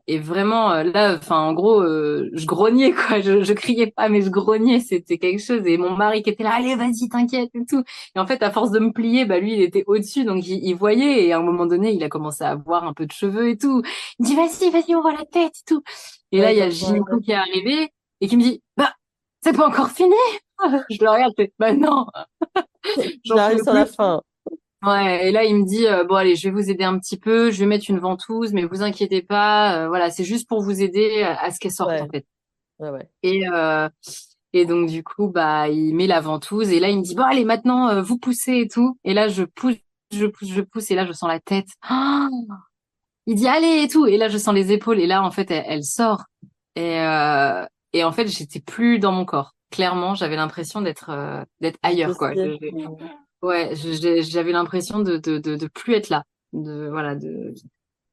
Et vraiment, là, enfin, en gros, je grognais, quoi. Je criais pas, mais je grognais. C'était quelque chose. Et mon mari qui était là, allez, vas-y, t'inquiète et tout. Et en fait, à force de me plier, bah, lui, il était au-dessus, donc il voyait. Et à un moment donné, il a commencé à avoir un peu de cheveux et tout. Il me dit, vas-y, vas-y, on voit la tête et tout. Et là, Ouais, il y a comme le pour un gynéco œuf. qui est arrivé et qui me dit, bah, c'est pas encore fini. Je le regarde, je fais, bah non, j'en J'arrive peux sur la plus. fin. Ouais, et là, il me dit, bon, allez, je vais vous aider un petit peu, je vais mettre une ventouse, mais vous inquiétez pas, voilà, c'est juste pour vous aider à ce qu'elle sorte, en Ouais, fait. ouais, ouais. Et, euh, et donc, du coup, bah, il met la ventouse, et là, il me dit, bon, allez, maintenant, vous poussez et tout. Et là, je pousse, et là, je sens la tête. Ah, il dit, allez, et tout. Et là, je sens les épaules, et là, en fait, elle sort. Et, euh, et en fait, j'étais plus dans mon corps. Clairement, j'avais l'impression d'être ailleurs, quoi. Dissocié. Mhm. Ouais, j'avais l'impression de plus être là. Voilà,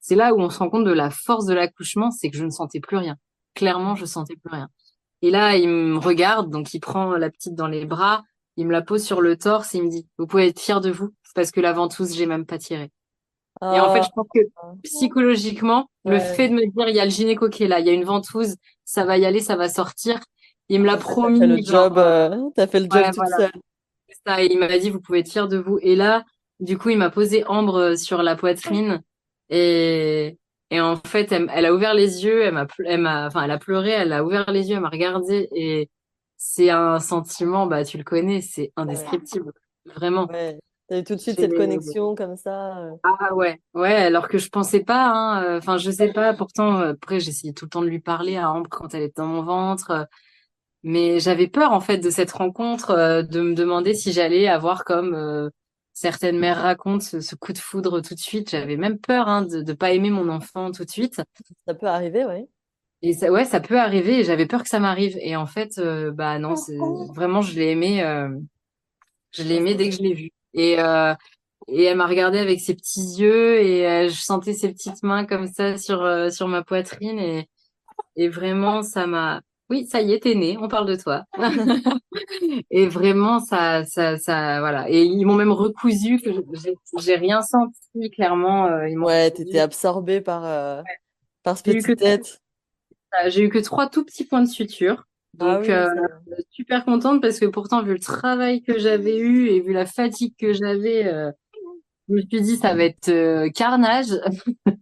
c'est là où on se rend compte de la force de l'accouchement, c'est que je ne sentais plus rien. Clairement, je sentais plus rien. Et là, il me regarde, donc il prend la petite dans les bras, il me la pose sur le torse et il me dit, vous pouvez être fiers de vous, parce que la ventouse, j'ai même pas tiré. Et en fait, Ah, je pense que psychologiquement, le ouais. fait de me dire, il y a le gynéco qui est là, il y a une ventouse, ça va y aller, ça va sortir. Il me l'a En fait, t'as fait le promis, genre, job, t'as fait le job ouais, toute voilà. seule. Ça, et il m'a dit, vous pouvez être fiers de vous. Et là, du coup, il m'a posé Ambre sur la poitrine. Et, et en fait, elle a ouvert les yeux, enfin, elle a pleuré, elle a ouvert les yeux, elle m'a regardé. Et c'est un sentiment, bah, tu le connais, c'est Ouais, indescriptible. Vraiment. ouais. T'as eu tout de suite C'est, cette connexion comme ça. ah ouais, ouais, alors que je pensais pas, hein, enfin, je sais pas, pourtant, après, j'essayais tout le temps de lui parler à Ambre quand elle était dans mon ventre. Mais j'avais peur en fait de cette rencontre, de me demander si j'allais avoir comme certaines mères racontent ce coup de foudre tout de suite. J'avais même peur hein, de pas aimer mon enfant tout de suite. Ça peut arriver, oui. Et ça, ouais, ça peut arriver. Et j'avais peur que ça m'arrive. Et en fait, bah non, c'est vraiment je l'ai aimé dès que je l'ai vu. Et elle m'a regardée avec ses petits yeux et je sentais ses petites mains comme ça sur ma poitrine et vraiment ça m'a. Oui, ça y est, t'es né. On parle de toi. Et vraiment, voilà. Et ils m'ont même recousu, que j'ai rien senti, clairement. Ils m'ont Ouais, t'étais recousu. absorbée par ce J'ai eu petit que, tête. j'ai eu que 3 tout petits points de suture. Ah Donc, oui, ça va. super contente parce que pourtant, vu le travail que j'avais eu et vu la fatigue que j'avais, je me suis dit, ça va être carnage.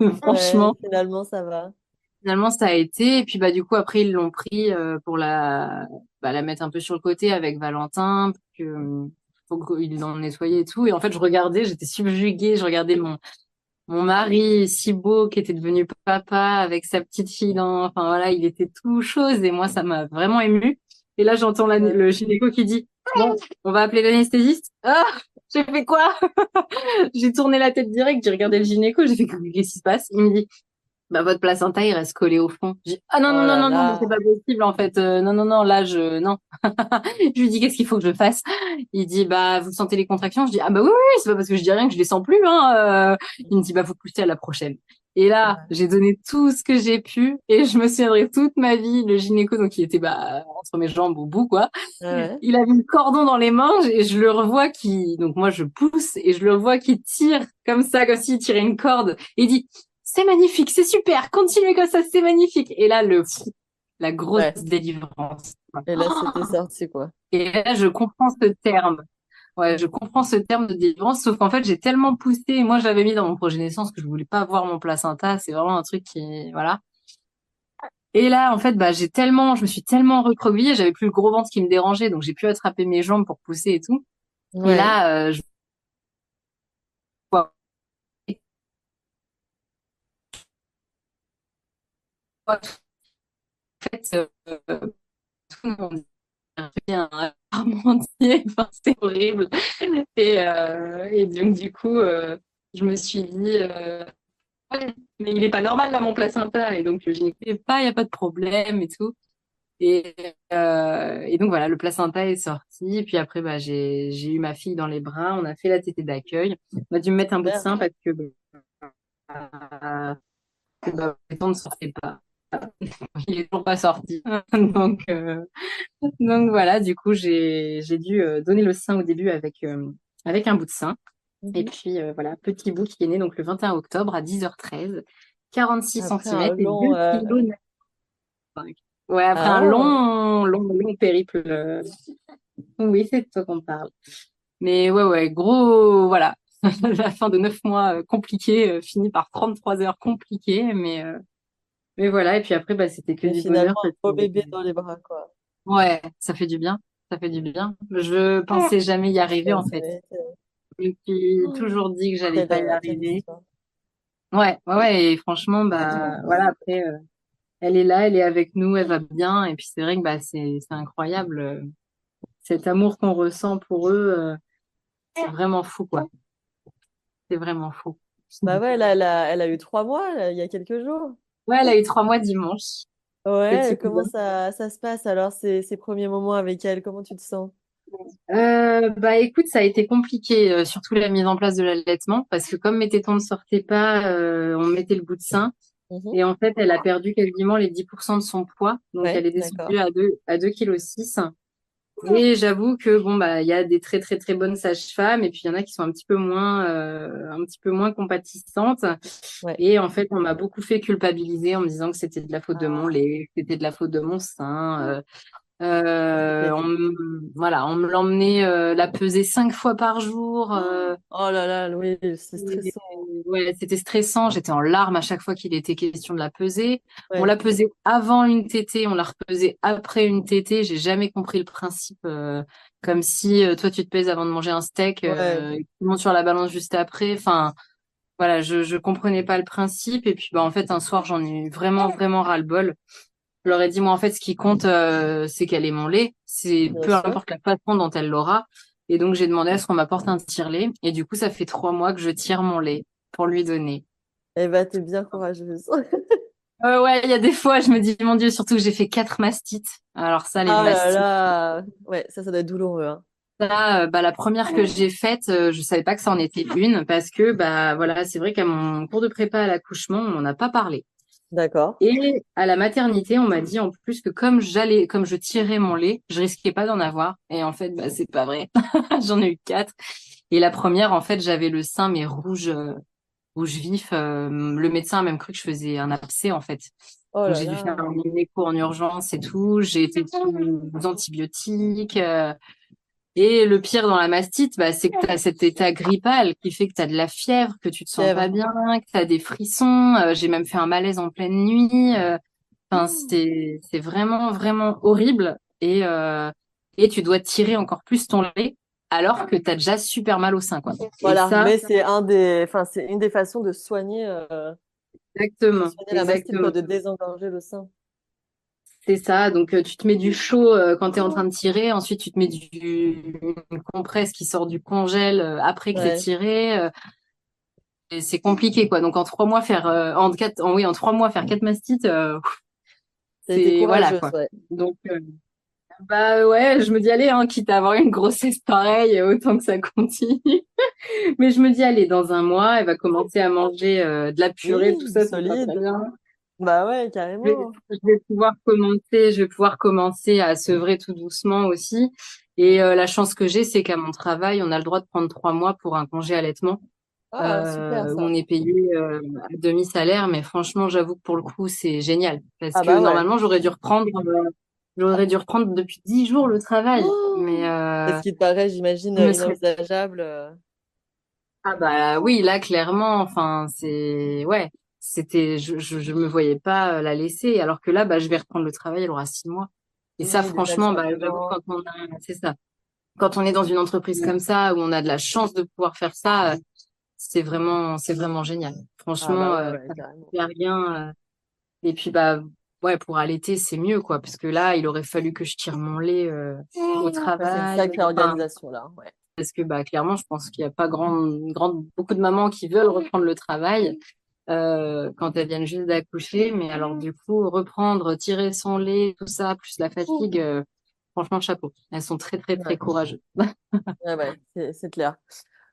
Ouais, Franchement, finalement, ça va. finalement, ça a été. Et puis, bah, du coup, après, ils l'ont pris pour la mettre un peu sur le côté avec Valentin, faut qu'ils l'ont nettoyé et tout. Et en fait, je regardais, j'étais subjuguée. Je regardais mon mari si beau qui était devenu papa avec sa petite fille enfin voilà, il était tout chose et moi, ça m'a vraiment émue. Et là, j'entends Ouais. le gynéco qui dit, bon, on va appeler l'anesthésiste. Ah, j'ai fait quoi? J'ai tourné la tête direct, j'ai regardé le gynéco, j'ai fait, qu'est-ce qui se passe? Il me dit, bah, votre placenta, il reste collé au fond. J'ai dit, ah non, non, Oh non, là non, non, mais c'est là. pas possible, en fait. Non, non, non, là, non. Je lui dis, qu'est-ce qu'il faut que je fasse? Il dit, bah, vous sentez les contractions? Je dis, ah bah oui, oui, oui, c'est pas parce que je dis rien que je les sens plus, hein. Il me dit, bah, faut pousser à la prochaine. Et là, Ouais. j'ai donné tout ce que j'ai pu et je me souviendrai toute ma vie, le gynéco, donc il était, bah, entre mes jambes au bout, quoi. Ouais. Il avait le cordon dans les mains et je le revois donc moi, je pousse et je le vois qui tire comme ça, comme s'il tirait une corde. Et il dit, c'est magnifique, c'est super, continuez comme ça, c'est magnifique. Et là, la grosse Ouais. délivrance. Et là, c'était sorti, quoi. Et là, je comprends ce terme. Ouais, je comprends ce terme de délivrance, sauf qu'en fait, j'ai tellement poussé. Moi, j'avais mis dans mon projet de naissance que je voulais pas voir mon placenta. C'est vraiment un truc voilà. Et là, en fait, bah, je me suis tellement recroquevillée, j'avais plus le gros ventre qui me dérangeait, donc j'ai pu attraper mes jambes pour pousser et tout. Et Ouais. là, je vois tout le monde a fait un parmentier, enfin, c'était horrible. Et donc, du coup, je me suis dit, ouais, mais il est pas normal là, mon placenta. Et donc, je n'y écoutais pas, il n'y a pas de problème et tout. Et, et donc, voilà, le placenta est sorti. Puis après, bah, j'ai eu ma fille dans les bras. On a fait la tétée d'accueil. On a dû me mettre un bout de Super. sein parce que le temps ne sortait pas. Il est toujours pas sorti. Donc voilà, du coup, j'ai dû donner le sein au début avec un bout de sein. Et Mhm. puis voilà, petit bout qui est né donc le 21 octobre à 10h13, 46 Après un centimètres et long. 2,95 kg. Ouais, après un Ah, long périple. Oui, c'est de toi qu'on parle. Mais ouais, gros, voilà. La fin de 9 mois compliquée, finit par 33 heures compliquées. Mais voilà, et puis après, bah, c'était que et du finalement, bonheur un parce que beau bébé dans les bras, quoi. ouais, ça fait du bien. Ça fait du bien. Je pensais jamais y arriver, Ouais, en fait. c'est- Je me suis Oh, toujours dit que j'allais pas y quelle arriver. histoire. Ouais, et franchement, bah, voilà, après, elle est là, elle est avec nous, elle va bien. Et puis, c'est vrai que, bah, c'est incroyable. Cet amour qu'on ressent pour eux, c'est vraiment fou, quoi. C'est vraiment fou. Bah ouais, elle a eu 3 mois, là, il y a quelques jours. Ouais, elle a eu 3 mois dimanche. Petit Ouais, comment cousin. ça se passe alors, ces premiers moments avec elle? Comment tu te sens? Bah écoute, ça a été compliqué, surtout la mise en place de l'allaitement, parce que comme mes tétons ne sortaient pas, on mettait le bout de sein. Mhm. Et en fait, elle a perdu quasiment les 10% de son poids. Donc, Ouais, elle est d'accord. descendue à 2,6 kg. Et j'avoue que bon, bah, il y a des très, très, très bonnes sages-femmes. Et puis, il y en a qui sont un petit peu moins compatissantes. Ouais. Et en fait, on m'a beaucoup fait culpabiliser en me disant que c'était de la faute de mon Ah, lait, que c'était de la faute de mon sein. pénible. Voilà, on me l'emmenait la peser 5 fois par jour. Oh là là, oui, c'est Et, stressant. ouais, c'était stressant. J'étais en larmes à chaque fois qu'il était question de la peser. On Ouais, l'a pesée avant une tétée, on l'a repesée après une tétée. J'ai jamais compris le principe. Comme si toi tu te pèses avant de manger un steak, ouais, et tu montes sur la balance juste après. Enfin, voilà, je comprenais pas le principe. Et puis bah en fait un soir j'en ai eu vraiment vraiment ras-le-bol. Je leur ai dit moi en fait ce qui compte c'est qu'elle ait mon lait. C'est bien peu sûr. importe la façon dont elle l'aura. Et donc j'ai demandé à ce qu'on m'apporte un tire-lait. Et du coup ça fait 3 mois que je tire mon lait pour lui donner. Eh ben, t'es bien courageuse. Ouais, il y a des fois, je me dis, mon Dieu, surtout que j'ai fait 4 mastites. Alors ça, les Ah là mastites, là, ouais, ça doit être douloureux, hein. ça, bah, la première que j'ai faite, je savais pas que ça en était une parce que, bah, voilà, c'est vrai qu'à mon cours de prépa à l'accouchement, on n'en a pas parlé. D'accord. Et à la maternité, on m'a dit en plus que comme je tirais mon lait, je risquais pas d'en avoir. Et en fait, bah, c'est pas vrai. J'en ai eu 4. Et la première, en fait, j'avais le sein, mais rouge vif. Le médecin a même cru que je faisais un abcès, en fait. Oh Donc, là j'ai dû faire là. un écho en urgence et tout. J'ai été sous antibiotiques. Et le pire dans la mastite, bah, c'est que tu as cet état grippal qui fait que tu as de la fièvre, que tu te sens pas Fièvre. bien, que tu as des frissons. J'ai même fait un malaise en pleine nuit. Enfin, c'est vraiment, vraiment horrible. Et tu dois tirer encore plus ton lait alors que tu as déjà super mal au sein, quoi. Et Voilà, ça, mais enfin, c'est une des façons de exactement, soigner la mastite, quoi, exactement. de désengorger le sein. C'est ça. Donc, tu te mets du chaud quand tu es en train de tirer. Ensuite, tu te mets une compresse qui sort du congèle après que tu Ouais, tiré. Et c'est compliqué, quoi. Donc, en 3 mois, en 3 mois, faire 4 mastites, t'as été c'est, voilà, courageuse, quoi. ouais. Donc, bah ouais, je me dis, allez, hein, quitte à avoir une grossesse pareille, autant que ça continue. Mais je me dis, allez, dans un mois, elle va commencer à manger de la purée, tout Oui, ça sera solide. très bien. Bah ouais, Je vais, carrément. je vais pouvoir commencer à sevrer tout doucement aussi. Et la chance que j'ai, c'est qu'à mon travail, on a le droit de prendre 3 mois pour un congé allaitement, Ah, super où ça. on est payé à demi-salaire. Mais franchement, j'avoue que pour le coup, c'est génial. Parce Ah que bah ouais. normalement, j'aurais dû reprendre depuis 10 jours le travail. Mais Oh, et ce qui te paraît, j'imagine, je me serais... inenvisageable. Ah bah oui, là, clairement, enfin, ouais, je me voyais pas la laisser. Alors que là, bah, je vais reprendre le travail, elle aura 6 mois. Et ça, Oui, déjà, elle franchement, sera bah, plus j'avoue, grande. c'est ça. Quand on est dans une entreprise comme ça, où on a de la chance de pouvoir faire ça, c'est vraiment génial. Ah bah Franchement, ouais, ouais, ça carrément. fait rien. Et puis, bah, pour allaiter, c'est mieux, quoi. Parce que là, il aurait fallu que je tire mon lait au Ouais, c'est une travail. sacrée Enfin, organisation là. Ouais. parce que clairement, je pense qu'il n'y a pas beaucoup de mamans qui veulent reprendre le travail quand elles viennent juste d'accoucher. Mais alors, du coup, reprendre, tirer son lait, tout ça, plus la fatigue, franchement, chapeau. Elles sont très, très, très Ouais, courageuses. ouais, c'est clair.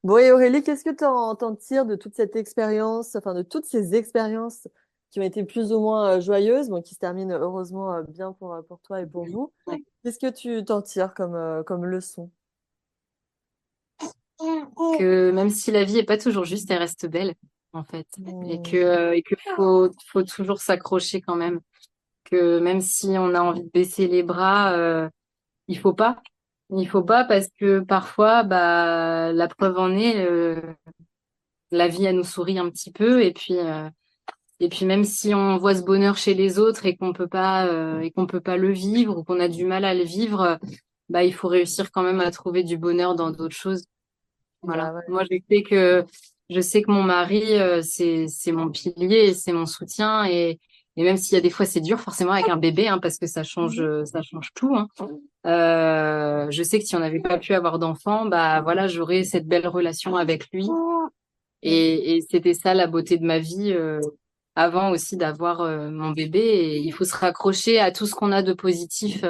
Bon, et Aurélie, qu'est-ce que t'en tires de toute cette expérience, enfin de toutes ces expériences qui ont été plus ou moins joyeuses, bon, qui se terminent heureusement bien pour toi et pour vous. Ouais. Qu'est-ce que tu t'en tires comme leçon? Que même si la vie est pas toujours juste, elle reste belle, en fait. Et Hmm. que faut toujours s'accrocher quand même. Que même si on a envie de baisser les bras, il faut pas. Il faut pas parce que parfois, la preuve en est, la vie, elle nous sourit un petit peu. Et puis même si on voit ce bonheur chez les autres et qu'on peut pas le vivre ou qu'on a du mal à le vivre, il faut réussir quand même à trouver du bonheur dans d'autres choses. Voilà. Bah ouais. Moi, je sais que mon mari, c'est mon pilier, c'est mon soutien et même s'il y a des fois c'est dur, forcément avec un bébé, hein, parce que ça change tout, hein. Je sais que si on n'avait pas pu avoir d'enfant, voilà, j'aurais cette belle relation avec lui et c'était ça la beauté de ma vie, avant aussi d'avoir mon bébé. Et il faut se raccrocher à tout ce qu'on a de positif,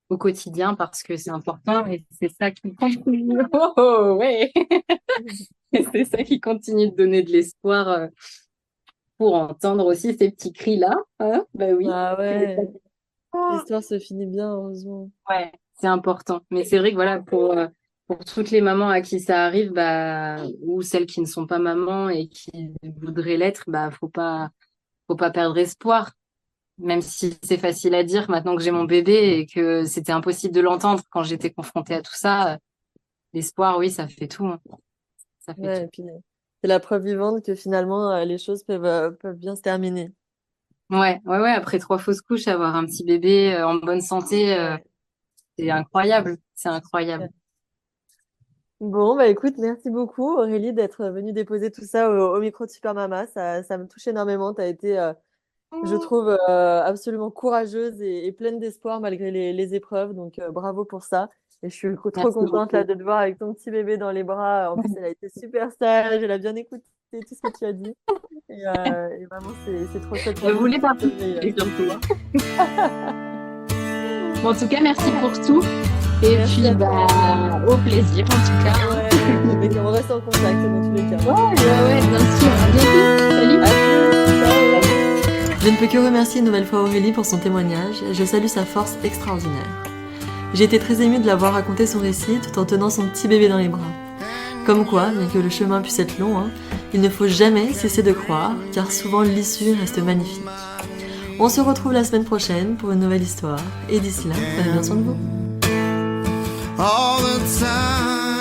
au quotidien parce que c'est important et c'est ça qui continue. Oh, ouais. Et c'est ça qui continue de donner de l'espoir pour entendre aussi ces petits cris-là. Hein, oui. Bah C'est les ouais, petits- l'histoire se finit bien, heureusement. Ouais, c'est important. Mais c'est vrai que voilà, pour toutes les mamans à qui ça arrive, ou celles qui ne sont pas mamans et qui voudraient l'être, faut pas perdre espoir. Même si c'est facile à dire maintenant que j'ai mon bébé et que c'était impossible de l'entendre quand j'étais confrontée à tout ça, l'espoir, oui, ça fait tout, hein. Ça fait Ouais, tout. et puis c'est la preuve vivante que finalement les choses peuvent bien se terminer. Ouais. Après 3 fausses couches, avoir un petit bébé en bonne santé, Ouais. c'est incroyable. C'est incroyable. Bon, bah écoute, merci beaucoup Aurélie d'être venue déposer tout ça au micro de Super Mama. Ça me touche énormément. Tu as été, je trouve, absolument courageuse et pleine d'espoir malgré les épreuves. Donc, bravo pour ça. Et je suis trop Merci contente là beaucoup. de te voir avec ton petit bébé dans les bras. En plus, elle a été super sage. Elle a bien écouté tout ce que tu as dit. Et vraiment, c'est trop chouette pour Je nous. voulais C'est le meilleur. partager surtout, hein. Bon, en tout cas, merci pour tout. Et Merci puis, à toi. au plaisir, en tout cas. Ouais, mais on reste en contact dans tous les cas. Ouais, bien sûr. À bientôt. Salut. À plus. Ciao. Salut. Je ne peux que remercier une nouvelle fois Aurélie pour son témoignage. Je salue sa force extraordinaire. J'ai été très émue de la voir raconter son récit tout en tenant son petit bébé dans les bras. Comme quoi, bien que le chemin puisse être long, il ne faut jamais cesser de croire, car souvent l'issue reste magnifique. On se retrouve la semaine prochaine pour une nouvelle histoire, et d'ici là, prenez bien soin de vous. all the time.